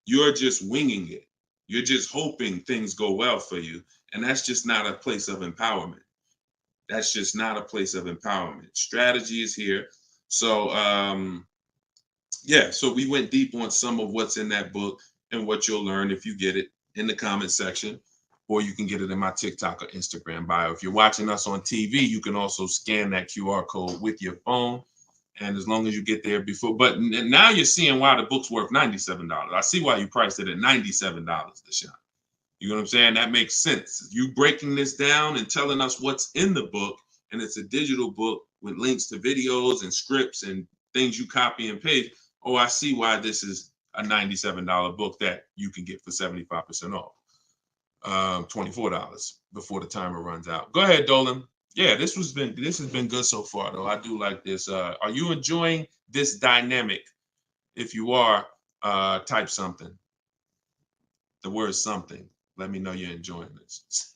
You're just winging it. You're just hoping things go well for you. And that's just not a place of empowerment. That's just not a place of empowerment. Strategy is here. So, so we went deep on some of what's in that book and what you'll learn if you get it in the comment section, or you can get it in my TikTok or Instagram bio. If you're watching us on TV, you can also scan that QR code with your phone. And as long as you get there before, but now you're seeing why the book's worth $97. I see why you priced it at $97, Deshone. You know what I'm saying? That makes sense. You breaking this down and telling us what's in the book, and it's a digital book with links to videos and scripts and things you copy and paste. Oh, I see why this is a $97 book that you can get for 75% off. $24 before the timer runs out. Go ahead, Dolan. Yeah, this has been good so far, though. I do like this. Are you enjoying this dynamic? If you are, type something. The word something. Let me know you're enjoying this.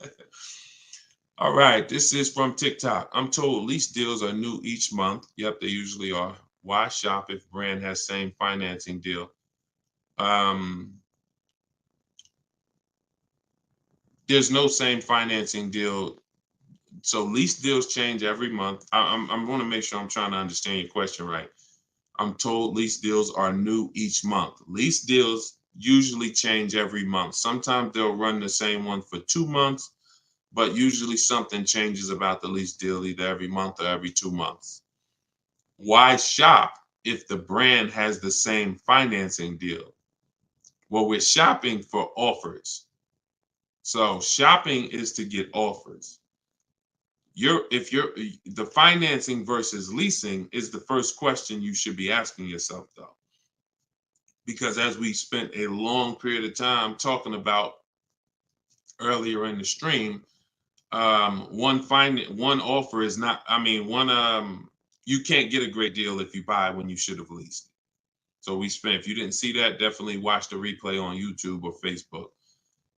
All right, this is from TikTok. I'm told lease deals are new each month. Yep, they usually are. Why shop if brand has same financing deal? There's no same financing deal. So lease deals change every month. I'm going to make sure I'm trying to understand your question right. I'm told lease deals are new each month. Lease deals usually change every month. Sometimes they'll run the same one for 2 months, but usually something changes about the lease deal either every month or every 2 months. Why shop if the brand has the same financing deal? Well, we're shopping for offers. So shopping is to get offers. The financing versus leasing is the first question you should be asking yourself, though. Because as we spent a long period of time talking about earlier in the stream, one offer is not, you can't get a great deal if you buy when you should have leased. So if you didn't see that, definitely watch the replay on YouTube or Facebook.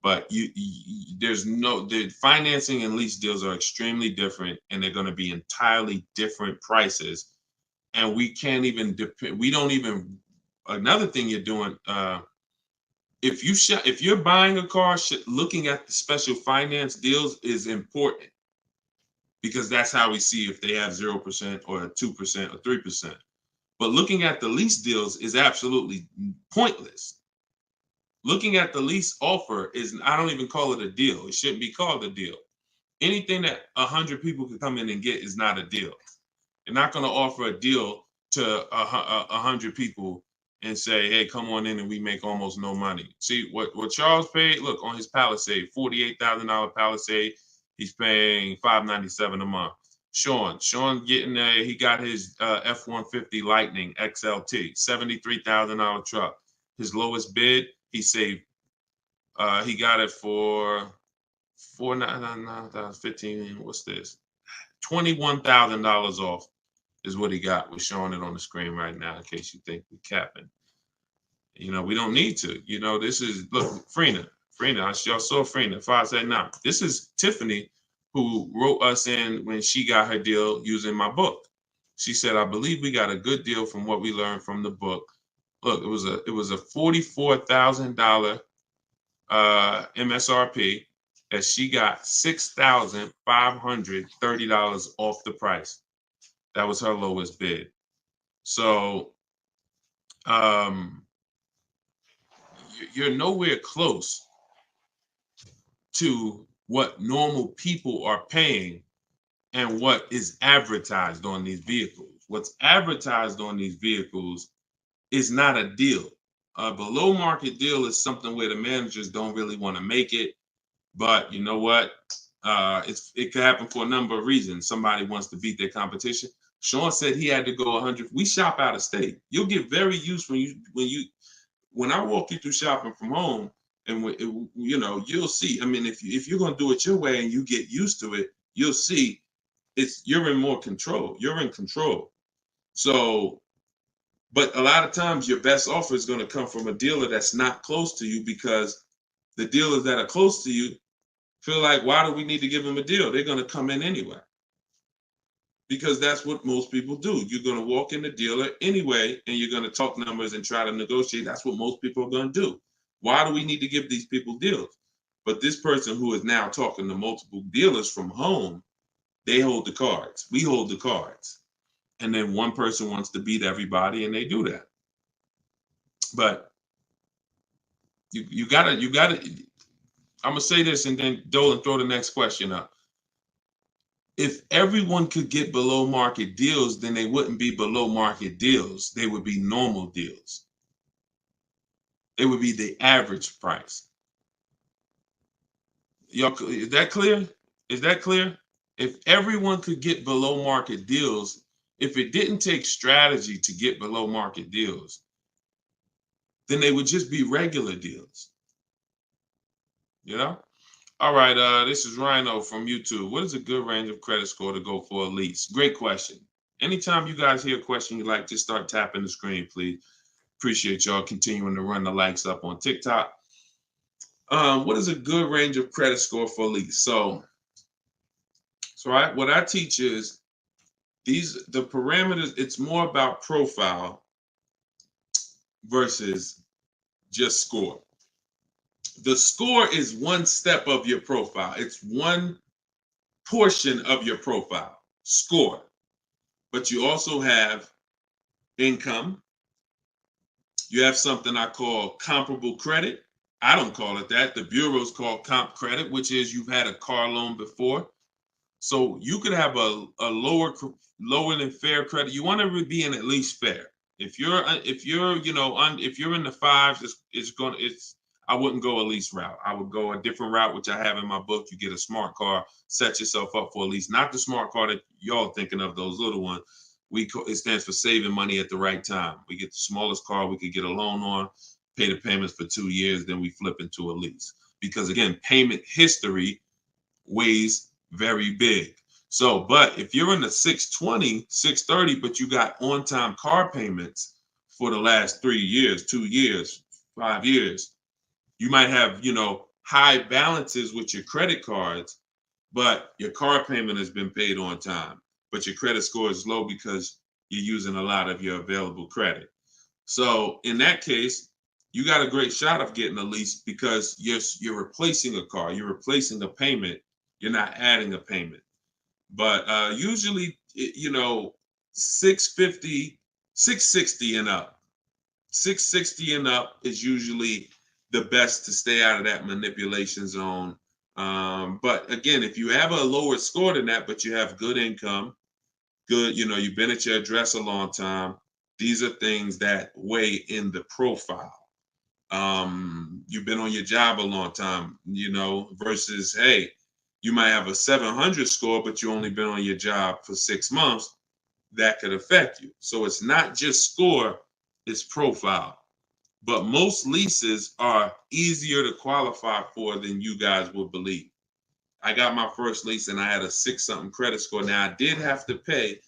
But the financing and lease deals are extremely different, and they're going to be entirely different prices. And we can't even depend. We don't even. Another thing you're doing, if you're buying a car, looking at the special finance deals is important, because that's how we see if they have 0% or 2% or 3%. But looking at the lease deals is absolutely pointless. Looking at the lease offer is, I don't even call it a deal. It shouldn't be called a deal. Anything that 100 people can come in and get is not a deal. You're not going to offer a deal to 100 people and say, hey, come on in and we make almost no money. See, what Charles paid, look, on his Palisade, $48,000 Palisade, he's paying $597 a month. Sean getting he got his F-150 Lightning XLT, $73,000 truck. His lowest bid, he saved, he got it for $4,999, what's this? $21,000 off is what he got. We're showing it on the screen right now in case you think we're capping. We don't need to. This is, look, Frina, y'all saw Frina, 579. This is Tiffany, who wrote us in when she got her deal using my book. She said, I believe we got a good deal from what we learned from the book. Look, it was a $44,000 MSRP that she got $6,530 off the price. That was her lowest bid. So you're nowhere close to what normal people are paying and what is advertised on these vehicles. What's advertised on these vehicles is not a deal. A below market deal is something where the managers don't really want to make it. But you know what? It could happen for a number of reasons. Somebody wants to beat their competition. Sean said he had to go 100. We shop out of state. You'll get very used when I walk you through shopping from home, and you'll see. I mean, if you're gonna do it your way and you get used to it, you'll see you're in more control. You're in control. So, but a lot of times your best offer is going to come from a dealer that's not close to you, because the dealers that are close to you feel like, why do we need to give them a deal? They're going to come in anyway. Because that's what most people do. You're going to walk in the dealer anyway, and you're going to talk numbers and try to negotiate. That's what most people are going to do. Why do we need to give these people deals? But this person who is now talking to multiple dealers from home, they hold the cards. We hold the cards. And then one person wants to beat everybody, and they do that. But you gotta, I'm going to say this, and then Dolan, throw the next question up. If everyone could get below market deals, then they wouldn't be below market deals. They would be normal deals. It would be the average price. Y'all, is that clear? Is that clear? If everyone could get below market deals, if it didn't take strategy to get below market deals, then they would just be regular deals. All right, this is Rhino from YouTube. What is a good range of credit score to go for a lease? Great question. Anytime you guys hear a question you like, just start tapping the screen, please. Appreciate y'all continuing to run the likes up on TikTok. What is a good range of credit score for a lease? So what I teach is the parameters. It's more about profile versus just score. The score is one step of your profile. It's one portion of your profile, score. But you also have income. You have something I call comparable credit. I don't call it that. The bureaus call comp credit, which is you've had a car loan before. So you could have a lower than fair credit. You want to be in at least fair. If you're in the fives, I wouldn't go a lease route. I would go a different route, which I have in my book. You get a smart car, set yourself up for a lease. Not the smart car that y'all thinking of, those little ones. It stands for saving money at the right time. We get the smallest car we could get a loan on, pay the payments for 2 years, then we flip into a lease. Because again, payment history weighs very big. So, but if you're in the 620, 630, but you got on-time car payments for the last 3 years, 2 years, 5 years, you might have, high balances with your credit cards, but your car payment has been paid on time, but your credit score is low because you're using a lot of your available credit. So in that case, you got a great shot of getting a lease because you're replacing a car, you're replacing a payment, you're not adding a payment. But usually, 650, 660 and up. 660 and up is usually the best to stay out of that manipulation zone. But again, if you have a lower score than that, but you have good income, good, you've been at your address a long time, these are things that weigh in the profile. You've been on your job a long time, versus, hey, you might have a 700 score, but you only been on your job for 6 months. That could affect you. So it's not just score, it's profile. But most leases are easier to qualify for than you guys would believe. I got my first lease and I had a 6-something credit score. Now I did have to pay,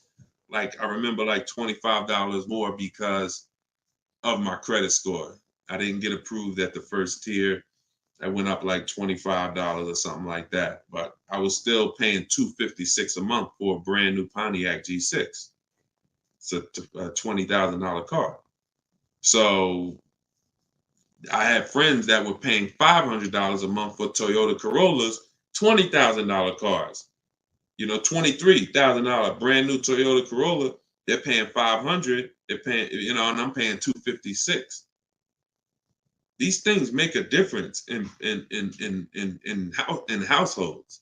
I remember $25 more because of my credit score. I didn't get approved at the first tier. I went up $25 or something like that. But I was still paying $256 a month for a brand new Pontiac G6. It's a $20,000 car. So I had friends that were paying $500 a month for Toyota Corollas, $20,000 cars. $23,000 brand new Toyota Corolla. They're paying $500. They're paying, and I'm paying $256. These things make a difference in households.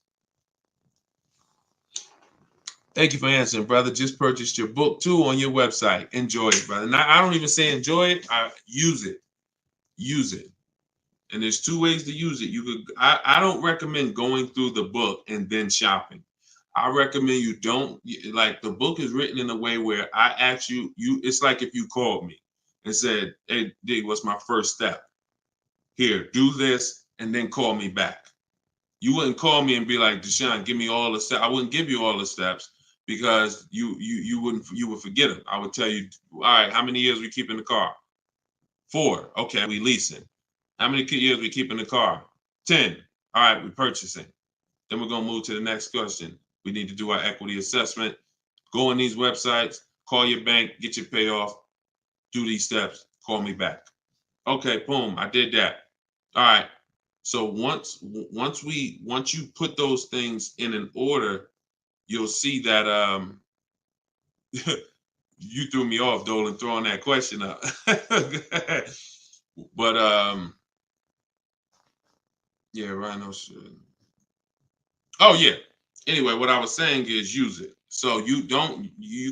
Thank you for answering, brother. Just purchased your book too on your website. Enjoy it, brother. Now, I don't even say enjoy it. I use it. Use it. And there's 2 ways to use it. I don't recommend going through the book and then shopping. I recommend you don't, the book is written in a way where I ask you, it's like if you called me and said, hey, D, what's my first step? Here, do this, and then call me back. You wouldn't call me and be like, Deshone, give me all the steps. I wouldn't give you all the steps because you would forget them. I would tell you, all right, how many years we keep in the car? 4. Okay, we leasing. How many years we keep in the car? 10. All right, we purchasing. Then we're gonna move to the next question. We need to do our equity assessment. Go on these websites, call your bank, get your payoff, do these steps, call me back. Okay, boom, I did that. All right. So once you put those things in an order, you'll see that you threw me off, Dolan, throwing that question up. But yeah, Rhino should. Oh yeah. Anyway, what I was saying is use it. So you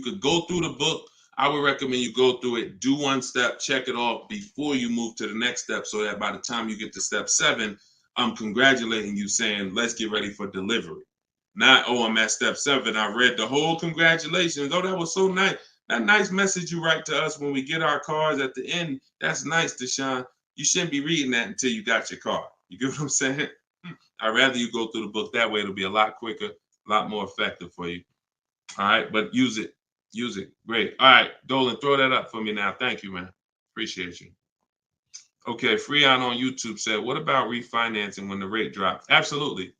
could go through the book. I would recommend you go through it, do 1 step, check it off before you move to the next step, so that by the time you get to step 7, I'm congratulating you, saying, let's get ready for delivery. Not, oh, I'm at step 7. I read the whole congratulations. Oh, that was so nice. That nice message you write to us when we get our cars at the end. That's nice, Deshone. You shouldn't be reading that until you got your car. You get what I'm saying? I'd rather you go through the book that way. It'll be a lot quicker, a lot more effective for you. All right, but use it. Use it. Great. All right, Dolan, throw that up for me now. Thank you, man. Appreciate you. Okay, Freon on YouTube said, what about refinancing when the rate drops? Absolutely.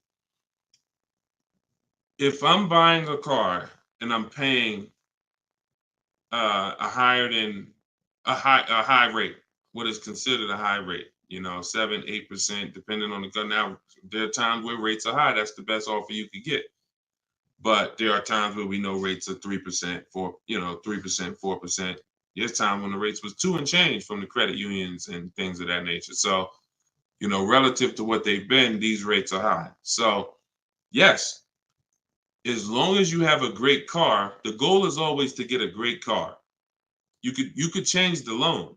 If I'm buying a car and I'm paying a high rate, what is considered a high rate, 7-8%, depending on the gun. Now, there are times where rates are high. That's the best offer you could get. But there are times where we know rates are 3%, 3%, 4%. There's time when the rates was 2 and change from the credit unions and things of that nature. So, relative to what they've been, these rates are high. So, yes, as long as you have a great car, the goal is always to get a great car. You could change the loan,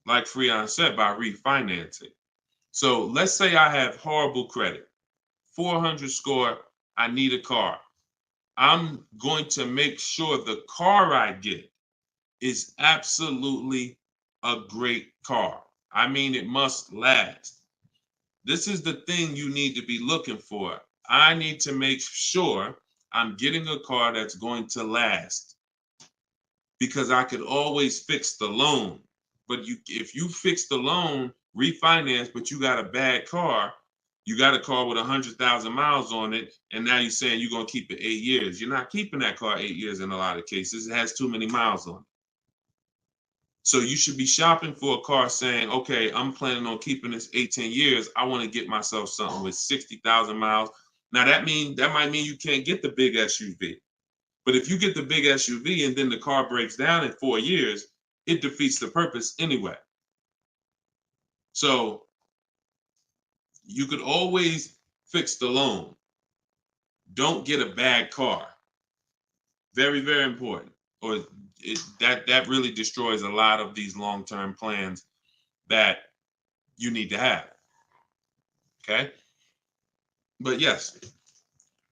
like Freon said, by refinancing. So let's say I have horrible credit, 400 score, I need a car. I'm going to make sure the car I get is absolutely a great car. I mean, it must last. This is the thing you need to be looking for. I need to make sure I'm getting a car that's going to last, because I could always fix the loan. But if you fix the loan, refinance, but you got a bad car. You got a car with 100,000 miles on it, and now you're saying you're going to keep it 8 years. You're not keeping that car 8 years in a lot of cases. It has too many miles on it. So you should be shopping for a car saying, okay, I'm planning on keeping this 18 years. I want to get myself something with 60,000 miles. Now that might mean you can't get the big SUV. But if you get the big SUV and then the car breaks down in 4 years, it defeats the purpose anyway. So you could always fix the loan. Don't get a bad car. Very, very important. Or that really destroys a lot of these long-term plans that you need to have. Okay? But yes,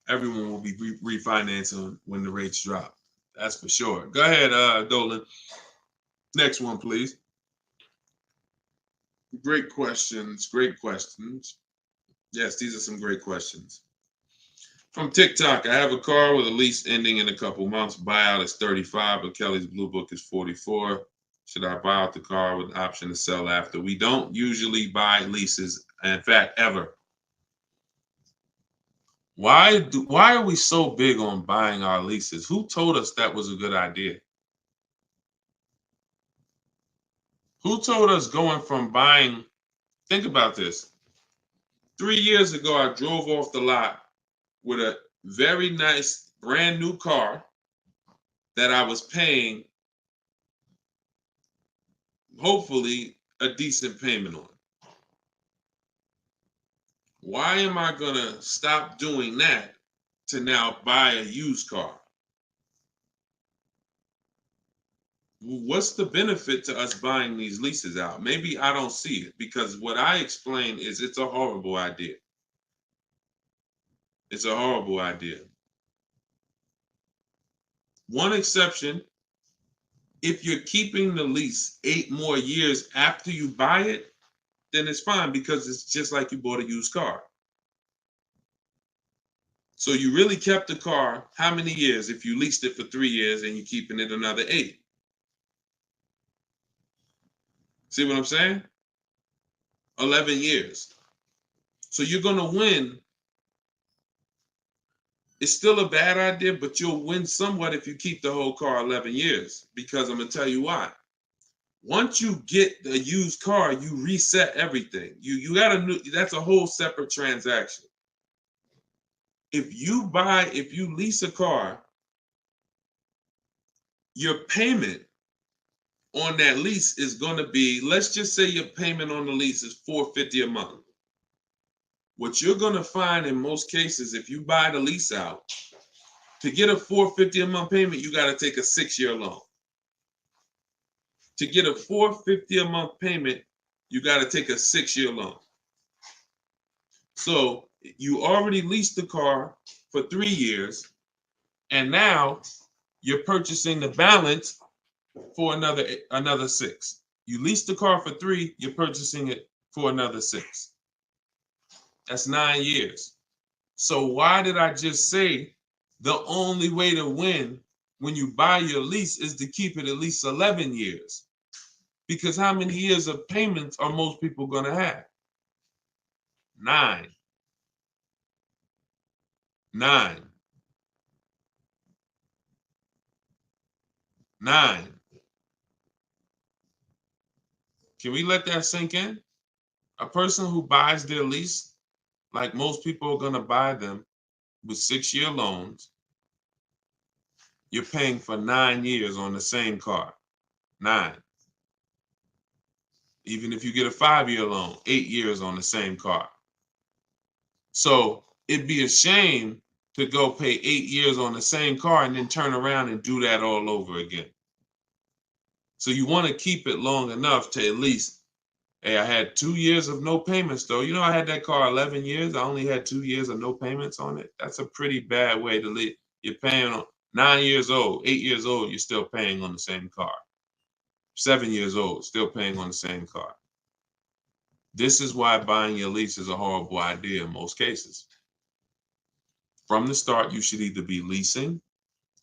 everyone will be refinancing when the rates drop. That's for sure. Go ahead, Dolan. Next one, please. Great questions. Great questions. Yes, these are some great questions. From TikTok, I have a car with a lease ending in a couple months. Buyout is 35, but Kelly's Blue Book is 44. Should I buy out the car with the option to sell after? We don't usually buy leases, in fact, ever. Why are we so big on buying our leases? Who told us that was a good idea? Who told us going from buying? Think about this. 3 years ago, I drove off the lot with a very nice brand new car that I was paying, hopefully, a decent payment on. Why am I going to stop doing that to now buy a used car? What's the benefit to us buying these leases out? Maybe I don't see it, because what I explain is it's a horrible idea. It's a horrible idea. One exception, if you're keeping the lease 8 more years after you buy it, then it's fine, because it's just like you bought a used car. So you really kept the car how many years if you leased it for 3 years and you're keeping it another 8? See what I'm saying? 11 years. So you're going to win. It's still a bad idea, but you'll win somewhat if you keep the whole car 11 years, because I'm going to tell you why. Once you get the used car, you reset everything. You got that's a whole separate transaction. If you lease a car, your payment on that lease is going to be, let's just say your payment on the lease is $450 a month. What you're going to find in most cases, if you buy the lease out, to get a $450 a month payment, you got to take a 6-year loan. To get a $450 a month payment, you got to take a 6-year loan. So you already leased the car for 3 years, and now you're purchasing the balance for another 6. You leased the car for 3, you're purchasing it for another 6. That's 9 years. So why did I just say the only way to win when you buy your lease is to keep it at least 11 years? Because how many years of payments are most people going to have? 9. 9. 9. Can we let that sink in? A person who buys their lease, like most people are going to buy them with 6-year loans, you're paying for 9 years on the same car. 9. Even if you get a 5-year loan, 8 years on the same car. So it'd be a shame to go pay 8 years on the same car and then turn around and do that all over again. So you want to keep it long enough to at least, hey, I had 2 years of no payments though. I had that car 11 years. I only had 2 years of no payments on it. That's a pretty bad way to live. You're paying on 9 years old, 8 years old, you're still paying on the same car. 7 years old, still paying on the same car. This is why buying your lease is a horrible idea in most cases. From the start, you should either be leasing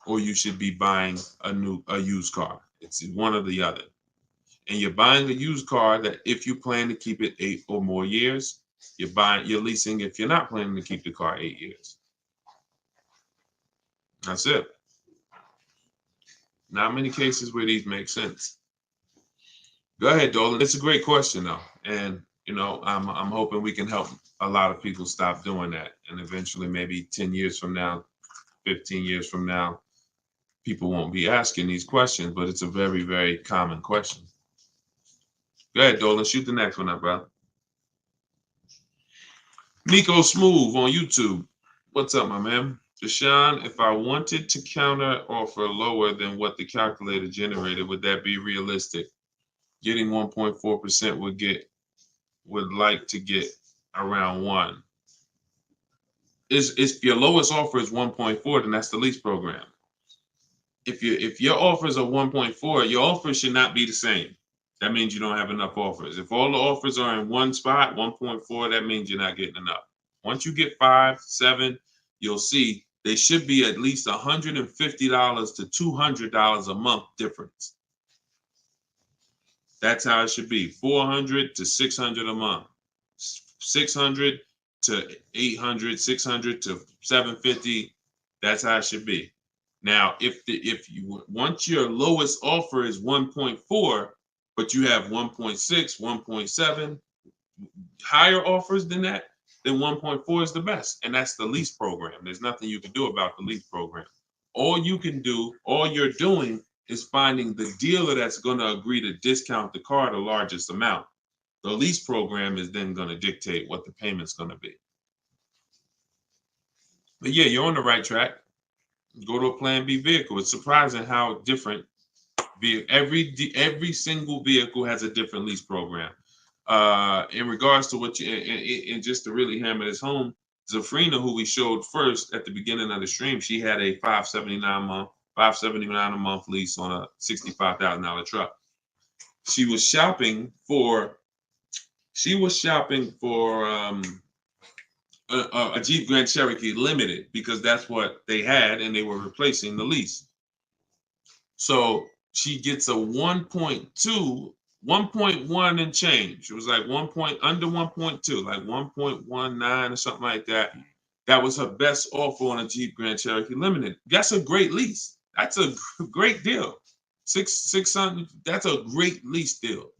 or you should be buying a used car. It's one or the other. and you're buying a used car that if you plan to keep it 8 or more years, you're leasing if you're not planning to keep the car 8 years. That's it. Not many cases where these make sense. Go ahead, Dolan. It's a great question though. And I'm hoping we can help a lot of people stop doing that. And eventually maybe 10 years from now, 15 years from now, people won't be asking these questions, but it's a very, very common question. Go ahead, Dolan. Shoot the next one up, brother. Nico Smooth on YouTube. What's up, my man? Deshone, if I wanted to counter offer lower than what the calculator generated, would that be realistic? Getting 1.4% would like to get around 1. If your lowest offer is 1.4, then that's the lease program. If your offers are 1.4, your offers should not be the same. That means you don't have enough offers. If all the offers are in one spot, 1.4, that means you're not getting enough. Once you get 5, 7, you'll see they should be at least $150 to $200 a month difference. That's how it should be. 400 to 600 a month. 600 to 800, 600 to 750. That's how it should be. Now, if you once your lowest offer is 1.4, but you have 1.6, 1.7, higher offers than that, then 1.4 is the best. And that's the lease program. There's nothing you can do about the lease program. All you're doing is finding the dealer that's going to agree to discount the car the largest amount. The lease program is then going to dictate what the payment's going to be. But yeah, you're on the right track. Go to a Plan B vehicle. It's surprising how different every single vehicle has a different lease program. In regards to what and just to really hammer this home, Zafrina, who we showed first at the beginning of the stream, she had a $579 a month lease on a $65,000 truck. She was shopping for a Jeep Grand Cherokee Limited because that's what they had and they were replacing the lease. So she gets a 1.1 and change. It was like under 1.2, like 1.19 or something like that. That was her best offer on a Jeep Grand Cherokee Limited. That's a great lease. That's a great deal. 600. That's a great lease deal.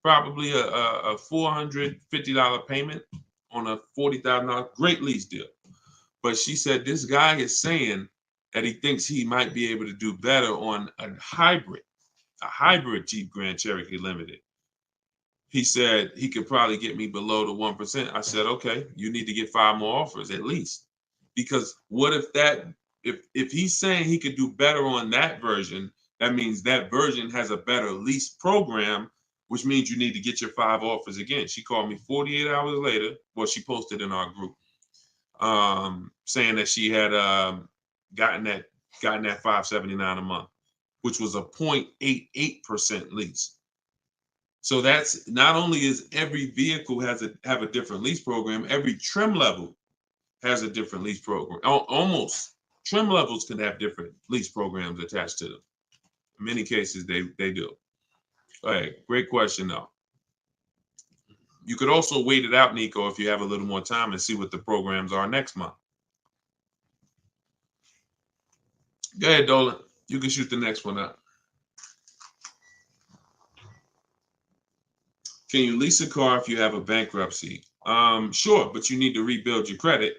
Probably a $450 payment on a $40,000. Great lease deal. But she said this guy is saying that he thinks he might be able to do better on a hybrid Jeep Grand Cherokee Limited. He said he could probably get me below the 1%. I said, okay, you need to get 5 more offers at least. Because what if he's saying he could do better on that version, that means that version has a better lease program, which means you need to get your 5 offers again. She called me 48 hours later. Well, she posted in our group saying that she had gotten that $579 a month, which was a 0.88% lease. So that's not only is every vehicle have a different lease program, every trim level has a different lease program. Almost trim levels can have different lease programs attached to them. In many cases, they do. All right, great question though. You could also wait it out, Nico, if you have a little more time and see what the programs are next month. Go ahead, Dolan. You can shoot the next one up. Can you lease a car if you have a bankruptcy? Sure, but you need to rebuild your credit.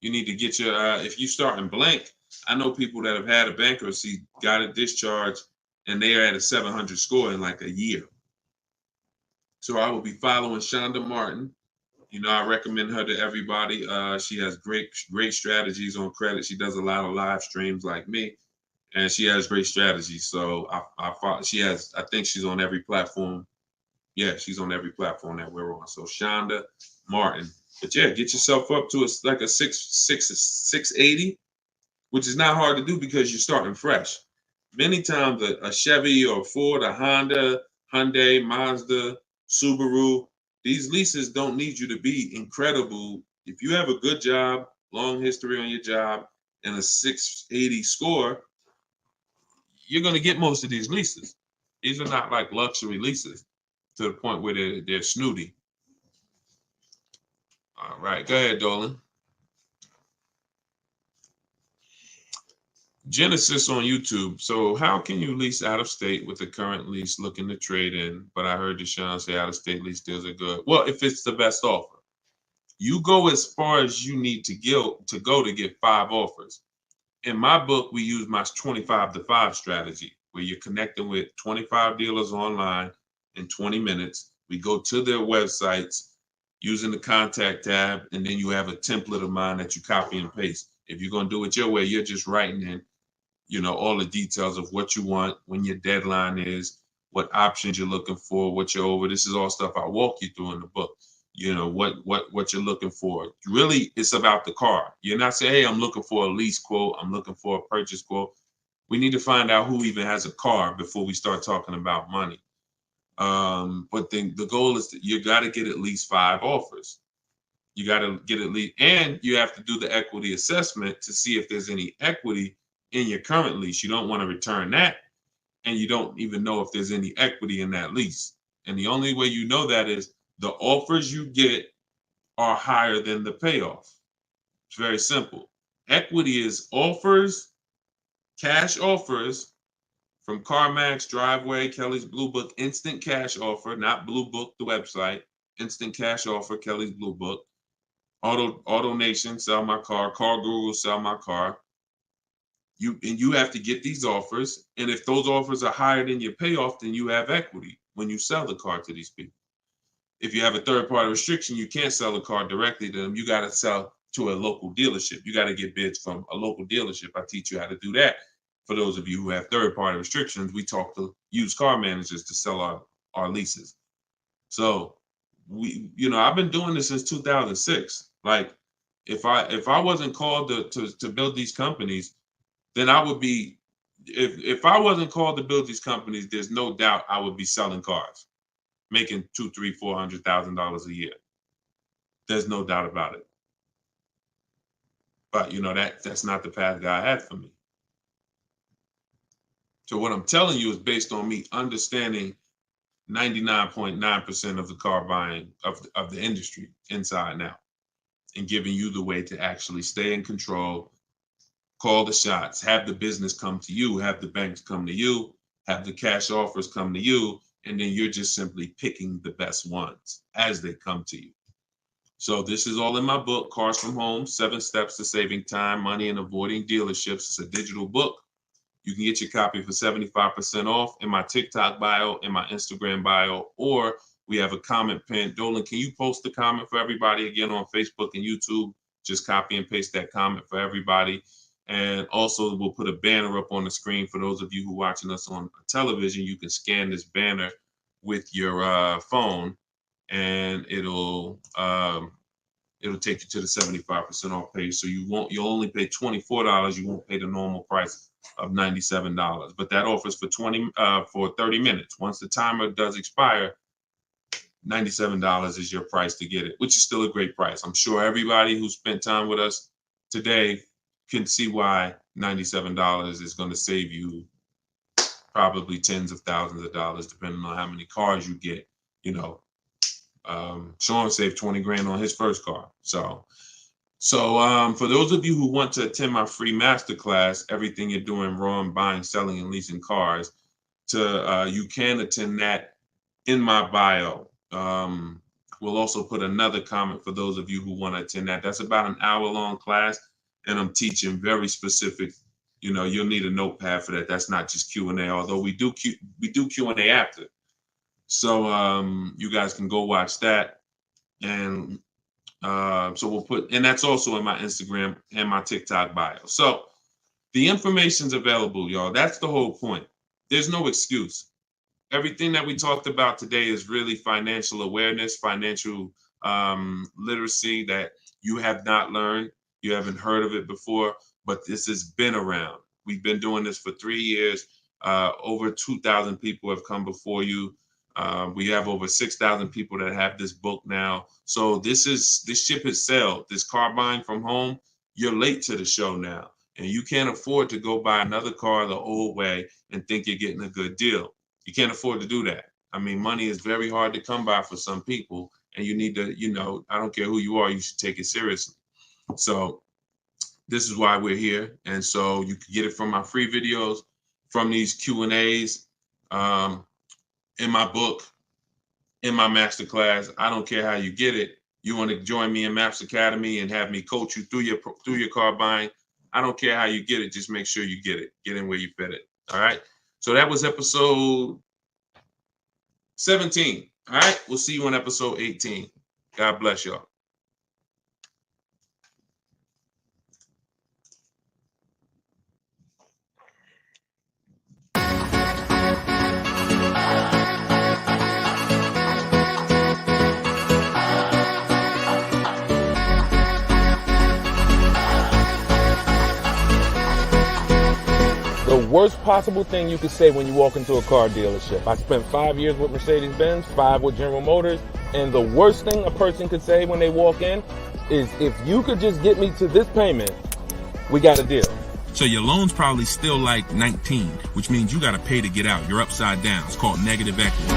You need to get your, if you start in blank, I know people that have had a bankruptcy, got a discharge, and they are at a 700 score in like a year. So I will be following Shonda Martin. I recommend her to everybody. She has great strategies on credit. She does a lot of live streams like me, and she has great strategies. So I think she's on every platform. Yeah, she's on every platform that we're on. So Shonda Martin. But yeah, get yourself up to like a 680, which is not hard to do because you're starting fresh. Many times a Chevy or Ford, a Honda, Hyundai, Mazda, Subaru, these leases don't need you to be incredible. If you have a good job, long history on your job, and a 680 score, you're going to get most of these leases. These are not like luxury leases to the point where they're snooty. All right, go ahead, Dolan. Genesis on YouTube. So how can you lease out of state with the current lease looking to trade in? But I heard Deshone say out of state lease deals are good. Well, if it's the best offer, you go as far as you need to go to get 5 offers. In my book, we use my 25 to 5 strategy, where you're connecting with 25 dealers online in 20 minutes. We go to their websites using the contact tab, and then you have a template of mine that you copy and paste. If you're going to do it your way, you're just writing in, all the details of what you want, when your deadline is, what options you're looking for, what you're over. This is all stuff I walk you through in the book. What you're looking for. Really, it's about the car. You're not saying, hey, I'm looking for a lease quote, I'm looking for a purchase quote. We need to find out who even has a car before we start talking about money. But then the goal is that you got to get at least 5 offers. You got to get at least, and you have to do the equity assessment to see if there's any equity in your current lease. You don't want to return that, and you don't even know if there's any equity in that lease. And the only way you know that is the offers you get are higher than the payoff. It's very simple. Equity is offers, cash offers from CarMax, Driveway, Kelly's Blue Book, instant cash offer, not Blue Book, the website, instant cash offer, Kelly's Blue Book, Auto Nation, sell my car, Car Guru, sell my car. You have to get these offers, and if those offers are higher than your payoff, then you have equity when you sell the car to these people. If you have a third-party restriction, you can't sell the car directly to them. You got to sell to a local dealership. You got to get bids from a local dealership. I teach you how to do that. For those of you who have third-party restrictions, we talk to used car managers to sell our leases. So I've been doing this since 2006. Like, if I wasn't called to build these companies, then I would be. If I wasn't called to build these companies, there's no doubt I would be selling cars, making $200,000, $300,000, $400,000 a year. There's no doubt about it. But that's not the path God had for me. So what I'm telling you is based on me understanding 99.9% of the car buying of the industry inside and out, and giving you the way to actually stay in control, call the shots, have the business come to you, have the banks come to you, have the cash offers come to you, and then you're just simply picking the best ones as they come to you. So this is all in my book, Cars from Home, 7 Steps to Saving Time, Money, and Avoiding Dealerships. It's a digital book. You can get your copy for 75% off in my TikTok bio, in my Instagram bio, or we have a comment pin. Dolan, can you post the comment for everybody again on Facebook and YouTube? Just copy and paste that comment for everybody. And also we'll put a banner up on the screen for those of you who are watching us on television. You can scan this banner with your phone, and it'll take you to the 75% off page. So you'll only pay $24. You won't pay the normal price of $97. But that offers for 30 minutes. Once the timer does expire, $97 is your price to get it, which is still a great price. I'm sure everybody who spent time with us today can see why $97 is going to save you probably tens of thousands of dollars, depending on how many cars you get. Sean saved 20 grand on his first car. So for those of you who want to attend my free masterclass, Everything You're Doing Wrong, Buying, Selling, and Leasing Cars, you can attend that in my bio. We'll also put another comment for those of you who want to attend that. That's about an hour-long class, and I'm teaching very specific. You'll need a notepad for that. That's not just Q&A, although we do Q&A after. So you guys can go watch that, and so we'll put, and that's also in my Instagram and my TikTok bio. So the information's available, y'all. That's the whole point. There's no excuse. Everything that we talked about today is really financial awareness, financial literacy that you have not learned. You haven't heard of it before, but this has been around. We've been doing this for 3 years. Over 2,000 people have come before you. We have over 6,000 people that have this book now. So this ship has sailed. This car buying from home, you're late to the show now. And you can't afford to go buy another car the old way and think you're getting a good deal. You can't afford to do that. I mean, money is very hard to come by for some people, and you need to, I don't care who you are, you should take it seriously. So this is why we're here. And so you can get it from my free videos, from these Q&As, in my book, in my masterclass. I don't care how you get it. You want to join me in Maps Academy and have me coach you through your car buying. I don't care how you get it. Just make sure you get it. Get in where you fit it. All right. So that was episode 17. All right. We'll see you on episode 18. God bless y'all. The worst possible thing you could say when you walk into a car dealership. I spent 5 years with Mercedes-Benz, 5 with General Motors, and the worst thing a person could say when they walk in is, if you could just get me to this payment, we got a deal. So your loan's probably still like 19, which means you got to pay to get out. You're upside down. It's called negative equity.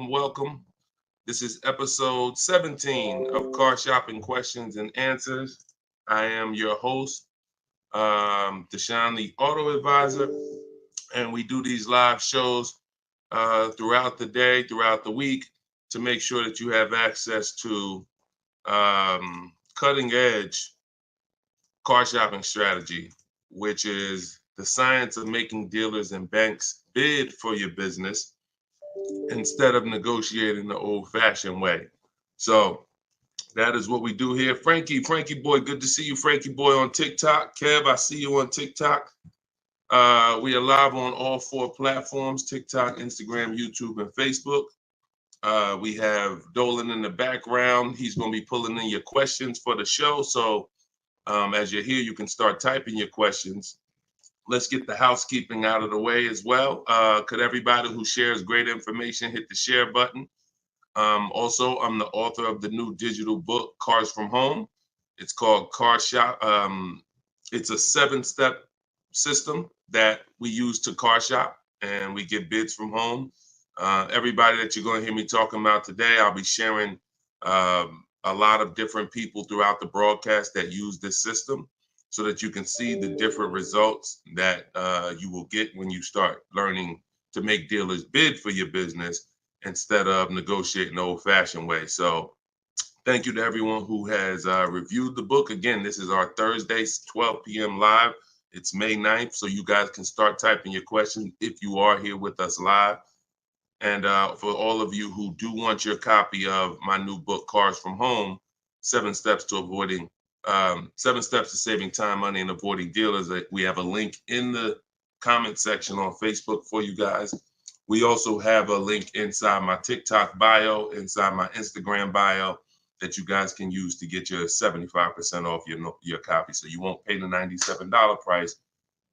Welcome. This is episode 17 of Car Shopping Questions and Answers. I am your host, Deshone the Auto Advisor, and we do these live shows throughout the day, throughout the week, to make sure that you have access to cutting edge car shopping strategy, which is the science of making dealers and banks bid for your business instead of negotiating the old-fashioned way. So that is what we do here. Frankie boy, good to see you, Frankie boy, on TikTok. Kev, I see you on TikTok. We are live on all 4 platforms: TikTok, Instagram, YouTube, and Facebook. We have Dolan in the background. He's going to be pulling in your questions for the show. So as you're here, you can start typing your questions. Let's get the housekeeping out of the way as well. Could everybody who shares great information hit the share button? Also, I'm the author of the new digital book, Cars from Home. It's called Car Shop. It's a 7-step system that we use to car shop, and we get bids from home. Everybody that you're going to hear me talking about today, I'll be sharing a lot of different people throughout the broadcast that use this system, so that you can see the different results that you will get when you start learning to make dealers bid for your business instead of negotiating the old-fashioned way. So thank you to everyone who has reviewed the book. Again, this is our Thursday, 12 p.m. live. It's May 9th, so you guys can start typing your questions if you are here with us live. And for all of you who do want your copy of my new book, Cars from Home, 7 Steps to Saving Time, Money, and Avoiding Dealers, we have a link in the comment section on Facebook for you guys. We also have a link inside my TikTok bio, inside my Instagram bio, that you guys can use to get your 75% off your copy. So you won't pay the $97 price.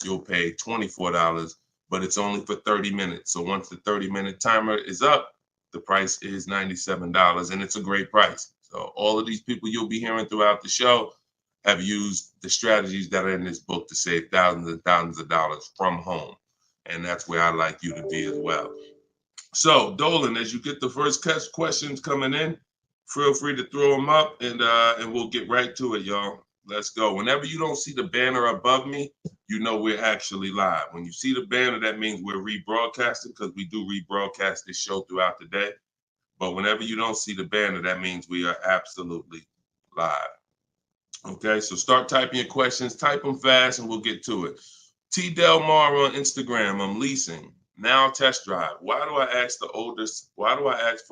You'll pay $24, but it's only for 30 minutes. So once the 30-minute timer is up, the price is $97, and it's a great price. So all of these people you'll be hearing throughout the show have used the strategies that are in this book to save thousands and thousands of dollars from home. And that's where I'd like you to be as well. So, Dolan, as you get the first questions coming in, feel free to throw them up, and we'll get right to it, y'all. Let's go. Whenever you don't see the banner above me, you know we're actually live. When you see the banner, that means we're rebroadcasting, because we do rebroadcast this show throughout the day. But whenever you don't see the banner, that means we are absolutely live. Okay, so start typing your questions. Type them fast, and we'll get to it. T. Del Mar on Instagram. I'm leasing. Now test drive. Why do I ask for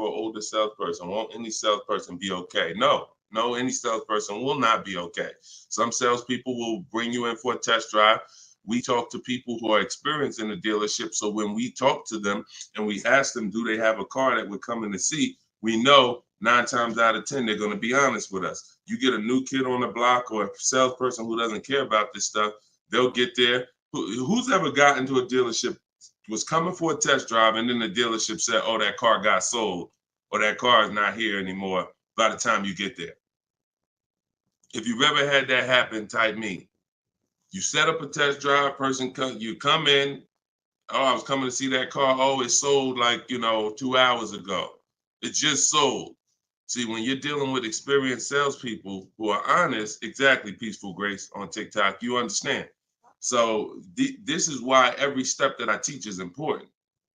an older salesperson? Won't any salesperson be okay? No, any salesperson will not be okay. Some salespeople will bring you in for a test drive. we talk to people who are experienced in the dealership. So when we talk to them and we ask them, do they have a car that we're coming to see? We know 9 times out of 10, they're going to be honest with us. You get a new kid on the block or a salesperson who doesn't care about this stuff, they'll get there. Who's ever gotten to a dealership, was coming for a test drive, and then the dealership said, oh, that car got sold, or that car is not here anymore by the time you get there? If you've ever had that happen, type me. You set up a test drive, you come in, oh, I was coming to see that car. Oh, it sold like, 2 hours ago. It just sold. See, when you're dealing with experienced salespeople who are honest, exactly, Peaceful Grace on TikTok, you understand. So this is why every step that I teach is important.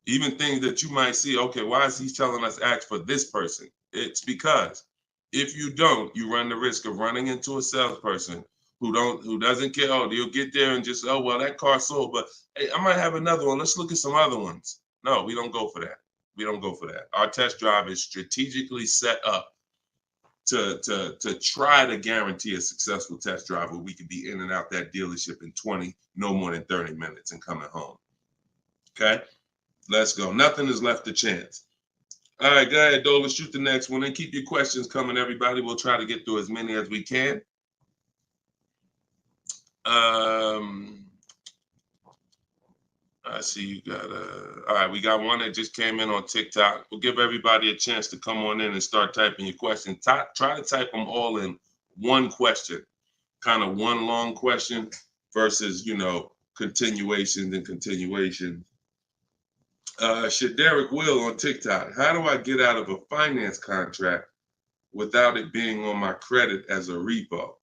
Even things that you might see, okay, why is he telling us ask for this person? It's because if you don't, you run the risk of running into a salesperson who doesn't care. Oh, you'll get there and just, oh, well, that car sold, but hey, I might have another one. Let's look at some other ones. No, we don't go for that. We don't go for that. Our test drive is strategically set up to try to guarantee a successful test drive where we can be in and out that dealership in 20, no more than 30 minutes and coming home. Okay, let's go. Nothing is left to chance. All right, go ahead, Dola, shoot the next one and keep your questions coming, everybody. We'll try to get through as many as we can. I see you got all right, we got one that just came in on TikTok. We'll give everybody a chance to come on in and start typing your questions. Try to type them all in one question, kind of one long question versus, continuations and continuations. Shaderick Will on TikTok. How do I get out of a finance contract without it being on my credit as a repo?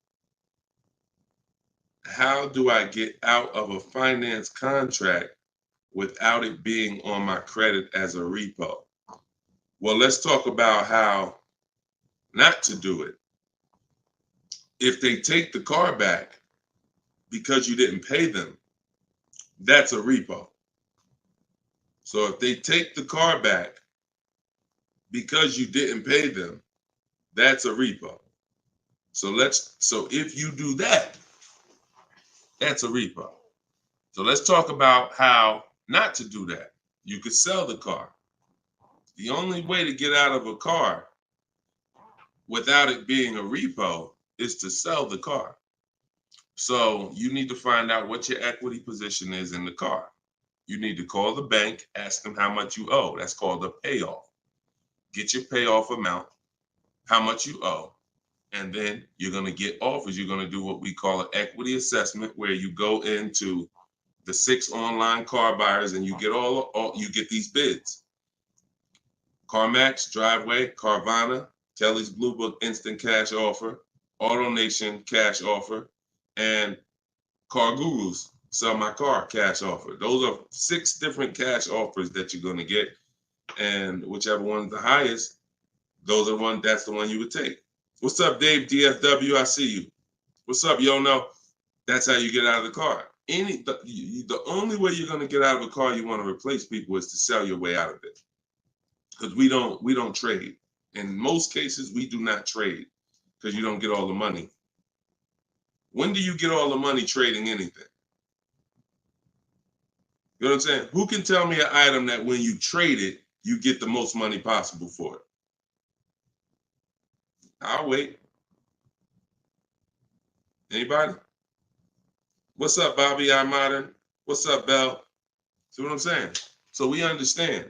How do I get out of a finance contract without it being on my credit as a repo? Well, let's talk about how not to do it. If they take the car back because you didn't pay them, that's a repo. So if they take the car back because you didn't pay them, that's a repo. So if you do that, that's a repo. So let's talk about how not to do that. You could sell the car. The only way to get out of a car without it being a repo is to sell the car. So you need to find out what your equity position is in the car. You need to call the bank, ask them how much you owe. That's called a payoff. Get your payoff amount, how much you owe, and then you're going to get offers. You're going to do what we call an equity assessment, where you go into the 6 online car buyers and you get you get these bids. CarMax, Driveway, Carvana, Kelly's Blue Book Instant Cash Offer, AutoNation Cash Offer, and Car Guru's Sell My Car Cash Offer. Those are 6 different cash offers that you're going to get, and whichever one's the highest, that's the one you would take. What's up, Dave DFW? I see you. What's up, Yono? That's how you get out of the car. The only way you're going to get out of a car you want to replace people is to sell your way out of it. Because we don't trade. In most cases, we do not trade because you don't get all the money. When do you get all the money trading anything? You know what I'm saying? Who can tell me an item that when you trade it, you get the most money possible for it? I'll wait. Anybody? What's up, Bobby I Modern? What's up, Bell? See what I'm saying? So we understand.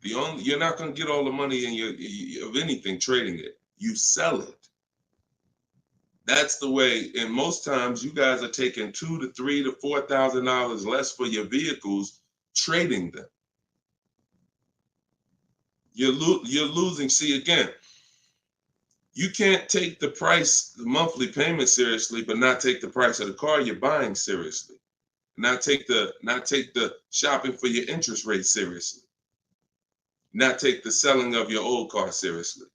You're not going to get all the money of anything trading it. You sell it. That's the way. And most times you guys are taking $2,000 to $3,000 to $4,000 less for your vehicles, trading them. You're losing. See, again, you can't take the price, the monthly payment seriously, but not take the price of the car you're buying seriously. Not take the shopping for your interest rate seriously. Not take the selling of your old car seriously.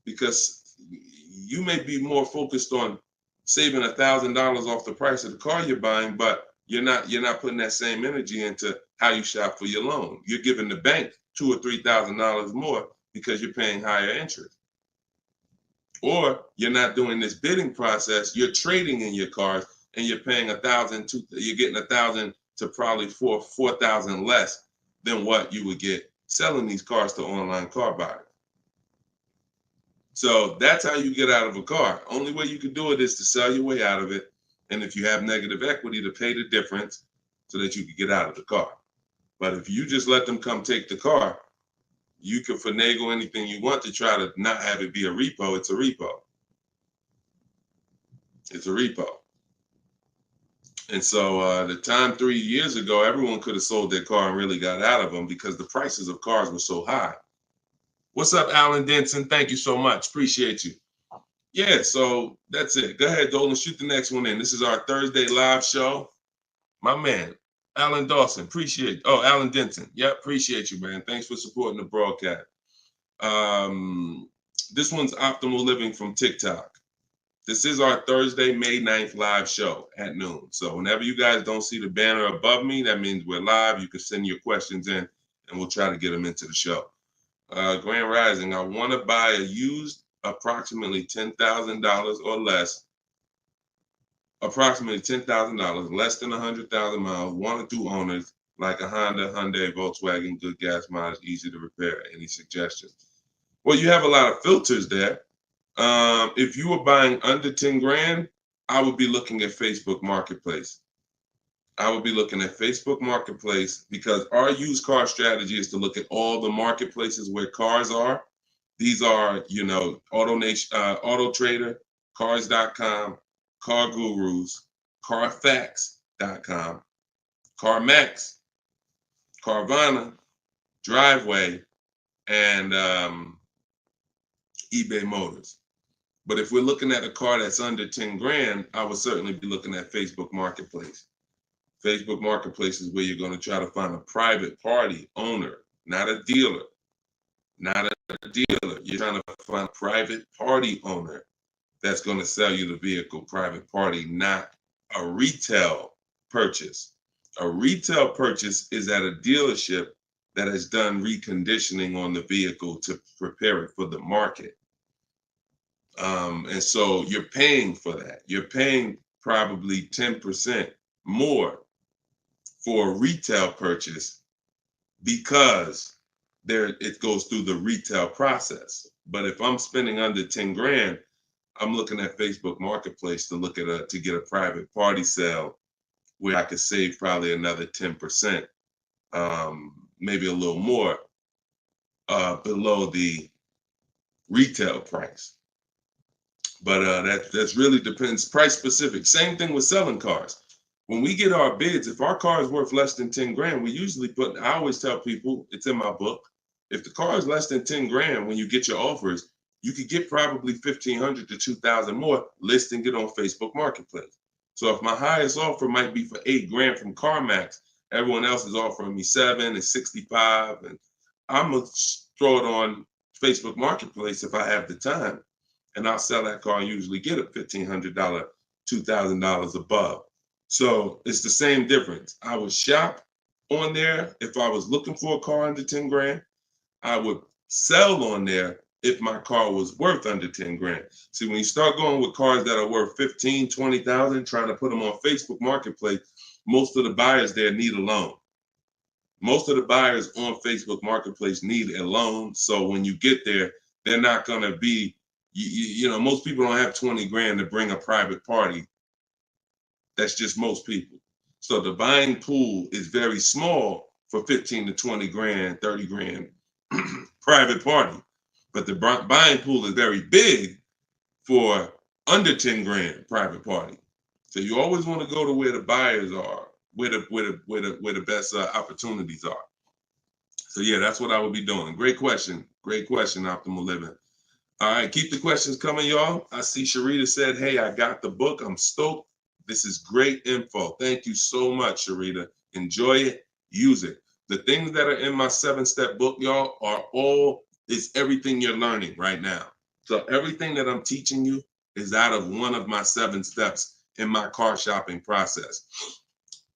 Because you may be more focused on saving $1,000 off the price of the car you're buying, but you're not putting that same energy into how you shop for your loan. You're giving the bank $2,000 or $3,000 more because you're paying higher interest. Or you're not doing this bidding process. You're trading in your cars and you're paying $1,000, you're getting $1,000 to probably $4,000 less than what you would get selling these cars to online car buyers. So that's how you get out of a car. Only way you can do it is to sell your way out of it. And if you have negative equity, to pay the difference so that you can get out of the car. But if you just let them come take the car, you can finagle anything you want to try to not have it be a repo. It's a repo. It's a repo. And so the time 3 years ago, everyone could have sold their car and really got out of them because the prices of cars were so high. What's up, Alan Denson? Thank you so much. Appreciate you. Yeah, so that's it. Go ahead, Dolan, shoot the next one in. This is our Thursday live show. My man, Alan Dawson, appreciate. Oh, Alan Denton. Yep, appreciate you, man. Thanks for supporting the broadcast. This one's Optimal Living from TikTok. This is our Thursday, May 9th live show at noon. So whenever you guys don't see the banner above me, that means we're live. You can send your questions in, and we'll try to get them into the show. Grand Rising, I want to buy a used approximately $10,000 or less. Approximately $10,000, less than 100,000 miles, 1 or 2 owners, like a Honda, Hyundai, Volkswagen, good gas mileage, easy to repair. Any suggestions? Well, you have a lot of filters there. If you were buying under 10 grand, I would be looking at Facebook Marketplace. I would be looking at Facebook Marketplace because our used car strategy is to look at all the marketplaces where cars are. These are, AutoNation, Auto Trader, Cars.com, Car Gurus, Carfax.com, CarMax, Carvana, Driveway, and eBay Motors. But if we're looking at a car that's under 10 grand, I would certainly be looking at Facebook Marketplace. Facebook Marketplace is where you're going to try to find a private party owner, not a dealer. Not a dealer. You're trying to find a private party owner that's going to sell you the vehicle, private party, not a retail purchase. A retail purchase is at a dealership that has done reconditioning on the vehicle to prepare it for the market. And so you're paying for that. You're paying probably 10% more for a retail purchase because it goes through the retail process. But if I'm spending under 10 grand, I'm looking at Facebook Marketplace to get a private party sale where I could save probably another 10%, maybe a little more below the retail price. But that's really depends, price specific. Same thing with selling cars. When we get our bids, if our car is worth less than 10 grand, we usually I always tell people, it's in my book, if the car is less than 10 grand, when you get your offers, you could get probably 1,500 to 2,000 more listing it on Facebook Marketplace. So if my highest offer might be for 8 grand from CarMax, everyone else is offering me 7 and 65, and I'm gonna throw it on Facebook Marketplace if I have the time, and I'll sell that car and usually get a $1,500, $2,000 above. So it's the same difference. I would shop on there if I was looking for a car under 10 grand. I would sell on there if my car was worth under 10 grand. See, when you start going with cars that are worth 15, 20,000, trying to put them on Facebook Marketplace, most of the buyers there need a loan. Most of the buyers on Facebook Marketplace need a loan. So when you get there, they're not going to be, most people don't have 20 grand to bring a private party. That's just most people. So the buying pool is very small for 15 to 20 grand, 30 grand private party. But the buying pool is very big for under 10 grand private party. So you always want to go to where the buyers are, where the best opportunities are. So yeah, that's what I would be doing. Great question, Optimal Living. All right, keep the questions coming, y'all. I see Sharita said, hey, I got the book. I'm stoked. This is great info. Thank you so much, Sharita. Enjoy it, use it. The things that are in my 7-step book, y'all, is everything you're learning right now. So everything that I'm teaching you is out of one of my 7 steps in my car shopping process.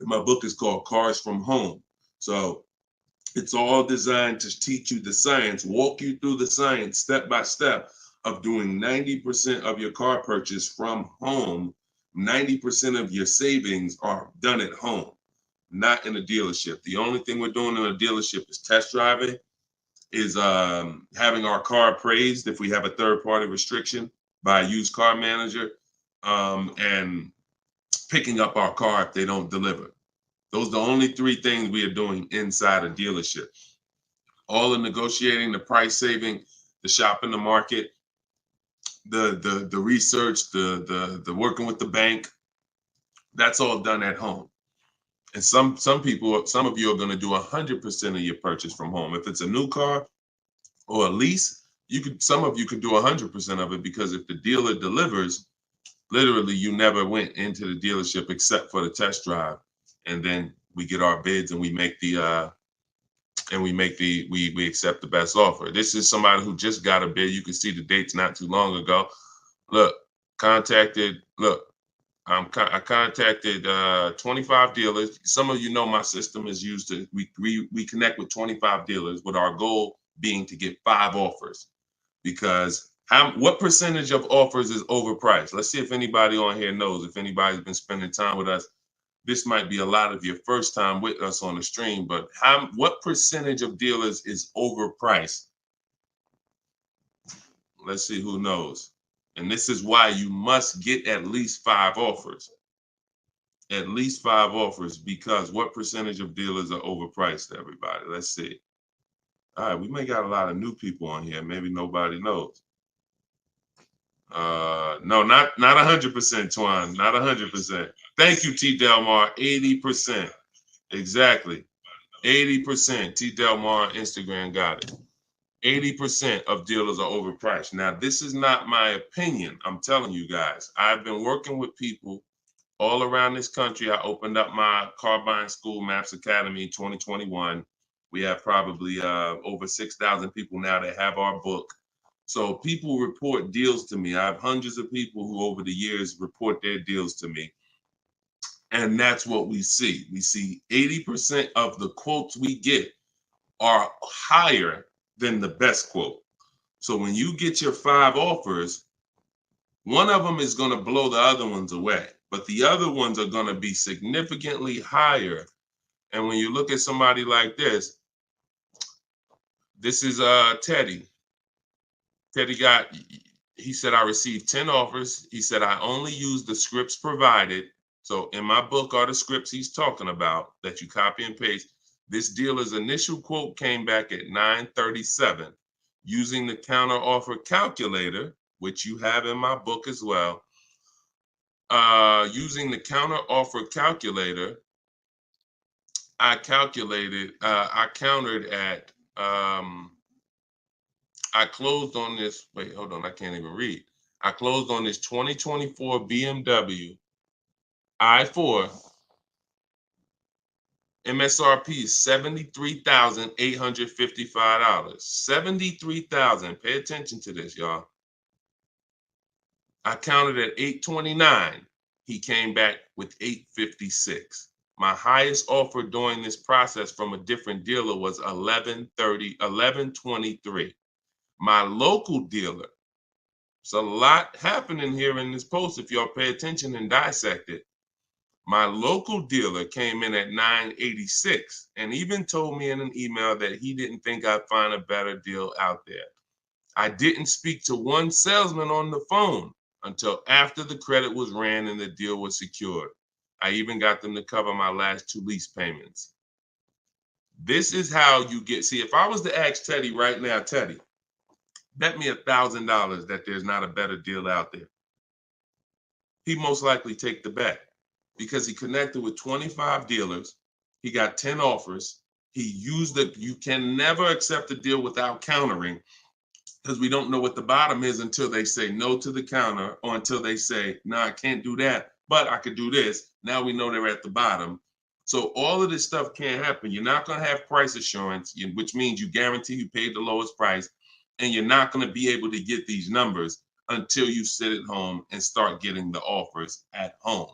My book is called Cars from Home. So it's all designed to teach you the science, walk you through the science step by step of doing 90% of your car purchase from home 90% of your savings are done at home, not in a dealership. The only thing we're doing in a dealership is test driving, is having our car appraised if we have a third-party restriction by a used car manager, and picking up our car if they don't deliver. Those are the only three things we are doing inside a dealership. All the negotiating, the price saving, the shopping the market, the research, the working with the bank, that's all done at home. And some people, some of you are going to do 100% of your purchase from home. If it's a new car or a lease, some of you could do 100% of it, because if the dealer delivers, literally you never went into the dealership except for the test drive, and then we get our bids and we make the we accept the best offer. This is somebody who just got a bid. You can see the dates not too long ago. Look, I contacted 25 dealers. Some of you know my system is used to, we connect with 25 dealers, with our goal being to get 5 offers. Because what percentage of offers is overpriced? Let's see if anybody on here knows. If anybody's been spending time with us, this might be a lot of your first time with us on the stream, but what percentage of dealers is overpriced? Let's see who knows. And this is why you must get at least 5 offers. At least 5 offers, because what percentage of dealers are overpriced, everybody? Let's see. All right, we may got a lot of new people on here. Maybe nobody knows. No, not 100%, Twan. Not 100%. Thank you, T. Delmar. 80%. Exactly. 80%. T. Delmar Instagram got it. 80% of dealers are overpriced. Now, this is not my opinion. I'm telling you guys. I've been working with people all around this country. I opened up my car buying school, Maps Academy, 2021. We have probably over 6,000 people now that have our book. So people report deals to me. I have hundreds of people who over the years report their deals to me. And that's what we see. We see 80% of the quotes we get are higher than the best quote. So when you get your 5 offers, one of them is going to blow the other ones away, but the other ones are going to be significantly higher. And when you look at somebody like this is Teddy. Teddy he said, I received 10 offers. He said, I only use the scripts provided. So in my book are the scripts he's talking about that you copy and paste. This dealer's initial quote came back at 937. Using the counter offer calculator, which you have in my book as well. Using the counter offer calculator, I countered at, I closed on this, wait, hold on, I can't even read. I closed on this 2024 BMW i4. MSRP is $73,855. $73,000. Pay attention to this, y'all. I counted at 829. He came back with 856. My highest offer during this process from a different dealer was 1123. My local dealer, there's a lot happening here in this post if y'all pay attention and dissect it. My local dealer came in at 986 and even told me in an email that he didn't think I'd find a better deal out there. I didn't speak to one salesman on the phone until after the credit was ran and the deal was secured. I even got them to cover my last 2 lease payments. This is how you get, see, if I was to ask Teddy right now, Teddy, bet me $1,000 that there's not a better deal out there. He'd most likely take the bet because he connected with 25 dealers. He got 10 offers. He used it. You can never accept a deal without countering, because we don't know what the bottom is until they say no to the counter, or until they say, no, I can't do that, but I could do this. Now we know they're at the bottom. So all of this stuff can't happen. You're not going to have price assurance, which means you guarantee you paid the lowest price, and you're not going to be able to get these numbers until you sit at home and start getting the offers at home.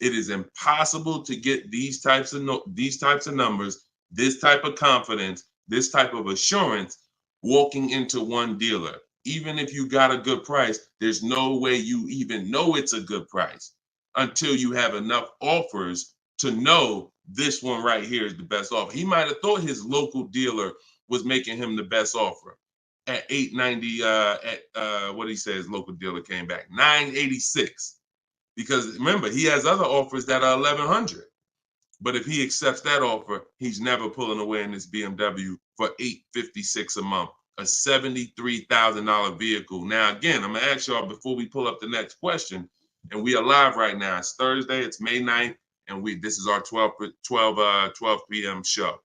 It is impossible to get these types of numbers, this type of confidence, this type of assurance walking into one dealer. Even if you got a good price, there's no way you even know it's a good price until you have enough offers to know this one right here is the best offer. He might have thought his local dealer was making him the best offer at 890. What he says, local dealer came back 986, because remember he has other offers that are 1100. But if he accepts that offer, he's never pulling away in this BMW for $856 a month, a $73,000 vehicle. Now, again, I'm gonna ask y'all before we pull up the next question, and we are live right now. It's Thursday, it's May 9th, and this is our 12 p.m. show.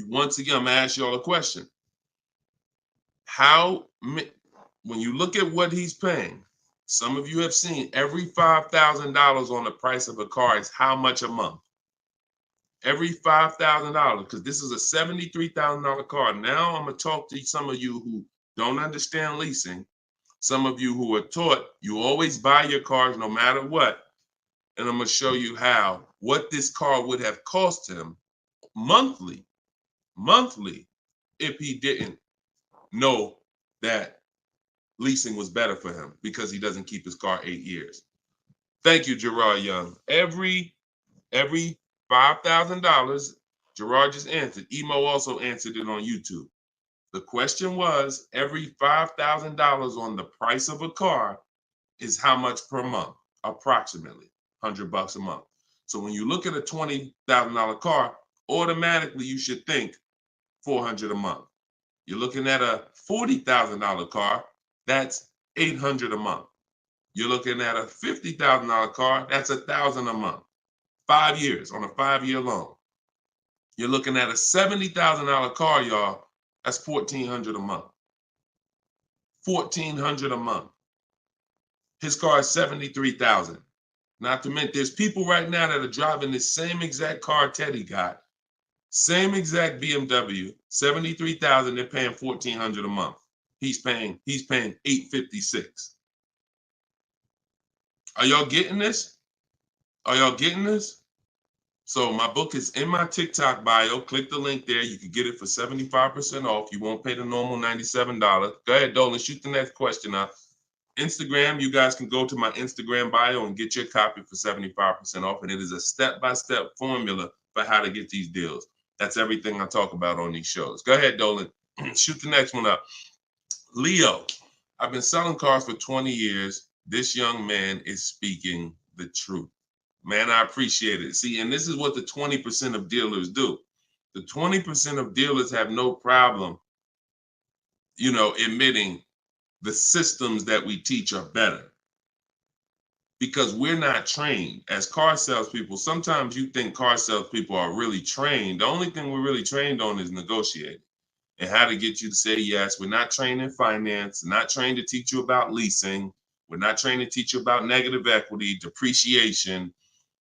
Once again, I'm gonna ask y'all a question. When you look at what he's paying, some of you have seen every $5,000 on the price of a car is how much a month? Every $5,000, because this is a $73,000 car. Now I'm going to talk to some of you who don't understand leasing, some of you who are taught you always buy your cars no matter what, and I'm going to show you what this car would have cost him monthly, if he didn't know that leasing was better for him because he doesn't keep his car 8 years. Thank you, Gerard Young. Every $5,000, Gerard just answered. Emo also answered it on YouTube. The question was, every $5,000 on the price of a car is how much per month? Approximately $100 a month. So when you look at a $20,000 car, automatically you should think $400 a month. You're looking at a $40,000 car, that's $800 a month. You're looking at a $50,000 car, that's $1,000 a month. 5 years on a 5-year loan. You're looking at a $70,000 car, y'all. That's $1,400 a month. $1,400 a month. His car is $73,000. Not to mention, there's people right now that are driving this same exact car Teddy got, same exact BMW, $73,000. They're paying $1,400 a month. He's paying $856. Are y'all getting this? Are y'all getting this? So my book is in my TikTok bio. Click the link there. You can get it for 75% off. You won't pay the normal $97. Go ahead, Dolan, shoot the next question up. Instagram, you guys can go to my Instagram bio and get your copy for 75% off. And it is a step-by-step formula for how to get these deals. That's everything I talk about on these shows. Go ahead, Dolan. Shoot the next one up. Leo, I've been selling cars for 20 years. This young man is speaking the truth. Man, I appreciate it. See, and this is what the 20% of dealers do. The 20% of dealers have no problem, admitting the systems that we teach are better. Because we're not trained as car salespeople. Sometimes you think car salespeople are really trained. The only thing we're really trained on is negotiating and how to get you to say yes. We're not trained in finance, not trained to teach you about leasing. We're not trained to teach you about negative equity, depreciation,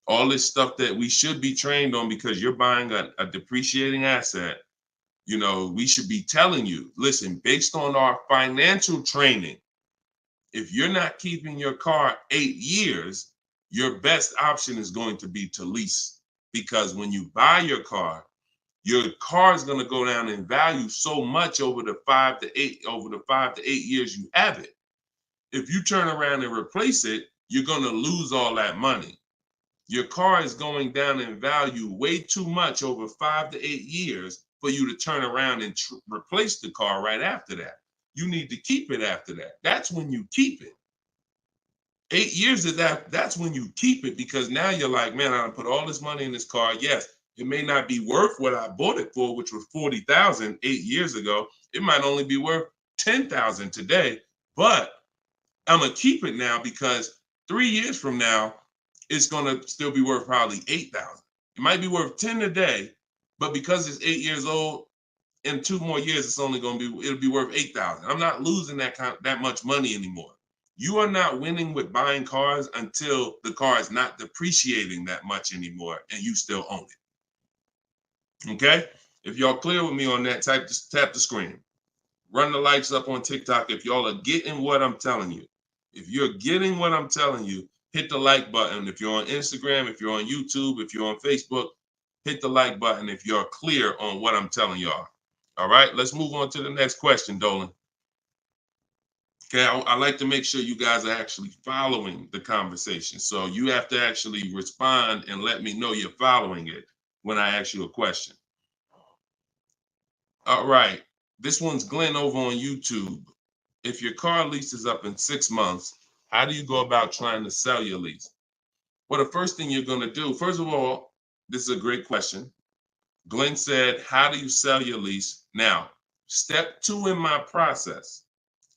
all this stuff that we should be trained on because you're buying a depreciating asset. We should be telling you, listen, based on our financial training, if you're not keeping your car 8 years, your best option is going to be to lease. Because when you buy your car is going to go down in value so much over the 5 to 8 years you have it. If you turn around and replace it, you're going to lose all that money. Your car is going down in value way too much over 5 to 8 years for you to turn around and replace the car right after that. You need to keep it after that. That's when you keep it. 8 years of that's when you keep it, because now you're like, man, I put all this money in this car. Yes, it may not be worth what I bought it for, which was $40,000 8 years ago. It might only be worth $10,000 today, but I'm gonna keep it now because 3 years from now, it's gonna still be worth probably $8,000. It might be worth 10 today, but because it's 8 years old, in 2 more years, it'll be worth $8,000. I'm not losing that much money anymore. You are not winning with buying cars until the car is not depreciating that much anymore and you still own it. Okay? If y'all clear with me on that, just tap the screen. Run the likes up on TikTok if y'all are getting what I'm telling you. If you're getting what I'm telling you, hit the like button. If you're on Instagram, if you're on YouTube, if you're on Facebook, hit the like button if you're clear on what I'm telling y'all. All right, let's move on to the next question, Dolan. Okay, I like to make sure you guys are actually following the conversation. So you have to actually respond and let me know you're following it when I ask you a question. All right, this one's Glenn over on YouTube. If your car lease is up in 6 months, how do you go about trying to sell your lease? Well, the first thing you're going to do, first of all, this is a great question. Glenn said, how do you sell your lease? Now, step 2 in my process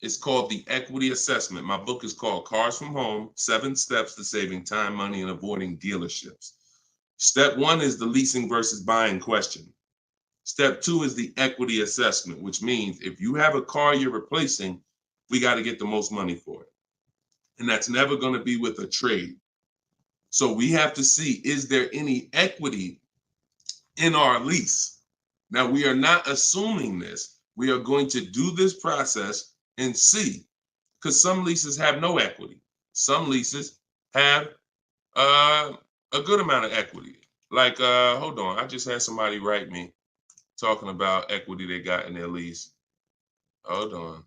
is called the equity assessment. My book is called Cars from Home, 7 Steps to Saving Time, Money, and Avoiding Dealerships. Step 1 is the leasing versus buying question. Step 2 is the equity assessment, which means if you have a car you're replacing, we got to get the most money for it. And that's never going to be with a trade. So we have to see, is there any equity in our lease? Now, we are not assuming this. We are going to do this process and see, because some leases have no equity. Some leases have a good amount of equity. Like, hold on, I just had somebody write me talking about equity they got in their lease. Hold on.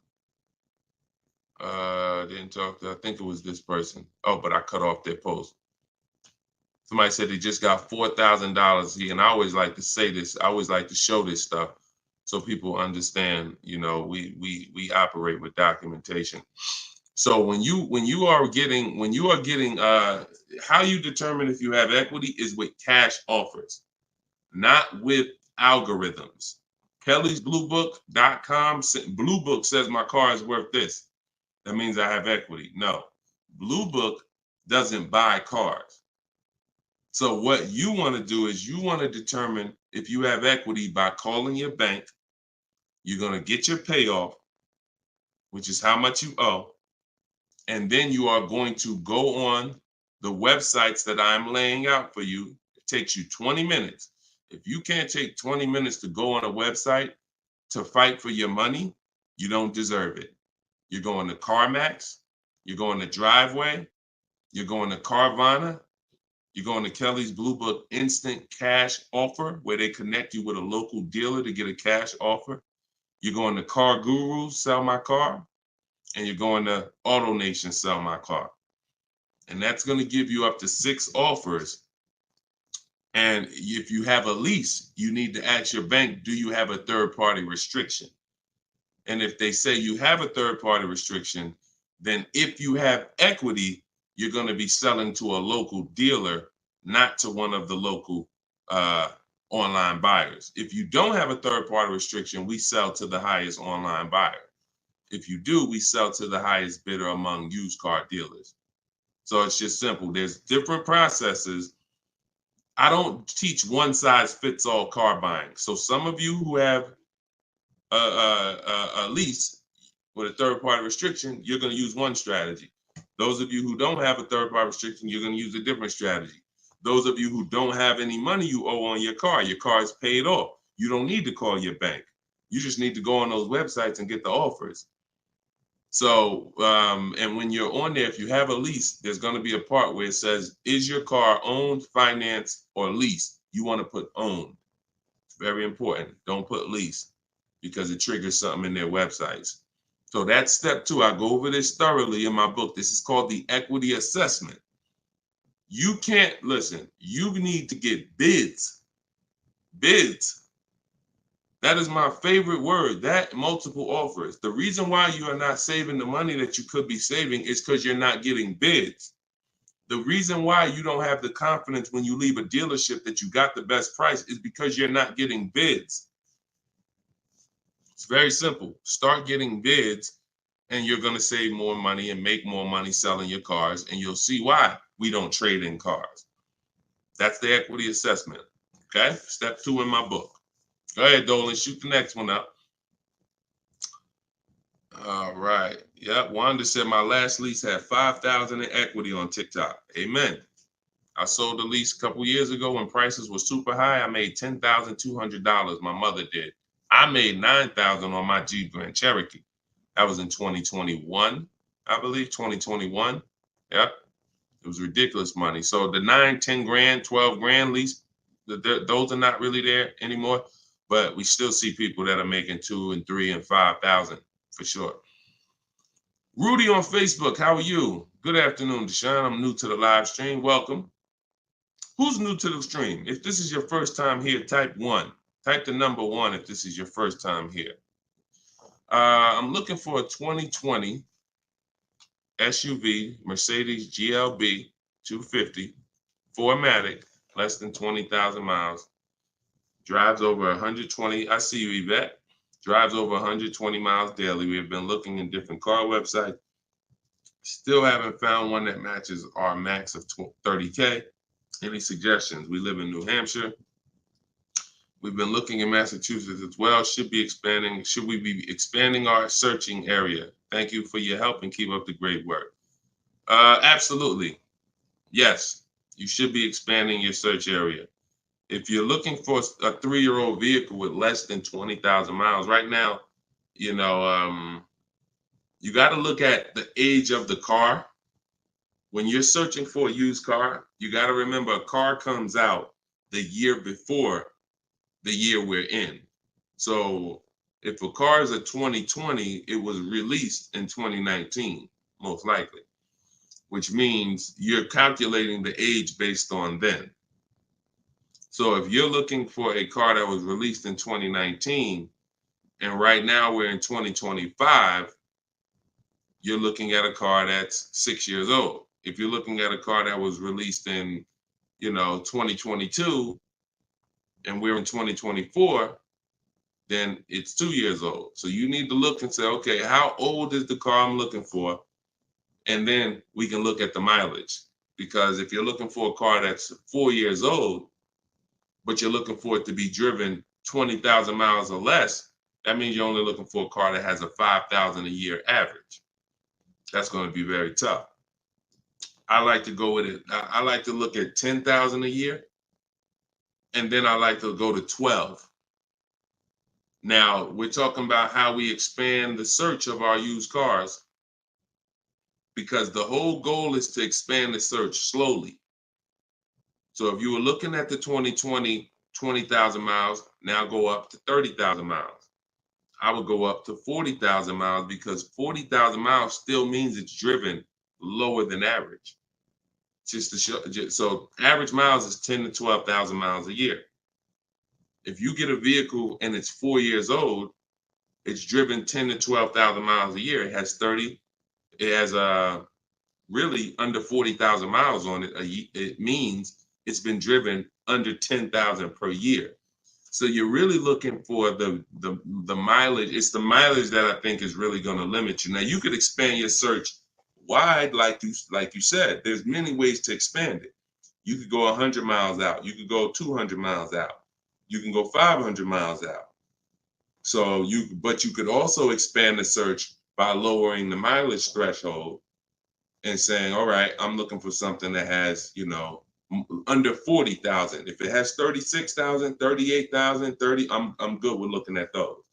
Didn't talk to, I think it was this person. Oh, but I cut off their post. Somebody said they just got $4,000 and I always like to say this. I always like to show this stuff so people understand. You know, we operate with documentation. So when you are getting how you determine if you have equity is with cash offers, not with algorithms. Kelly's bluebook.com. Blue Book says my car is worth this. That means I have equity. No, Blue Book doesn't buy cars. So what you want to do is you want to determine if you have equity by calling your bank. You're going to get your payoff, which is how much you owe. And then you are going to go on the websites that I'm laying out for you. It takes you 20 minutes. If you can't take 20 minutes to go on a website to fight for your money, you don't deserve it. You're going to CarMax, you're going to Driveway, you're going to Carvana, you're going to Kelly's Blue Book Instant Cash Offer, where they connect you with a local dealer to get a cash offer. You're going to Car Guru, Sell My Car, and you're going to AutoNation, Sell My Car. And that's going to give you up to 6 offers. And if you have a lease, you need to ask your bank, do you have a third-party restriction? And if they say you have a third-party restriction, then if you have equity, you're going to be selling to a local dealer, not to one of the local online buyers. If you don't have a third-party restriction, we sell to the highest online buyer. If you do, we sell to the highest bidder among used car dealers. So it's just simple. There's different processes. I don't teach one size fits all car buying. So some of you who have a lease with a third-party restriction, you're going to use one strategy. Those of you who don't have a third-party restriction, you're going to use a different strategy. Those of you who don't have any money you owe on your car is paid off. You don't need to call your bank. You just need to go on those websites and get the offers. So, and when you're on there, if you have a lease, there's going to be a part where it says, is your car owned, financed, or leased? You want to put owned. It's very important. Don't put lease because it triggers something in their websites. So that's step 2. I go over this thoroughly in my book. This is called the equity assessment. You can't, listen, you need to get bids. Bids. That is my favorite word, that multiple offers. The reason why you are not saving the money that you could be saving is because you're not getting bids. The reason why you don't have the confidence when you leave a dealership that you got the best price is because you're not getting bids. It's very simple. Start getting bids and you're going to save more money and make more money selling your cars. And you'll see why we don't trade in cars. That's the equity assessment. Okay. Step 2 in my book. Go ahead, Dolan. Shoot the next one up. All right. Yep. Wanda said my last lease had 5,000 in equity on TikTok. Amen. I sold the lease a couple years ago when prices were super high. I made $10,200. My mother did. I made $9,000 on my Jeep Grand Cherokee. That was in 2021, I believe, 2021. Yep. It was ridiculous money. So the 9, 10 grand, 12 grand lease, those are not really there anymore. But we still see people that are making 2 and 3 and 5,000 for sure. Rudy on Facebook, how are you? Good afternoon, Deshone. I'm new to the live stream. Welcome. Who's new to the stream? If this is your first time here, type 1. Type the number 1 if this is your first time here. I'm looking for a 2020 SUV, Mercedes GLB 250, 4MATIC, less than 20,000 miles. Drives over 120. I see you, Yvette. Drives over 120 miles daily. We have been looking in different car websites. Still haven't found one that matches our max of 30K. Any suggestions? We live in New Hampshire. We've been looking in Massachusetts as well. Should we be expanding our searching area? Thank you for your help and keep up the great work. Absolutely. Yes, you should be expanding your search area. If you're looking for a 3-year-old vehicle with less than 20,000 miles, right now, you got to look at the age of the car. When you're searching for a used car, you got to remember a car comes out the year before the year we're in. So if a car is a 2020, it was released in 2019, most likely, which means you're calculating the age based on then. So if you're looking for a car that was released in 2019, and right now we're in 2025, you're looking at a car that's 6 years old. If you're looking at a car that was released in, 2022, and we're in 2024, then it's 2 years old. So you need to look and say, okay, how old is the car I'm looking for? And then we can look at the mileage. Because if you're looking for a car that's 4 years old, but you're looking for it to be driven 20,000 miles or less, that means you're only looking for a car that has a 5,000 a year average. That's going to be very tough. I like to go with it. I like to look at 10,000 a year, and then I like to go to 12. Now, we're talking about how we expand the search of our used cars, because the whole goal is to expand the search slowly. So if you were looking at the 2020, 20,000 miles, now go up to 30,000 miles. I would go up to 40,000 miles, because 40,000 miles still means it's driven lower than average. Just to show, so average miles is 10 to 12,000 miles a year. If you get a vehicle and it's 4 years old, it's driven 10 to 12,000 miles a year. It has really under 40,000 miles on it. It means it's been driven under 10,000 per year. So you're really looking for the mileage. It's the mileage that I think is really going to limit you. Now you could expand your search wide, like you said. There's many ways to expand it. You could go 100 miles out. You could go 200 miles out. You can go 500 miles out. So but you could also expand the search by lowering the mileage threshold and saying, all right, I'm looking for something that has, under 40,000. If it has 36,000, 38,000, 30, I'm good with looking at those.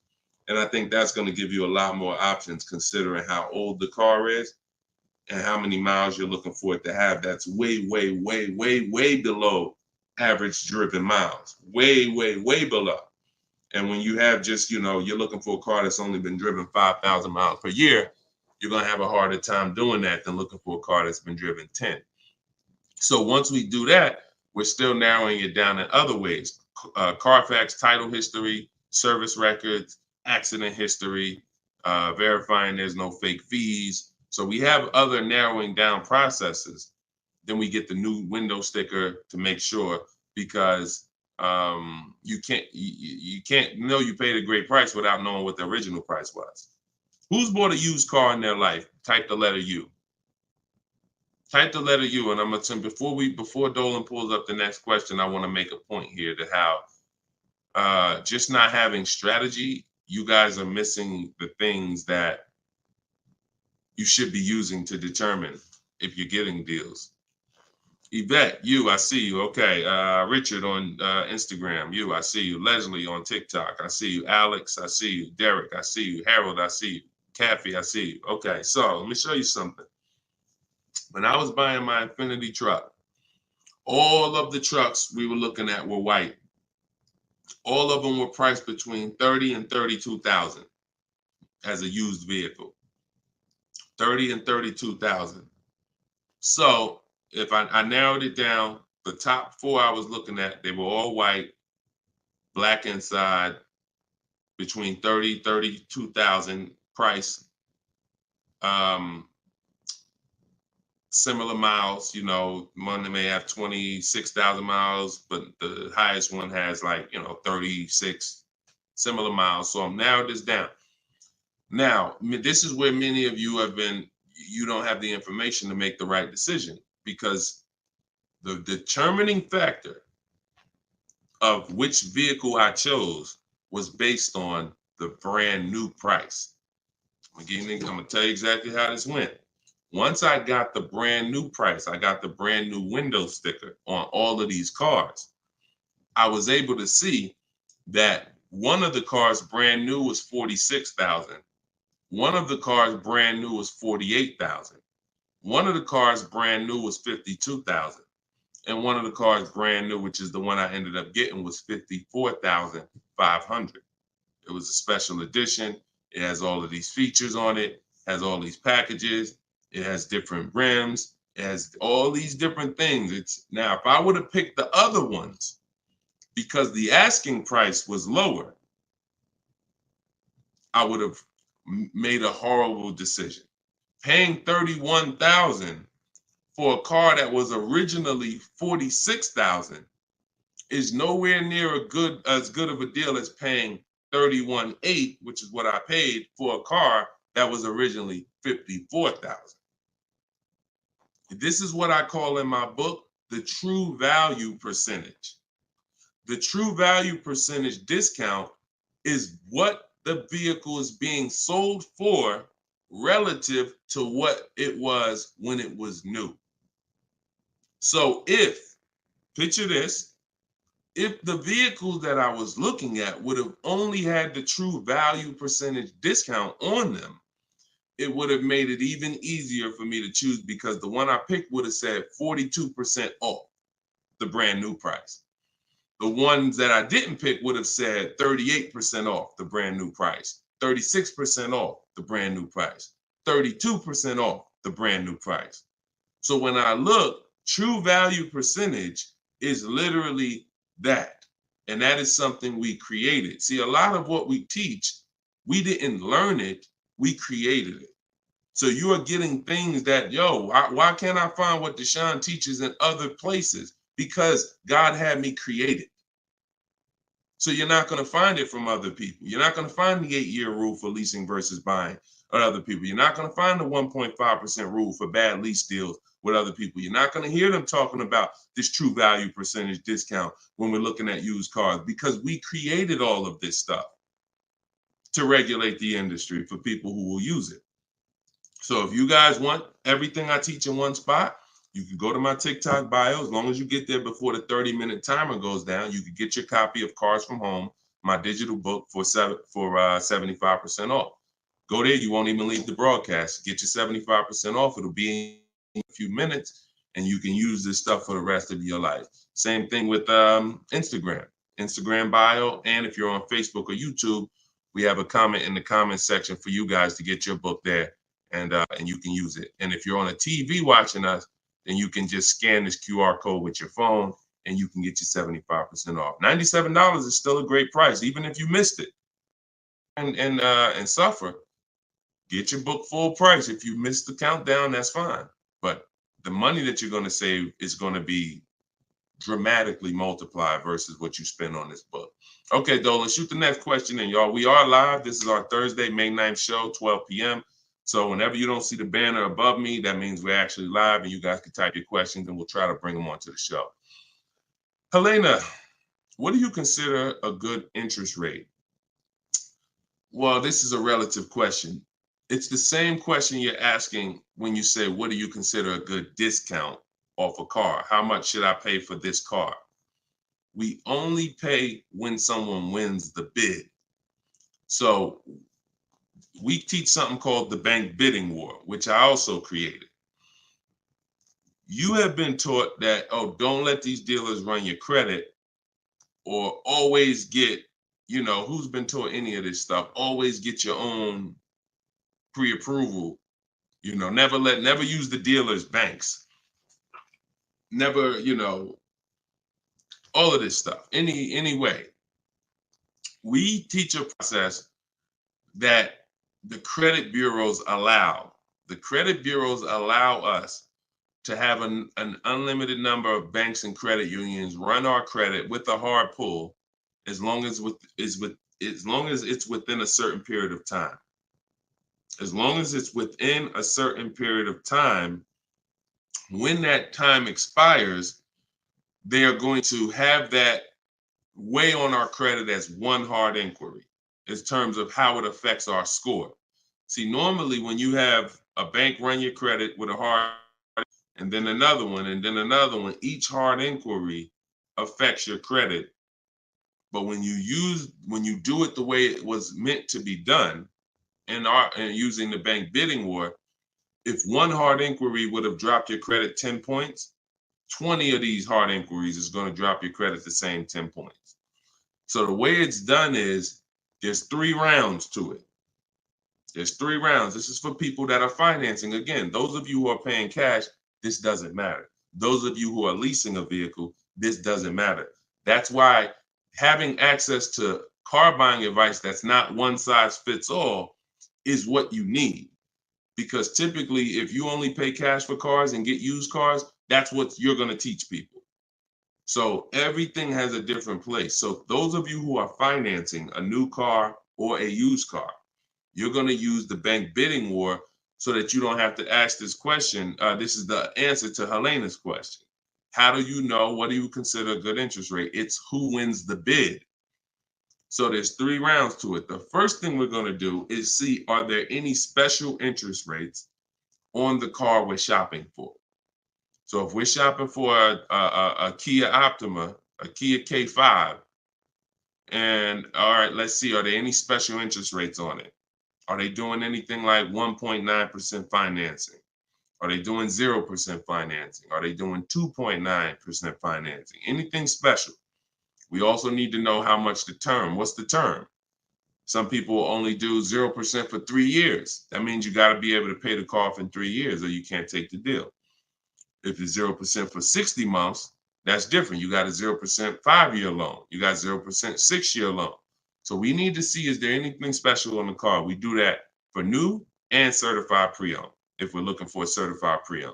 And I think that's going to give you a lot more options, considering how old the car is and how many miles you're looking for it to have. That's way, way, way, way, way below average driven miles. Way, way, way below. And when you have just, you're looking for a car that's only been driven 5,000 miles per year, you're going to have a harder time doing that than looking for a car that's been driven 10. So once we do that, we're still narrowing it down in other ways. Carfax title history, service records, accident history, verifying there's no fake fees. So we have other narrowing down processes. Then we get the new window sticker to make sure, because you can't know you paid a great price without knowing what the original price was. Who's bought a used car in their life? Type the letter U. Type the letter U, and I'm gonna before Dolan pulls up the next question, I want to make a point here to how just not having strategy, you guys are missing the things that you should be using to determine if you're getting deals. Yvette, I see you. Okay. Richard on Instagram, I see you. Leslie on TikTok, I see you. Alex, I see you. Derek, I see you. Harold, I see you. Kathy, I see you. Okay, so let me show you something. When I was buying my Infinity truck, all of the trucks we were looking at were white. All of them were priced between 30 and 32,000 as a used vehicle. 30 and 32,000. So if I narrowed it down, the top four I was looking at, they were all white, black inside, between 30, 32,000 price. Similar miles, one may have 26,000 miles, but the highest one has 36 similar miles. So I'm narrowed this down. Now, this is where many of you you don't have the information to make the right decision, because the determining factor of which vehicle I chose was based on the brand new price. I'm gonna tell you exactly how this went. Once I got the brand new price, I got the brand new window sticker on all of these cars, I was able to see that one of the cars brand new was 46,000. One of the cars brand new was 48,000. One of the cars brand new was 52,000. And one of the cars brand new, which is the one I ended up getting, was 54,500. It was a special edition. It has all of these features on it, has all these packages. It has different rims. It has all these different things. Now, if I would have picked the other ones, because the asking price was lower, I would have made a horrible decision. Paying 31,000 for a car that was originally 46,000 is nowhere near as good of a deal as paying 31,800, which is what I paid for a car that was originally 54,000. This is what I call in my book the true value percentage. The true value percentage discount is what the vehicle is being sold for relative to what it was when it was new. So picture this, if the vehicles that I was looking at would have only had the true value percentage discount on them, it would have made it even easier for me to choose, because the one I picked would have said 42% off the brand new price. The ones that I didn't pick would have said 38% off the brand new price, 36% off the brand new price, 32% off the brand new price. So when I look, true value percentage is literally that. And that is something we created. See, a lot of what we teach, we didn't learn it, we created it. So you are getting things that, why can't I find what Deshone teaches in other places? Because God had me create it. So you're not going to find it from other people. You're not going to find the 8-year rule for leasing versus buying with other people. You're not going to find the 1.5% rule for bad lease deals with other people. You're not going to hear them talking about this true value percentage discount when we're looking at used cars, because we created all of this stuff to regulate the industry for people who will use it. So if you guys want everything I teach in one spot, you can go to my TikTok bio. As long as you get there before the 30-minute timer goes down, you can get your copy of Cars from Home, my digital book, for 75% off. Go there. You won't even leave the broadcast. Get your 75% off. It'll be in a few minutes, and you can use this stuff for the rest of your life. Same thing with Instagram bio. And if you're on Facebook or YouTube, we have a comment in the comment section for you guys to get your book there, and you can use it. And if you're on a TV watching us, then you can just scan this QR code with your phone, and you can get your 75% off. $97 is still a great price, even if you missed it and suffer. Get your book full price. If you missed the countdown, that's fine. But the money that you're going to save is going to be dramatically multiplied versus what you spend on this book. Okay, Dolan, shoot the next question in, y'all. We are live. This is our Thursday, May 9th show, 12 p.m. So whenever you don't see the banner above me, that means we're actually live, and you guys can type your questions, and we'll try to bring them onto the show. Helena, what do you consider a good interest rate? Well, this is a relative question. It's the same question you're asking when you say, what do you consider a good discount off a car? How much should I pay for this car? We only pay when someone wins the bid. So we teach something called the bank bidding war, which I also created. You have been taught that, don't let these dealers run your credit, or always get, who's been taught any of this stuff? Always get your own pre-approval You know, never use the dealer's banks. Never, you know, all of this stuff. Any way. We teach a process that the credit bureaus allow. The credit bureaus allow us to have an unlimited number of banks and credit unions run our credit with a hard pull, as long as it's within a certain period of time. As long as it's within a certain period of time, when that time expires, they are going to have that weigh on our credit as one hard inquiry in terms of how it affects our score. See, normally when you have a bank run your credit with a hard and then another one, and then another one, each hard inquiry affects your credit. But when you do it the way it was meant to be done, and using the bank bidding war, if one hard inquiry would have dropped your credit 10 points, 20 of these hard inquiries is going to drop your credit the same 10 points. So the way it's done is there's 3 rounds to it. There's 3 rounds. This is for people that are financing. Again, those of you who are paying cash, this doesn't matter. Those of you who are leasing a vehicle, this doesn't matter. That's why having access to car buying advice that's not one size fits all is what you need. Because typically, if you only pay cash for cars and get used cars, that's what you're going to teach people. So everything has a different place. So those of you who are financing a new car or a used car, you're going to use the bank bidding war so that you don't have to ask this question. This is the answer to Helena's question. How do you know? What do you consider a good interest rate? It's who wins the bid. So there's 3 rounds to it. The first thing we're going to do is see, are there any special interest rates on the car we're shopping for? So if we're shopping for a Kia Optima, a Kia K5, and all right, let's see, are there any special interest rates on it? Are they doing anything like 1.9% financing? Are they doing 0% financing? Are they doing 2.9% financing? Anything special? We also need to know how much the term. What's the term? Some people only do 0% for 3 years. That means you got to be able to pay the car off in 3 years or you can't take the deal. If it's 0% for 60 months, that's different. You got a 0% 5-year loan. You got 0% 6-year loan. So we need to see, is there anything special on the car? We do that for new and certified pre-owned, if we're looking for a certified pre-owned.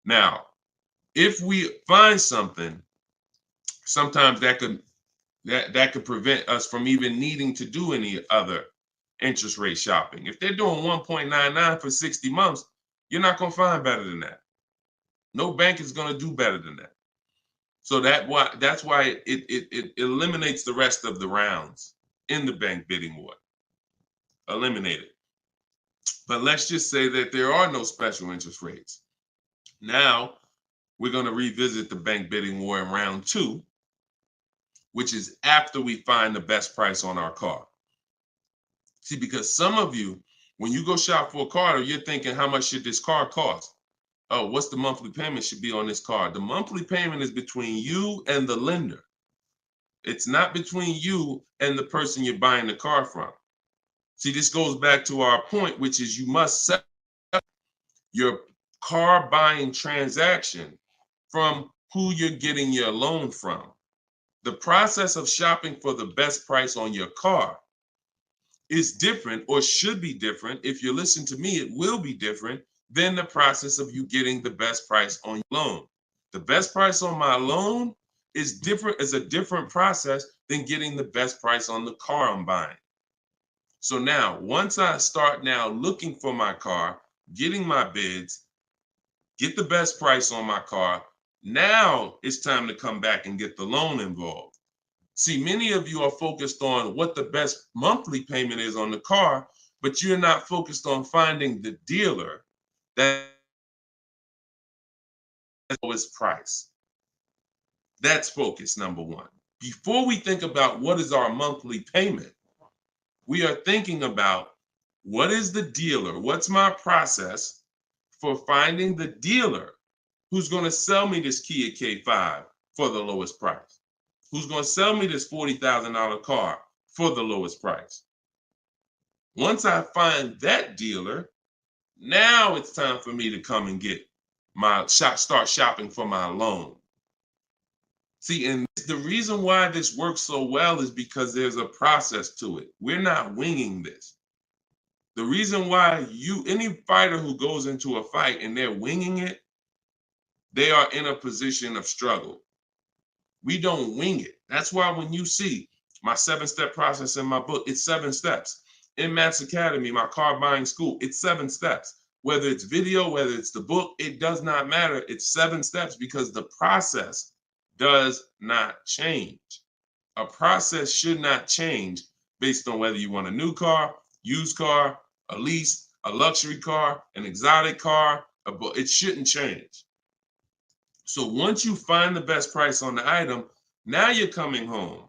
Now, if we find something, sometimes that could prevent us from even needing to do any other interest rate shopping. If they're doing 1.99 for 60 months, you're not going to find better than that. No bank is going to do better than that. So that's why it eliminates the rest of the rounds in the bank bidding war. Eliminate it. But let's just say that there are no special interest rates. Now we're going to revisit the bank bidding war in round 2, which is after we find the best price on our car. See, because some of you, when you go shop for a car, you're thinking, how much should this car cost? Oh, what's the monthly payment should be on this car? The monthly payment is between you and the lender. It's not between you and the person you're buying the car from. See, this goes back to our point, which is you must set up your car buying transaction from who you're getting your loan from. The process of shopping for the best price on your car is different, or should be different. If you listen to me, it will be different than the process of you getting the best price on your loan. The best price on my loan is a different process than getting the best price on the car I'm buying. So now, once I start now looking for my car, getting my bids, get the best price on my car, now it's time to come back and get the loan involved. See, many of you are focused on what the best monthly payment is on the car, but you're not focused on finding the dealer that is the lowest price. That's focus number 1. Before we think about what is our monthly payment, we are thinking about what is the dealer? What's my process for finding the dealer who's going to sell me this Kia K5 for the lowest price? Who's going to sell me this $40,000 car for the lowest price? Once I find that dealer, Now it's time for me to come and get start shopping for my loan. See, and the reason why this works so well is because there's a process to it. We're not winging this. The reason why any fighter who goes into a fight and they're winging it, they are in a position of struggle. We don't wing it. That's why when you see my 7-step process in my book, it's 7 steps. In Matt's Academy, my car buying school, it's 7 steps. Whether it's video, whether it's the book, it does not matter. It's 7 steps because the process does not change. A process should not change based on whether you want a new car, used car, a lease, a luxury car, an exotic car. It shouldn't change. So once you find the best price on the item, now you're coming home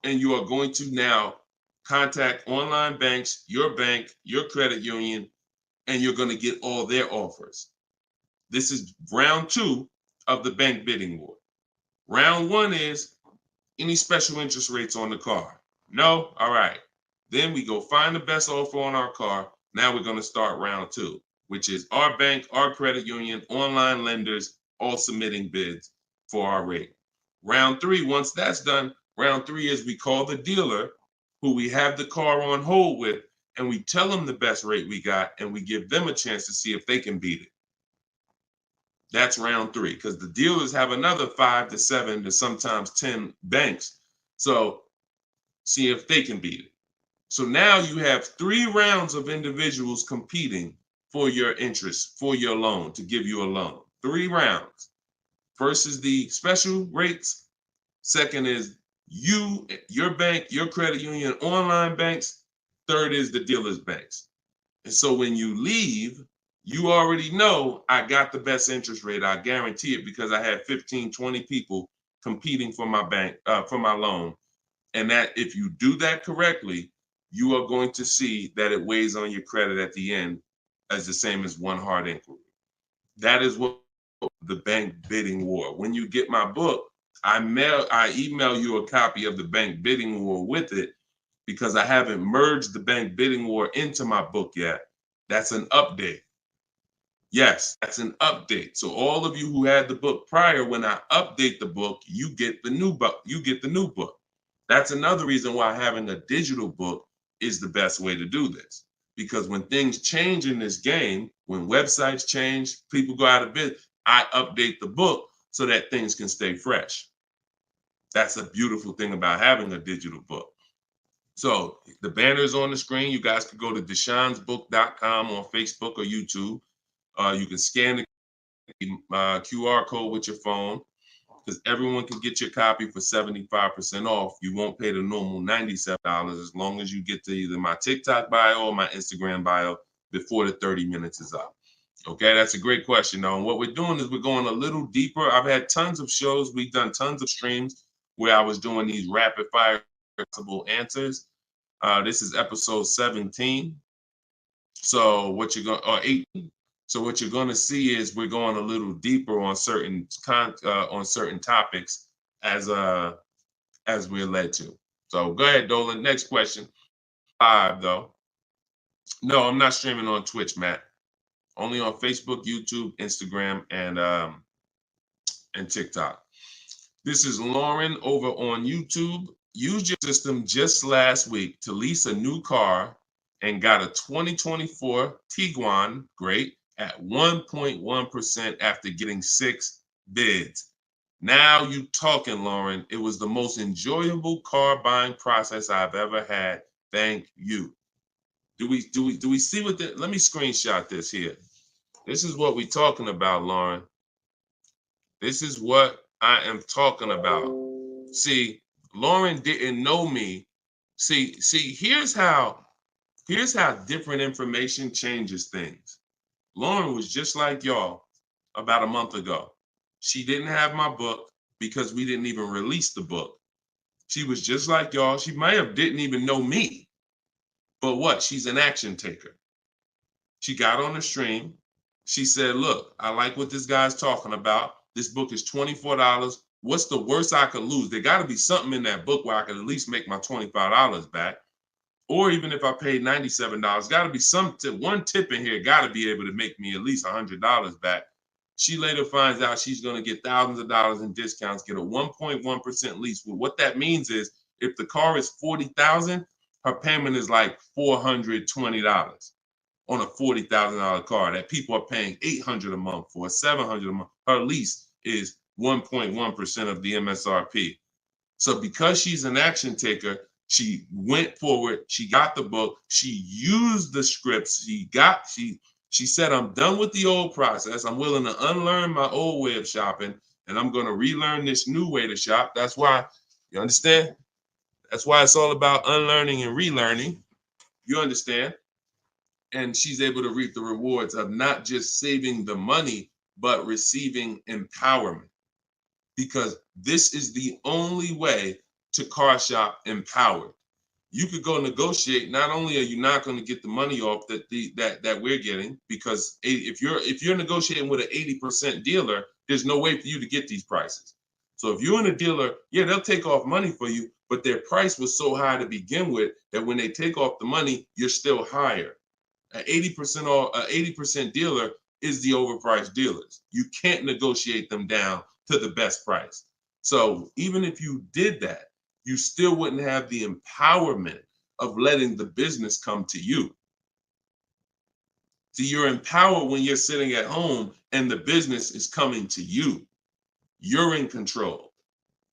and you are going to now contact online banks, your bank, your credit union, and you're going to get all their offers. This is round 2 of the bank bidding war. Round 1 is any special interest rates on the car. No? All right. Then we go find the best offer on our car. Now we're going to start round 2, which is our bank, our credit union, online lenders, all submitting bids for our rate. Round 3, once that's done, round 3 is we call the dealer who we have the car on hold with, and we tell them the best rate we got, and we give them a chance to see if they can beat it. That's round 3, because the dealers have another 5 to 7 to sometimes 10 banks. So see if they can beat it. So now you have 3 rounds of individuals competing for your interest, for your loan, to give you a loan. 3 rounds. First is the special rates. Second is you, your bank, your credit union, online banks. Third is the dealer's banks. And so when you leave, you already know I got the best interest rate. I guarantee it because I had 15, 20 people competing for my bank, for my loan. And that if you do that correctly, you are going to see that it weighs on your credit at the end as the same as one hard inquiry. That is what the bank bidding war. When you get my book, I email you a copy of the bank bidding war with it because I haven't merged the bank bidding war into my book yet. That's an update. Yes, that's an update. So all of you who had the book prior, when I update the book, you get the new book. You get the new book. That's another reason why having a digital book is the best way to do this. Because when things change in this game, when websites change, people go out of business, I update the book so that things can stay fresh. That's a beautiful thing about having a digital book. So the banner is on the screen. You guys can go to deshonesbook.com on Facebook or YouTube. You can scan the QR code with your phone because everyone can get your copy for 75% off. You won't pay the normal $97 as long as you get to either my TikTok bio or my Instagram bio before the 30 minutes is up. Okay, that's a great question, though. And what we're doing is we're going a little deeper. I've had tons of shows. We've done tons of streams where I was doing these rapid fire answers. This is episode 17. So what you're going, or 18. So what you're going to see is we're going a little deeper on certain topics as we're led to. So go ahead, Dolan. Next question. 5 though. No, I'm not streaming on Twitch, Matt. Only on Facebook, YouTube, Instagram, and TikTok. This is Lauren over on YouTube. Used your system just last week to lease a new car and got a 2024 Tiguan, great, at 1.1% after getting 6 bids. Now you talking, Lauren. It was the most enjoyable car buying process I've ever had. Thank you. Do we see what let me screenshot this here. This is what we're talking about, Lauren. This is what I am talking about. See, Lauren didn't know me. See, here's how different information changes things. Lauren was just like y'all about a month ago. She didn't have my book because we didn't even release the book. She was just like y'all. She might have didn't even know me. But what? She's an action taker. She got on the stream. She said, look, I like what this guy's talking about. This book is $24. What's the worst I could lose? There got to be something in that book where I could at least make my $25 back. Or even if I paid $97, got to be some tip, one tip in here got to be able to make me at least $100 back. She later finds out she's going to get thousands of dollars in discounts, get a 1.1% lease. Well, what that means is if the car is $40,000, her payment is like $420 on a $40,000 car that people are paying $800 a month for, $700 a month. Her lease is 1.1% of the MSRP. So because she's an action taker, she went forward, she got the book, she used the scripts, she said, I'm done with the old process. I'm willing to unlearn my old way of shopping, and I'm going to relearn this new way to shop. That's why, you understand? That's why it's all about unlearning and relearning. You understand? And she's able to reap the rewards of not just saving the money, but receiving empowerment. Because this is the only way to car shop empowered. You could go negotiate. Not only are you not going to get the money off that we're getting, because if you're negotiating with an 80% dealer, there's no way for you to get these prices. So if you're in a dealer, yeah, they'll take off money for you, but their price was so high to begin with that when they take off the money, you're still higher. An 80% dealer is the overpriced dealers. You can't negotiate them down to the best price. So even if you did that, you still wouldn't have the empowerment of letting the business come to you. See, you're empowered when you're sitting at home and the business is coming to you. You're in control.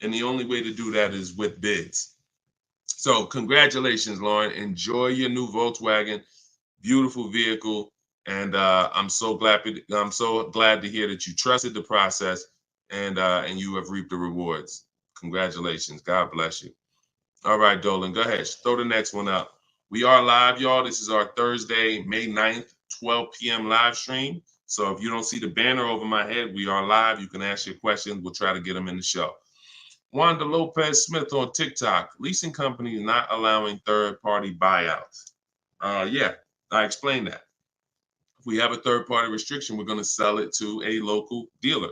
And the only way to do that is with bids. So congratulations, Lauren. Enjoy your new Volkswagen. Beautiful vehicle. And I'm so glad to hear that you trusted the process and you have reaped the rewards. Congratulations. God bless you. All right, Dolan, go ahead. Throw the next one up. We are live, y'all. This is our Thursday, May 9th, 12 p.m. live stream. So if you don't see the banner over my head, we are live. You can ask your questions. We'll try to get them in the show. Wanda Lopez Smith on TikTok. Leasing companies not allowing third-party buyouts. Yeah, I explained that. If we have a third-party restriction, we're going to sell it to a local dealer.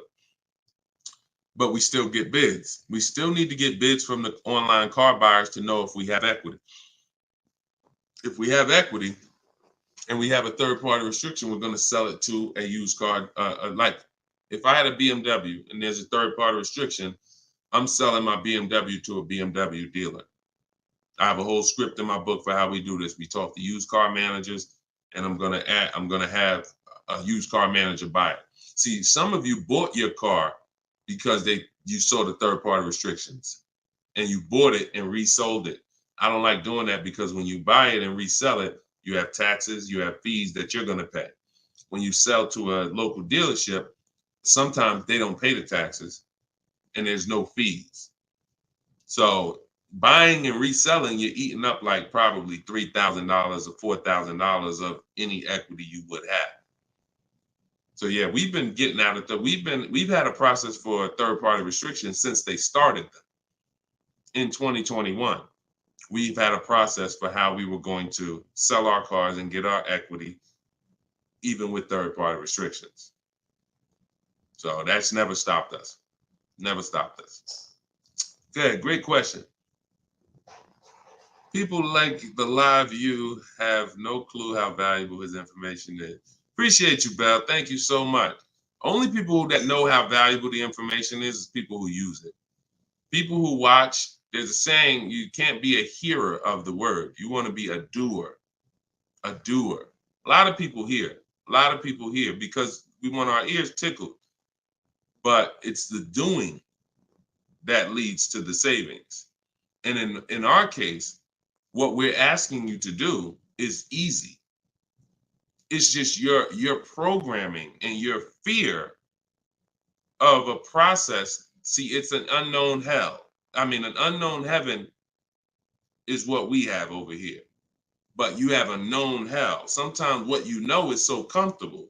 But we still get bids. We still need to get bids from the online car buyers to know if we have equity. If we have equity and we have a third-party restriction, we're going to sell it to a used car. Like if I had a BMW and there's a third-party restriction, I'm selling my BMW to a BMW dealer. I have a whole script in my book for how we do this. We talk to used car managers, and I'm going to have a used car manager buy it. See, some of you bought your car because you saw the third-party restrictions and you bought it and resold it. I don't like doing that because when you buy it and resell it, you have taxes, you have fees that you're going to pay. When you sell to a local dealership, sometimes they don't pay the taxes and there's no fees. So buying and reselling, you're eating up like probably $3,000 or $4,000 of any equity you would have. So yeah, we've been getting out of the, we've had a process for third-party restrictions since they started them in 2021. We've had a process for how we were going to sell our cars and get our equity, even with third-party restrictions. So that's never stopped us. Never stopped us. Good, great question. People like the live view have no clue how valuable his information is. Appreciate you, Belle. Thank you so much. Only people that know how valuable the information is people who use it. People who watch, there's a saying, you can't be a hearer of the word. You want to be a doer. A doer. A lot of people hear. A lot of people hear because we want our ears tickled. But it's the doing that leads to the savings. And in our case, what we're asking you to do is easy. It's just your programming and your fear of a process. See, it's an unknown hell. I mean, an unknown heaven is what we have over here. But you have a known hell. Sometimes what you know is so comfortable,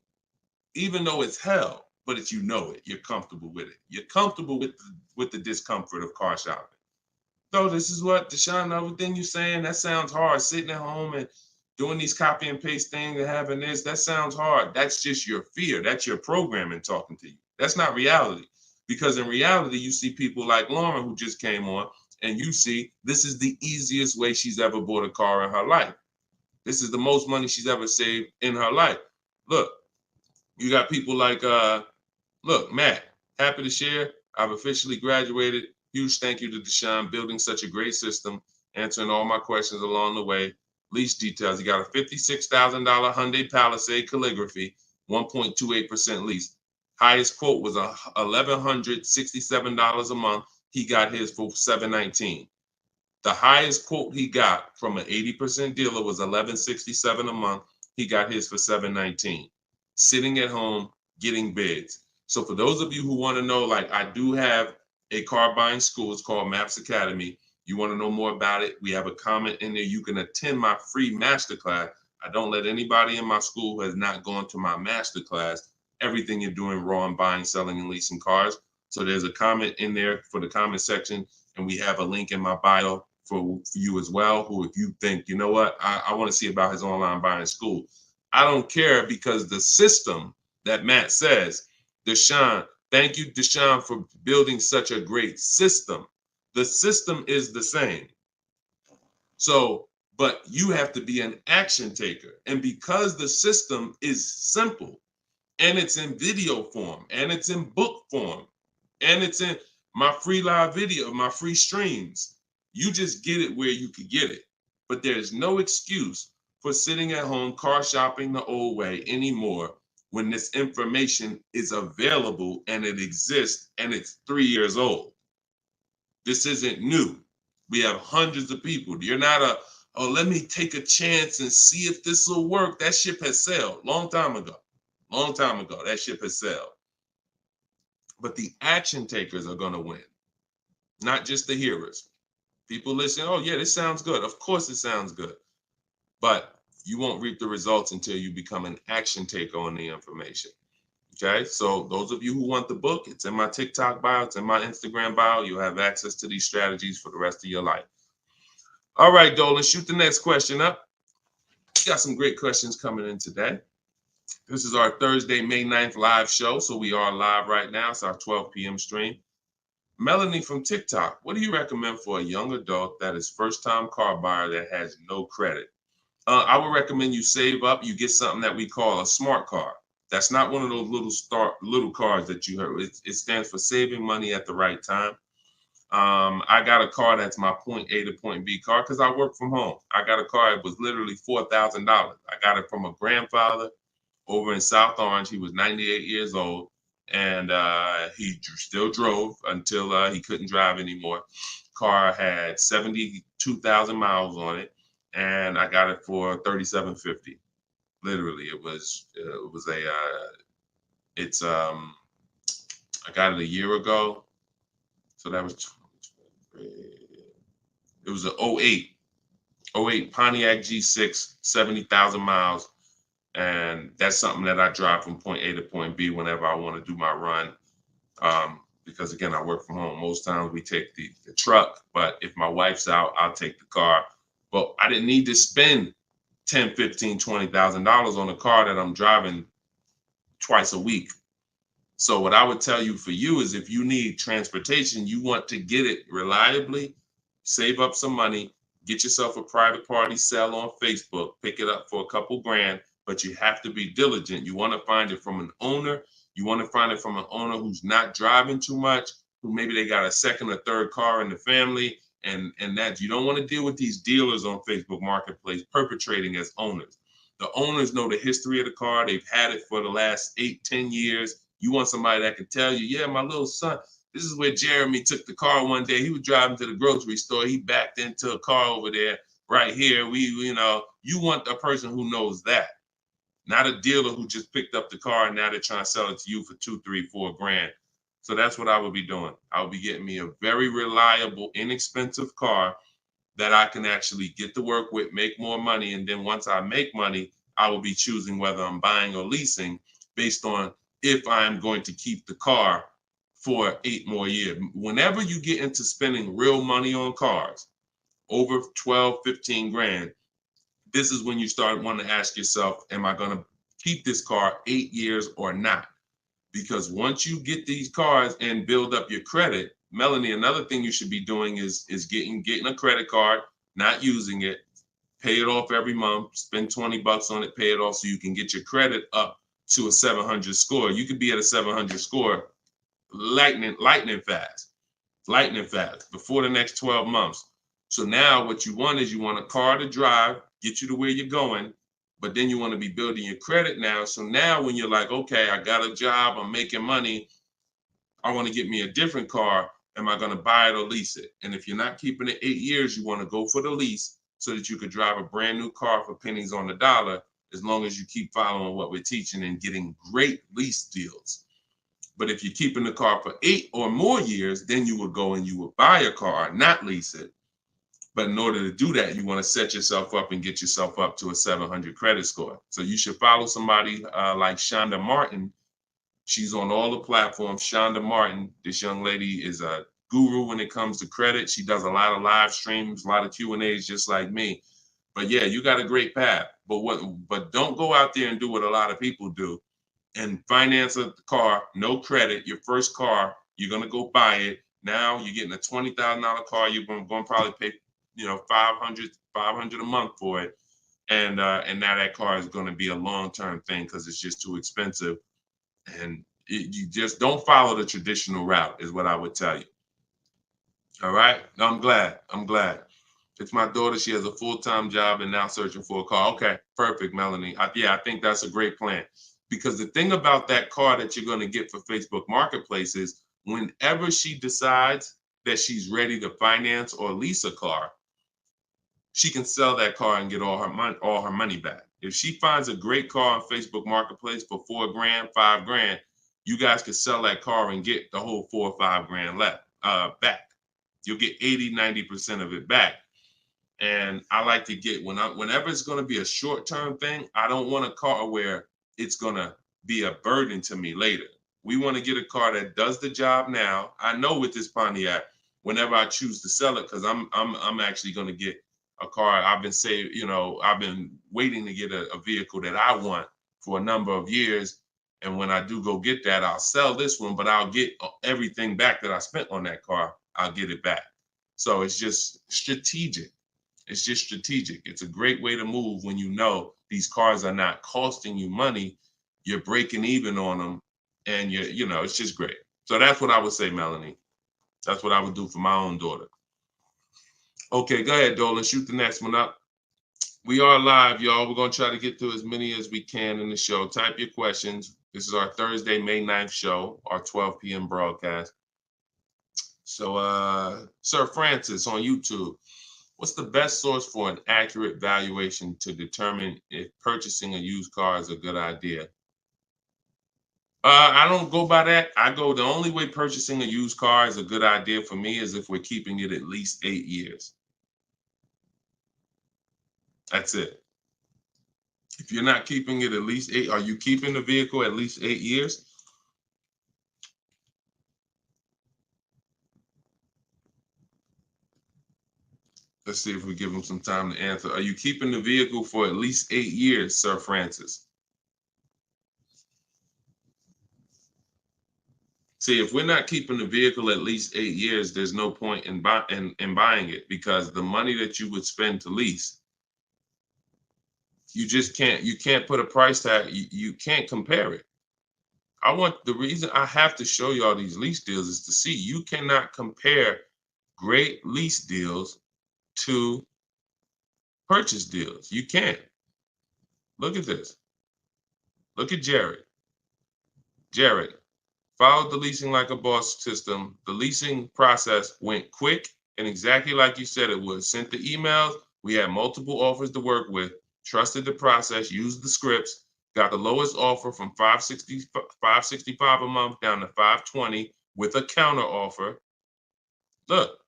even though it's hell, but it's, you know it. You're comfortable with it. You're comfortable with the discomfort of car shopping. So this is what, Deshone, everything you're saying, that sounds hard. Sitting at home and doing these copy and paste things and having this, that sounds hard. That's just your fear. That's your programming talking to you. That's not reality. Because in reality, you see people like Lauren who just came on, And you see, this is the easiest way she's ever bought a car in her life. This is the most money she's ever saved in her life. Look, you got people like, look, Matt, happy to share. I've officially graduated. Huge thank you to Deshone, building such a great system, answering all my questions along the way. Lease details. You got a $56,000 Hyundai Palisade calligraphy, 1.28% lease. Highest quote was $1,167 a month. He got his for $719. The highest quote he got from an 80% dealer was $1,167 a month. He got his for $719. Sitting at home, getting bids. So for those of you who want to know, like, I do have a car buying school. It's called Maps Academy. You want to know more about it? We have a comment in there. You can attend my free masterclass. I don't let anybody in my school who has not gone to my masterclass. Everything you're doing raw and buying, selling, and leasing cars. So there's a comment in there for the comment section, and we have a link in my bio for you as well, who, if you think, you know what, I want to see about his online buying school. I don't care, because the system that Matt says, Deshone, thank you, Deshone, for building such a great system. The system is the same. So, but you have to be an action taker. And because the system is simple, and it's in video form, and it's in book form, and it's in my free live video, my free streams, you just get it where you could get it. But there's no excuse for sitting at home car shopping the old way anymore when this information is available and it exists and it's 3 years old. This isn't new. We have hundreds of people. You're not oh, let me take a chance and see if this will work. That ship has sailed long time ago. Long time ago, that ship has sailed. But the action takers are going to win, not just the hearers. People listen, oh yeah, this sounds good. Of course it sounds good. But you won't reap the results until you become an action taker on the information. Okay, so those of you who want the book, it's in my TikTok bio, it's in my Instagram bio. You'll have access to these strategies for the rest of your life. All right, Dolan, shoot the next question up. We got some great questions coming in today. This is our Thursday, May 9th live show. So we are live right now. It's our 12 p.m. stream. Melanie from TikTok, what do you recommend for a young adult that is first-time car buyer that has no credit? I would recommend you save up. You get something that we call a smart car. That's not one of those little cars that you heard. It stands for saving money at the right time. I got a car that's my point A to point B car because I work from home. I got a car. It was literally $4,000. I got it from a grandfather over in South Orange. He was 98 years old, and he still drove until he couldn't drive anymore. Car had 72,000 miles on it, and I got it for $3,750. Literally, it was I got it a year ago, so that was it was an 08 Pontiac G6, 70,000 miles. And that's something that I drive from point A to point B whenever I want to do my run. Because again, I work from home. Most times we take the truck, but if my wife's out, I'll take the car. But I didn't need to spend $10,000, $15,000, $20,000 on a car that I'm driving twice a week. So what I would tell you for you is, if you need transportation, you want to get it reliably, save up some money, get yourself a private party sale on Facebook, pick it up for a couple grand, but you have to be diligent. You want to find it from an owner. You want to find it from an owner who's not driving too much, who maybe they got a second or third car in the family, and that you don't want to deal with these dealers on Facebook Marketplace perpetrating as owners. The owners know the history of the car. They've had it for the last 8-10 years. You want somebody that can tell you, yeah, my little son, this is where Jeremy took the car one day. He was driving to the grocery store. He backed into a car over there right here. You want a person who knows that, not a dealer who just picked up the car and now they're trying to sell it to you for $2, $3, $4 grand. So that's what I would be doing. I would be getting me a very reliable, inexpensive car that I can actually get to work with, make more money. And then once I make money, I will be choosing whether I'm buying or leasing based on if I'm going to keep the car for 8 more years. Whenever you get into spending real money on cars, over 12, 15 grand, this is when you start wanting to ask yourself, am I going to keep this car 8 years or not? Because once you get these cars and build up your credit, Melanie, another thing you should be doing is getting a credit card, not using it, pay it off every month, spend $20 on it, pay it off so you can get your credit up to a 700 score. You could be at a 700 score lightning fast before the next 12 months. So now what you want is you want a car to drive, get you to where you're going, but then you want to be building your credit now. So now when you're like, okay, I got a job, I'm making money, I want to get me a different car. Am I going to buy it or lease it? And if you're not keeping it 8 years, you want to go for the lease so that you could drive a brand new car for pennies on the dollar, as long as you keep following what we're teaching and getting great lease deals. But if you're keeping the car for 8 or more years, then you would go and you would buy a car, not lease it. But in order to do that, you want to set yourself up and get yourself up to a 700 credit score. So you should follow somebody like Shonda Martin. She's on all the platforms. Shonda Martin, this young lady is a guru when it comes to credit. She does a lot of live streams, a lot of Q&As, just like me. But yeah, you got a great path. But don't go out there and do what a lot of people do and finance a car, no credit, your first car, you're gonna go buy it. Now you're getting a $20,000 car, you're gonna probably pay, $500 a month for it. And now that car is gonna be a long-term thing because it's just too expensive. And you just don't follow the traditional route is what I would tell you. All right, I'm glad. It's my daughter. She has a full-time job and now searching for a car. Okay, perfect, Melanie. I think that's a great plan. Because the thing about that car that you're going to get for Facebook Marketplace is whenever she decides that she's ready to finance or lease a car, she can sell that car and get all her money back. If she finds a great car on Facebook Marketplace for $4,000, $5,000, you guys can sell that car and get the whole $4,000 or $5,000 back. You'll get 80-90% of it back. And I like to get whenever it's going to be a short-term thing, I don't want a car where it's going to be a burden to me later. We want to get a car that does the job now. I know with this Pontiac, whenever I choose to sell it, because I'm actually going to get a car. I've been waiting to get a vehicle that I want for a number of years. And when I do go get that, I'll sell this one, but I'll get everything back that I spent on that car. I'll get it back. So it's just strategic. It's a great way to move when you know these cars are not costing you money. You're breaking even on them, and it's just great. So that's what I would say, Melanie. That's what I would do for my own daughter. Okay, go ahead, Dolan. Shoot the next one up. We are live, y'all. We're going to try to get through as many as we can in the show. Type your questions. This is our Thursday, May 9th show, our 12 p.m. broadcast. So, Sir Francis on YouTube. What's the best source for an accurate valuation to determine if purchasing a used car is a good idea? I don't go by that. The only way purchasing a used car is a good idea for me is if we're keeping it at least 8 years. That's it. If you're not keeping it at least 8, are you keeping the vehicle at least 8 years? Let's see if we give him some time to answer. Are you keeping the vehicle for at least 8 years, Sir Francis? See, if we're not keeping the vehicle at least 8 years, there's no point in buying it, because the money that you would spend to lease, you can't put a price tag. You can't compare it. The reason I have to show y'all these lease deals is to see you cannot compare great lease deals to purchase deals. You can't. Look at this. Look at Jared. Jared followed the leasing like a boss system. The leasing process went quick and exactly like you said it would. Sent the emails. We had multiple offers to work with. Trusted the process. Used the scripts. Got the lowest offer from $565 a month down to $520 with a counter offer. Look.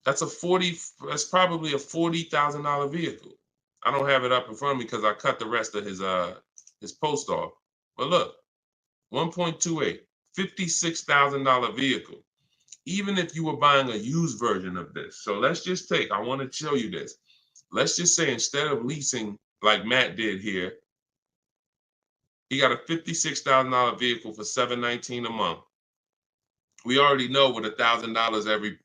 That's probably a $40,000 vehicle. I don't have it up in front of me because I cut the rest of his post off. But look, 1.28, $56,000 vehicle. Even if you were buying a used version of this. So let's just I want to show you this. Let's just say instead of leasing like Matt did here, he got a $56,000 vehicle for $719 a month. We already know with $1,000 every,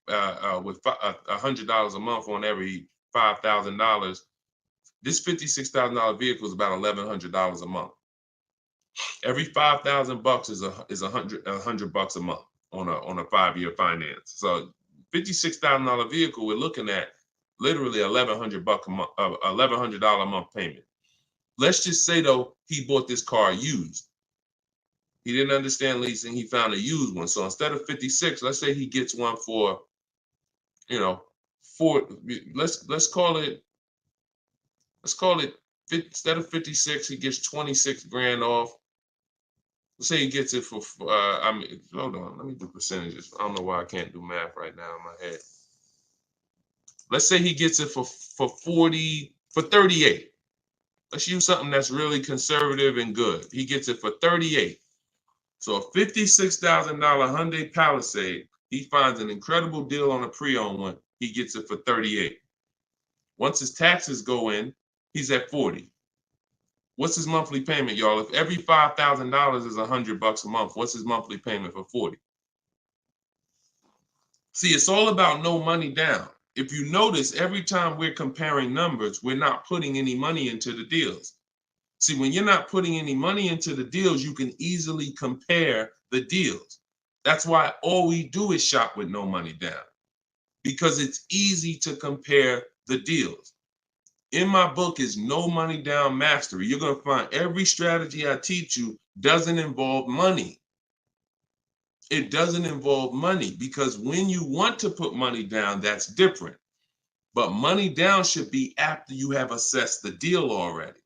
with $100 a month on every $5,000, this $56,000 vehicle is about $1,100 a month. Every 5,000 bucks is a hundred bucks a month on a 5-year finance. So $56,000 vehicle, we're looking at literally $1,100 a month, $1,100 a month payment. Let's just say though he bought this car used. He didn't understand leasing. He found a used one. So instead of 56, let's say he gets one for, you know, let's call it instead of 56, he gets 26 grand off. Let's say he gets it for, hold on, let me do percentages. I don't know why I can't do math right now in my head. Let's say he gets it for 38. Let's use something that's really conservative and good. He gets it for 38. So a $56,000 Hyundai Palisade, he finds an incredible deal on a pre-owned one. He gets it for 38. Once his taxes go in, he's at 40. What's his monthly payment, y'all? If every $5,000 is $100 a month, what's his monthly payment for 40? See, it's all about no money down. If you notice, every time we're comparing numbers, we're not putting any money into the deals. See, when you're not putting any money into the deals, you can easily compare the deals. That's why all we do is shop with no money down, because it's easy to compare the deals. In my book is No Money Down Mastery. You're going to find every strategy I teach you doesn't involve money. It doesn't involve money, because when you want to put money down, that's different. But money down should be after you have assessed the deal already.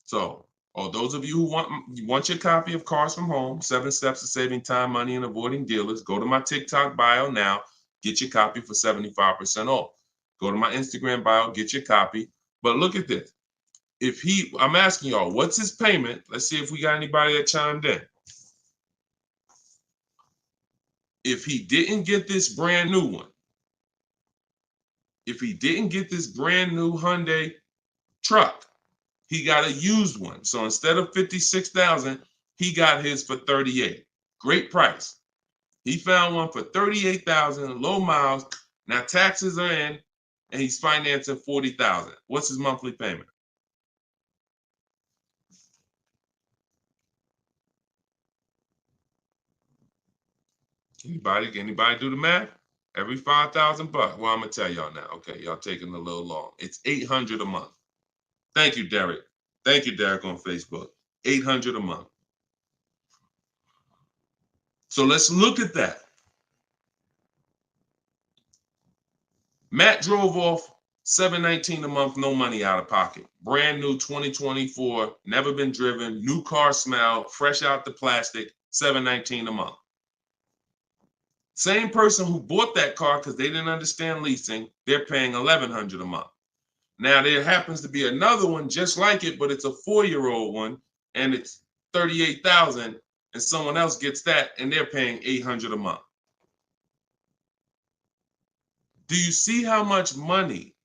So, those of you who want your copy of Cars from Home, 7 Steps to Saving Time, Money, and Avoiding Dealers, go to my TikTok bio now, get your copy for 75% off. Go to my Instagram bio, get your copy. But look at this. I'm asking y'all, what's his payment? Let's see if we got anybody that chimed in. If he didn't get this brand new one, if he didn't get this brand new Hyundai truck, he got a used one. So instead of 56,000, he got his for 38. Great price. He found one for 38,000, low miles. Now taxes are in, and he's financing 40,000. What's his monthly payment? Anybody do the math? Every 5,000 bucks. Well, I'm gonna tell y'all now. Okay, y'all taking a little long. It's 800 a month. Thank you, Derek. Thank you, Derek, on Facebook. 800 a month. So let's look at that. Matt drove off $719 a month, no money out of pocket. Brand new 2024, never been driven, new car smell, fresh out the plastic, $719 a month. Same person who bought that car because they didn't understand leasing, they're paying $1,100 a month. Now there happens to be another one just like it, but it's a 4-year-old one, and it's $38,000, and someone else gets that, and they're paying $800 a month. Do you see how much money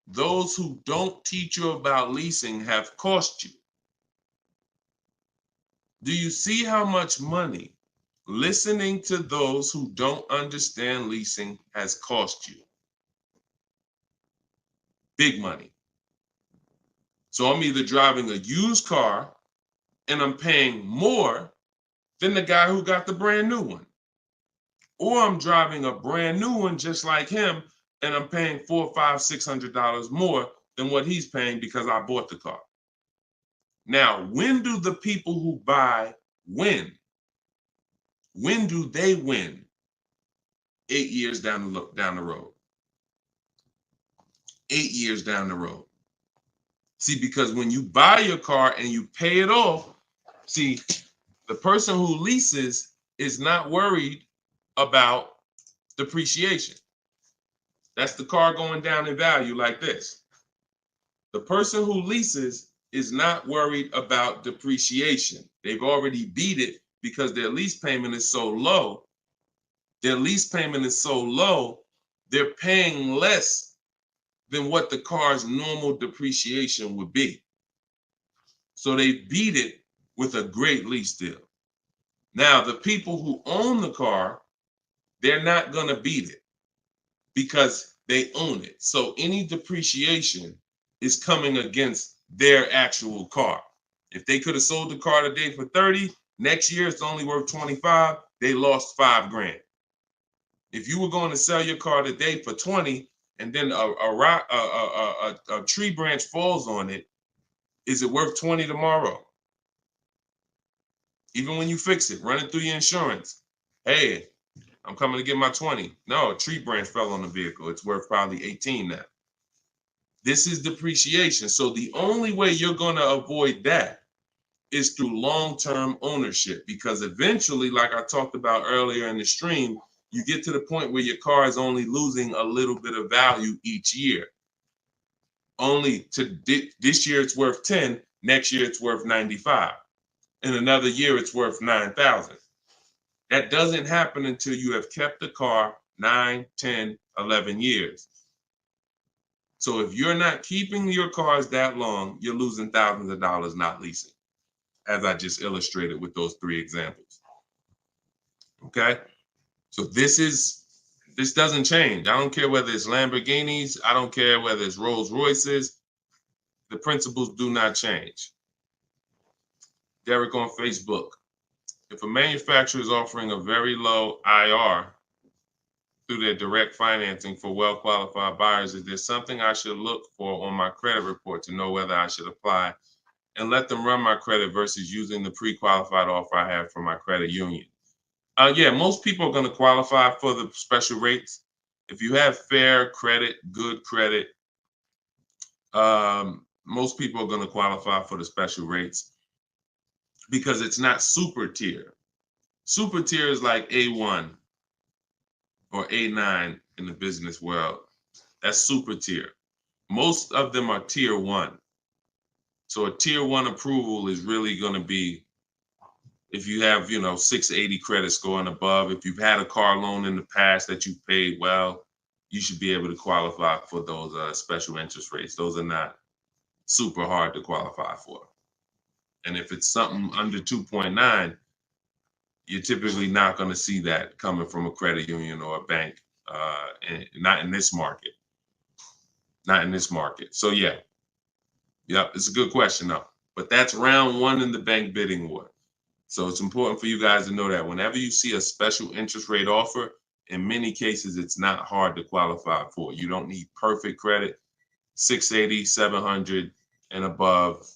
those who don't teach you about leasing have cost you? Do you see how much money listening to those who don't understand leasing has cost you? Big money. So I'm either driving a used car and I'm paying more than the guy who got the brand new one. Or I'm driving a brand new one just like him and I'm paying $400, $500, $600 more than what he's paying because I bought the car. Now, when do the people who buy win? When do they win? 8 years down the road. 8 years down the road. See, because when you buy your car and you pay it off, see, the person who leases is not worried about depreciation. That's the car going down in value like this. The person who leases is not worried about depreciation. They've already beat it because their lease payment is so low. Their lease payment is so low, they're paying less than what the car's normal depreciation would be. So they beat it with a great lease deal. Now, the people who own the car they're not going to beat it because they own it. So any depreciation is coming against their actual car. If they could have sold the car today for 30, next year it's only worth 25, they lost $5,000. If you were going to sell your car today for 20 and then a tree branch falls on it, is it worth 20 tomorrow? Even when you fix it, run it through your insurance. Hey, I'm coming to get my 20. No, a tree branch fell on the vehicle. It's worth probably 18 now. This is depreciation. So the only way you're going to avoid that is through long-term ownership, because eventually, like I talked about earlier in the stream, you get to the point where your car is only losing a little bit of value each year. Only to this year it's worth 10, next year it's worth 95. In another year it's worth 9,000. That doesn't happen until you have kept the car 9, 10, 11 years. So if you're not keeping your cars that long, you're losing thousands of dollars not leasing, as I just illustrated with those 3 examples. Okay? So this doesn't change. I don't care whether it's Lamborghinis. I don't care whether it's Rolls Royces. The principles do not change. Derek on Facebook. If a manufacturer is offering a very low IR through their direct financing for well-qualified buyers, is there something I should look for on my credit report to know whether I should apply and let them run my credit versus using the pre-qualified offer I have from my credit union? Yeah, most people are going to qualify for the special rates. If you have fair credit, good credit, most people are going to qualify for the special rates because it's not super tier. Super tier is like A1 or A9 in the business world. That's super tier. Most of them are tier 1. So a tier 1 approval is really going to be if you have, 680 credit score and above. If you've had a car loan in the past that you paid well, you should be able to qualify for those special interest rates. Those are not super hard to qualify for. And if it's something under 2.9, you're typically not going to see that coming from a credit union or a bank, not in this market. Not in this market. So yeah, it's a good question though. But that's round 1 in the bank bidding war. So it's important for you guys to know that whenever you see a special interest rate offer, in many cases, it's not hard to qualify for. You don't need perfect credit. 680, 700 and above,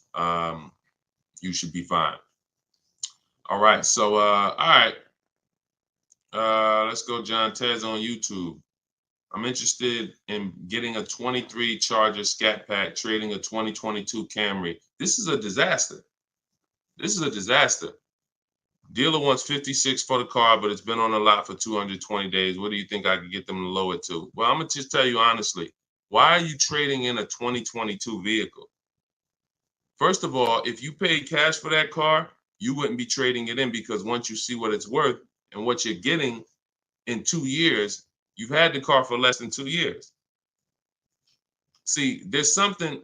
you should be fine. All right. So, all right. Let's go. John Tez on YouTube. I'm interested in getting a 23 Charger Scat Pack, trading a 2022 Camry. This is a disaster. This is a disaster. Dealer wants 56 for the car, but it's been on the lot for 220 days. What do you think I could get them to lower it to? Well, I'm going to just tell you honestly, why are you trading in a 2022 vehicle? First of all, if you paid cash for that car, you wouldn't be trading it in, because once you see what it's worth and what you're getting in 2 years, you've had the car for less than 2 years. See, there's something,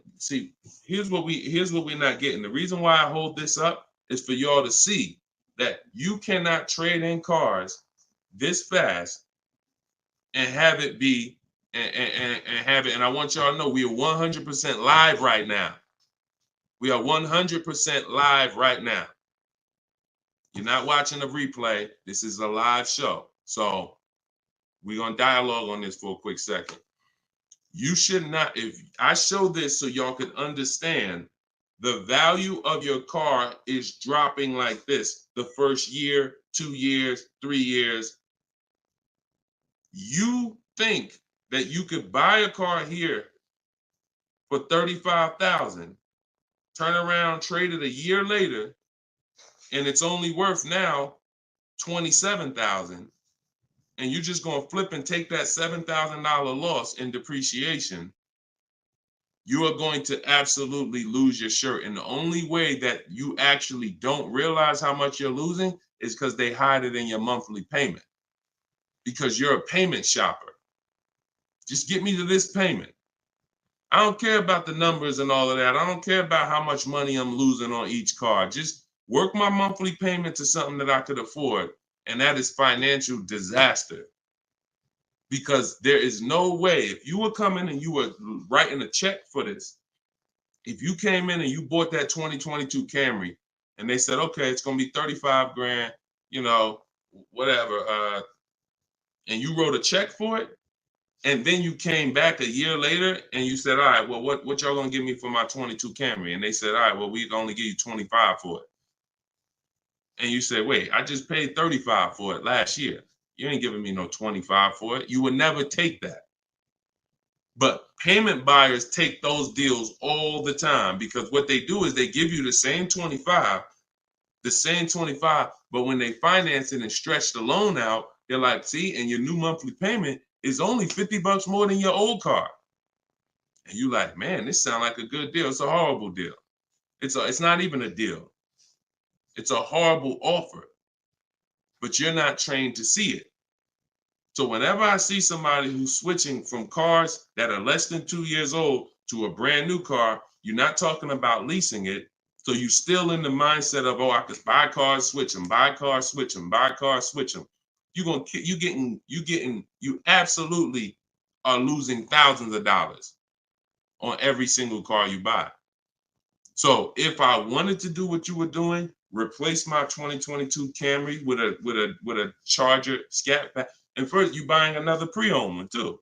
here's what we're not getting. The reason why I hold this up is for y'all to see that you cannot trade in cars this fast and have it be and have it. And I want y'all to know we are 100% live right now. We are 100% live right now. You're not watching a replay. This is a live show. So we're going to dialogue on this for a quick second. You should not, if I show this so y'all could understand, the value of your car is dropping like this the first year, 2 years, 3 years. You think that you could buy a car here for $35,000, turn around, trade it a year later, and it's only worth now $27,000, and you're just going to flip and take that $7,000 loss in depreciation. You are going to absolutely lose your shirt. And the only way that you actually don't realize how much you're losing is because they hide it in your monthly payment, because you're a payment shopper. Just get me to this payment. I don't care about the numbers and all of that. I don't care about how much money I'm losing on each car. Just work my monthly payment to something that I could afford. And that is financial disaster. because there is no way, if you were coming and you were writing a check for this, if you came in and you bought that 2022 Camry and they said, okay, it's going to be 35 grand, you know, whatever, and you wrote a check for it, and then you came back a year later and you said, all right, well, what y'all going to give me for my 22 Camry? And they said, all right, well, we can only give you 25 for it. And you said, wait, I just paid 35 for it last year. You ain't giving me no 25 for it. You would never take that. But payment buyers take those deals all the time, because what they do is they give you the same 25, but when they finance it and stretch the loan out, they're like, see, and your new monthly payment is only $50 more than your old car. And you like, man, this sounds like a good deal. It's a horrible deal. It's not even a deal. It's a horrible offer, but you're not trained to see it. So whenever I see somebody who's switching from cars that are less than 2 years old to a brand new car, you're not talking about leasing it. So you're still in the mindset of, oh, I could buy cars, switch them, buy cars, switch them, buy cars, switch them. You absolutely are losing thousands of dollars on every single car you buy. So if I wanted to do what you were doing, replace my 2022 Camry with a Charger Scat Pack, and first you're buying another pre-owned one too.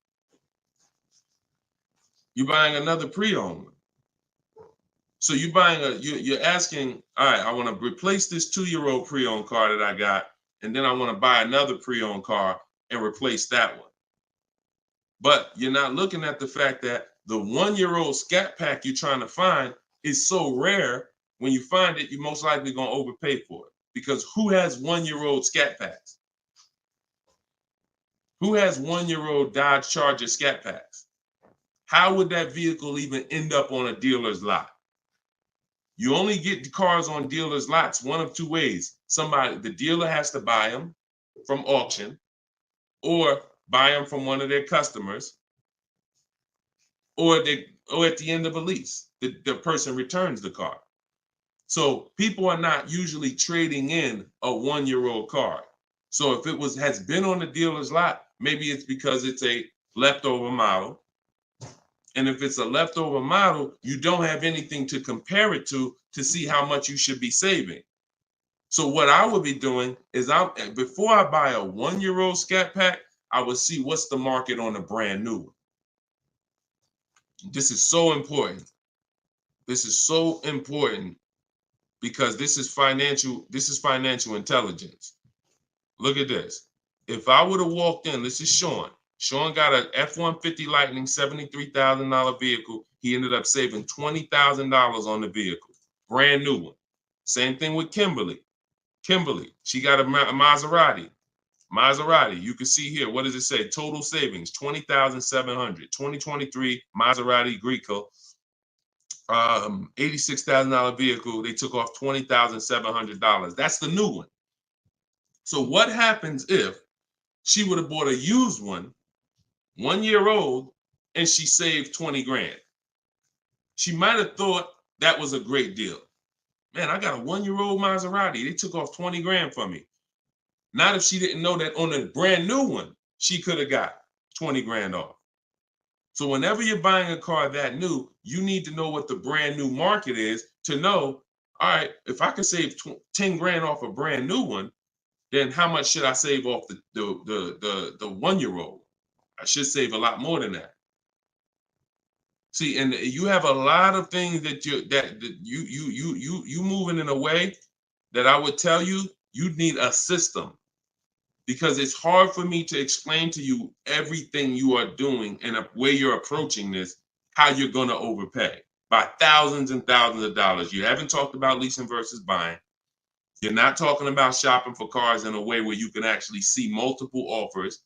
You're buying another pre-owned one. So you're asking, all right, I want to replace this 2-year-old pre-owned car that I got, and then I want to buy another pre-owned car and replace that one. But you're not looking at the fact that the 1-year-old Scat Pack you're trying to find is so rare. When you find it, you're most likely going to overpay for it, because who has 1-year-old Scat Packs? Who has 1-year-old Dodge Charger Scat Packs? How would that vehicle even end up on a dealer's lot? You only get the cars on dealers' lots one of two ways. The dealer has to buy them from auction, or buy them from one of their customers, or at the end of a lease, the person returns the car. So people are not usually trading in a 1-year-old car. So if it has been on the dealer's lot, maybe it's because it's a leftover model. And if it's a leftover model, you don't have anything to compare it to see how much you should be saving. So what I would be doing is, before I buy a 1-year-old Scat Pack, I would see what's the market on a brand new one. This is so important. This is so important, because this is financial intelligence. Look at this. If I would have walked in, this is Sean. Sean got an F-150 Lightning, $73,000 vehicle. He ended up saving $20,000 on the vehicle. Brand new one. Same thing with Kimberly. She got a Maserati. You can see here, what does it say? Total savings, $20,700. 2023 Maserati Greco. $86,000 vehicle. They took off $20,700. That's the new one. So what happens if she would have bought a used one, 1 year old, and she saved 20 grand? She might have thought that was a great deal. Man, I got a 1-year-old Maserati. They took off 20 grand for me. Not if she didn't know that on a brand new one, she could have got 20 grand off. So whenever you're buying a car that new, you need to know what the brand new market is to know, all right, if I can save 10 grand off a brand new one, then how much should I save off the 1-year-old? I should save a lot more than that. See, and you have a lot of things that you moving in a way that I would tell you need a system, because it's hard for me to explain to you everything you are doing and a way you're approaching this, how you're going to overpay by thousands and thousands of dollars. You haven't talked about leasing versus buying. You're not talking about shopping for cars in a way where you can actually see multiple offers.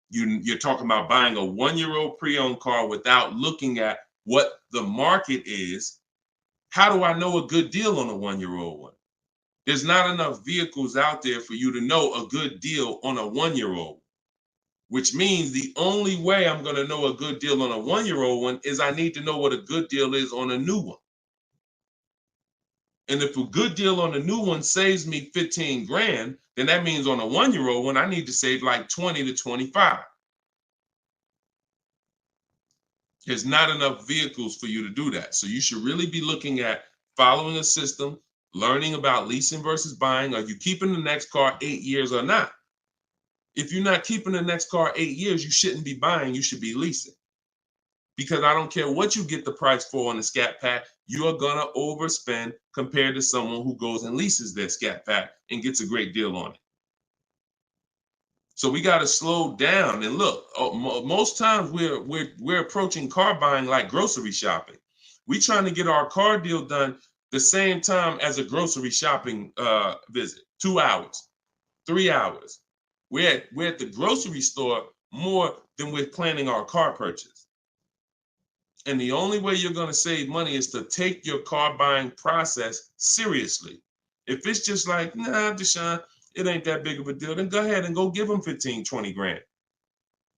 You're talking about buying a 1-year-old pre-owned car without looking at what the market is. How do I know a good deal on a 1-year-old one? There's not enough vehicles out there for you to know a good deal on a 1-year-old, which means the only way I'm going to know a good deal on a 1-year-old one is I need to know what a good deal is on a new one. And if a good deal on a new one saves me 15 grand, then that means on a 1-year-old one, I need to save like 20 to 25. There's not enough vehicles for you to do that. So you should really be looking at following a system, learning about leasing versus buying. Are you keeping the next car 8 years or not? If you're not keeping the next car 8 years, you shouldn't be buying, you should be leasing. Because I don't care what you get the price for on the Scat Pack, you are gonna overspend compared to someone who goes and leases their Scat Pack and gets a great deal on it. So we got to slow down and look. Most times we're approaching car buying like grocery shopping. We trying to get our car deal done the same time as a grocery shopping visit. 2 hours, 3 hours. We're at the grocery store more than we're planning our car purchase. And the only way you're going to save money is to take your car buying process seriously. If it's just like, nah, Deshone, it ain't that big of a deal, then go ahead and go give them 15, 20 grand.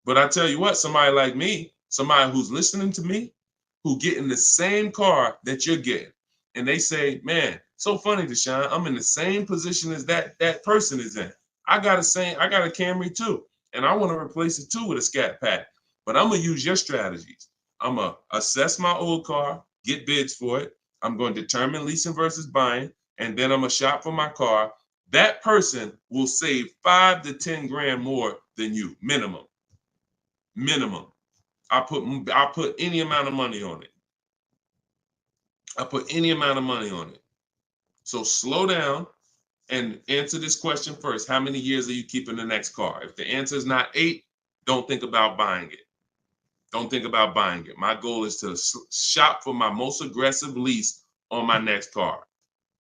But I tell you what, somebody like me, somebody who's listening to me, who getting the same car that you're getting, and they say, man, so funny, Deshone, I'm in the same position as that person is in. I got a Camry too, and I want to replace it too with a Scat Pack. But I'm gonna use your strategies. I'm gonna assess my old car, get bids for it. I'm going to determine leasing versus buying, and then I'm gonna shop for my car. That person will save 5 to 10 grand more than you, minimum. Minimum. I put any amount of money on it. So slow down and answer this question first. How many years are you keeping the next car? If the answer is not 8, don't think about buying it. Don't think about buying it. My goal is to shop for my most aggressive lease on my next car.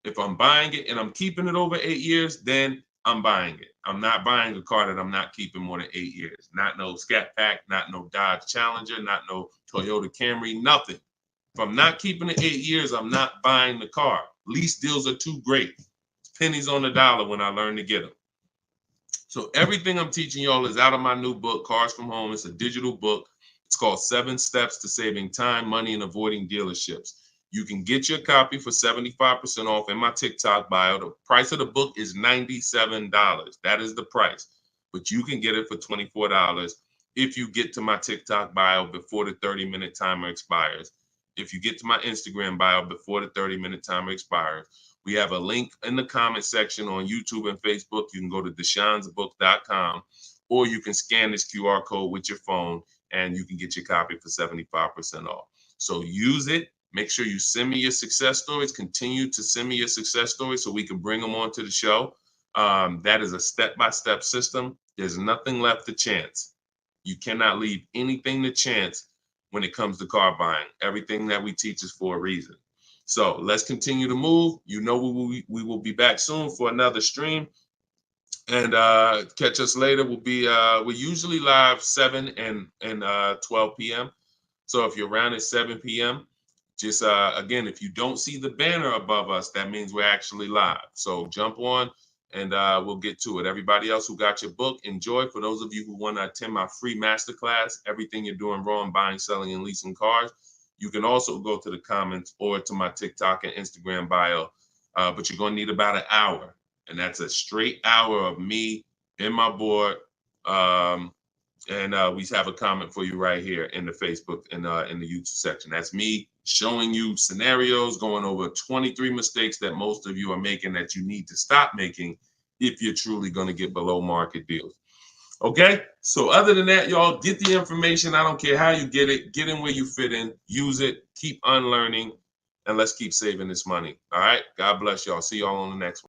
If I'm buying it and I'm keeping it over 8 years, then I'm buying it. I'm not buying a car that I'm not keeping more than 8 years. Not no Scat Pack, not no Dodge Challenger, not no Toyota Camry, nothing. If I'm not keeping it 8 years, I'm not buying the car. Lease deals are too great. It's pennies on the dollar when I learn to get them. So everything I'm teaching y'all is out of my new book, Cars from Home. It's a digital book. It's called 7 Steps to Saving Time, Money, and Avoiding Dealerships. You can get your copy for 75% off in my TikTok bio. The price of the book is $97. That is the price. But you can get it for $24 if you get to my TikTok bio before the 30-minute timer expires. If you get to my Instagram bio before the 30-minute timer expires. We have a link in the comment section on YouTube and Facebook. You can go to deshonsbook.com, or you can scan this QR code with your phone and you can get your copy for 75% off. So use it. Make sure you send me your success stories. Continue to send me your success stories so we can bring them onto the show. That is a step-by-step system. There's nothing left to chance. You cannot leave anything to chance when it comes to car buying. Everything that we teach is for a reason. So let's continue to move. You know we will be back soon for another stream. And catch us later. We're usually live 7 and 12 p.m. So if you're around at 7 p.m., just again, if you don't see the banner above us, that means we're actually live. So jump on and we'll get to it. Everybody else who got your book, enjoy. For those of you who want to attend my free masterclass, Everything You're Doing Wrong, Buying, Selling, and Leasing Cars, you can also go to the comments or to my TikTok and Instagram bio. But you're going to need about an hour. And that's a straight hour of me in my board. And we have a comment for you right here in the Facebook and in the YouTube section. That's me showing you scenarios, going over 23 mistakes that most of you are making that you need to stop making if you're truly going to get below market deals. Okay, so other than that, y'all, get the information. I don't care how you get it. Get in where you fit in. Use it. Keep unlearning. And let's keep saving this money. All right, God bless y'all. See y'all on the next one.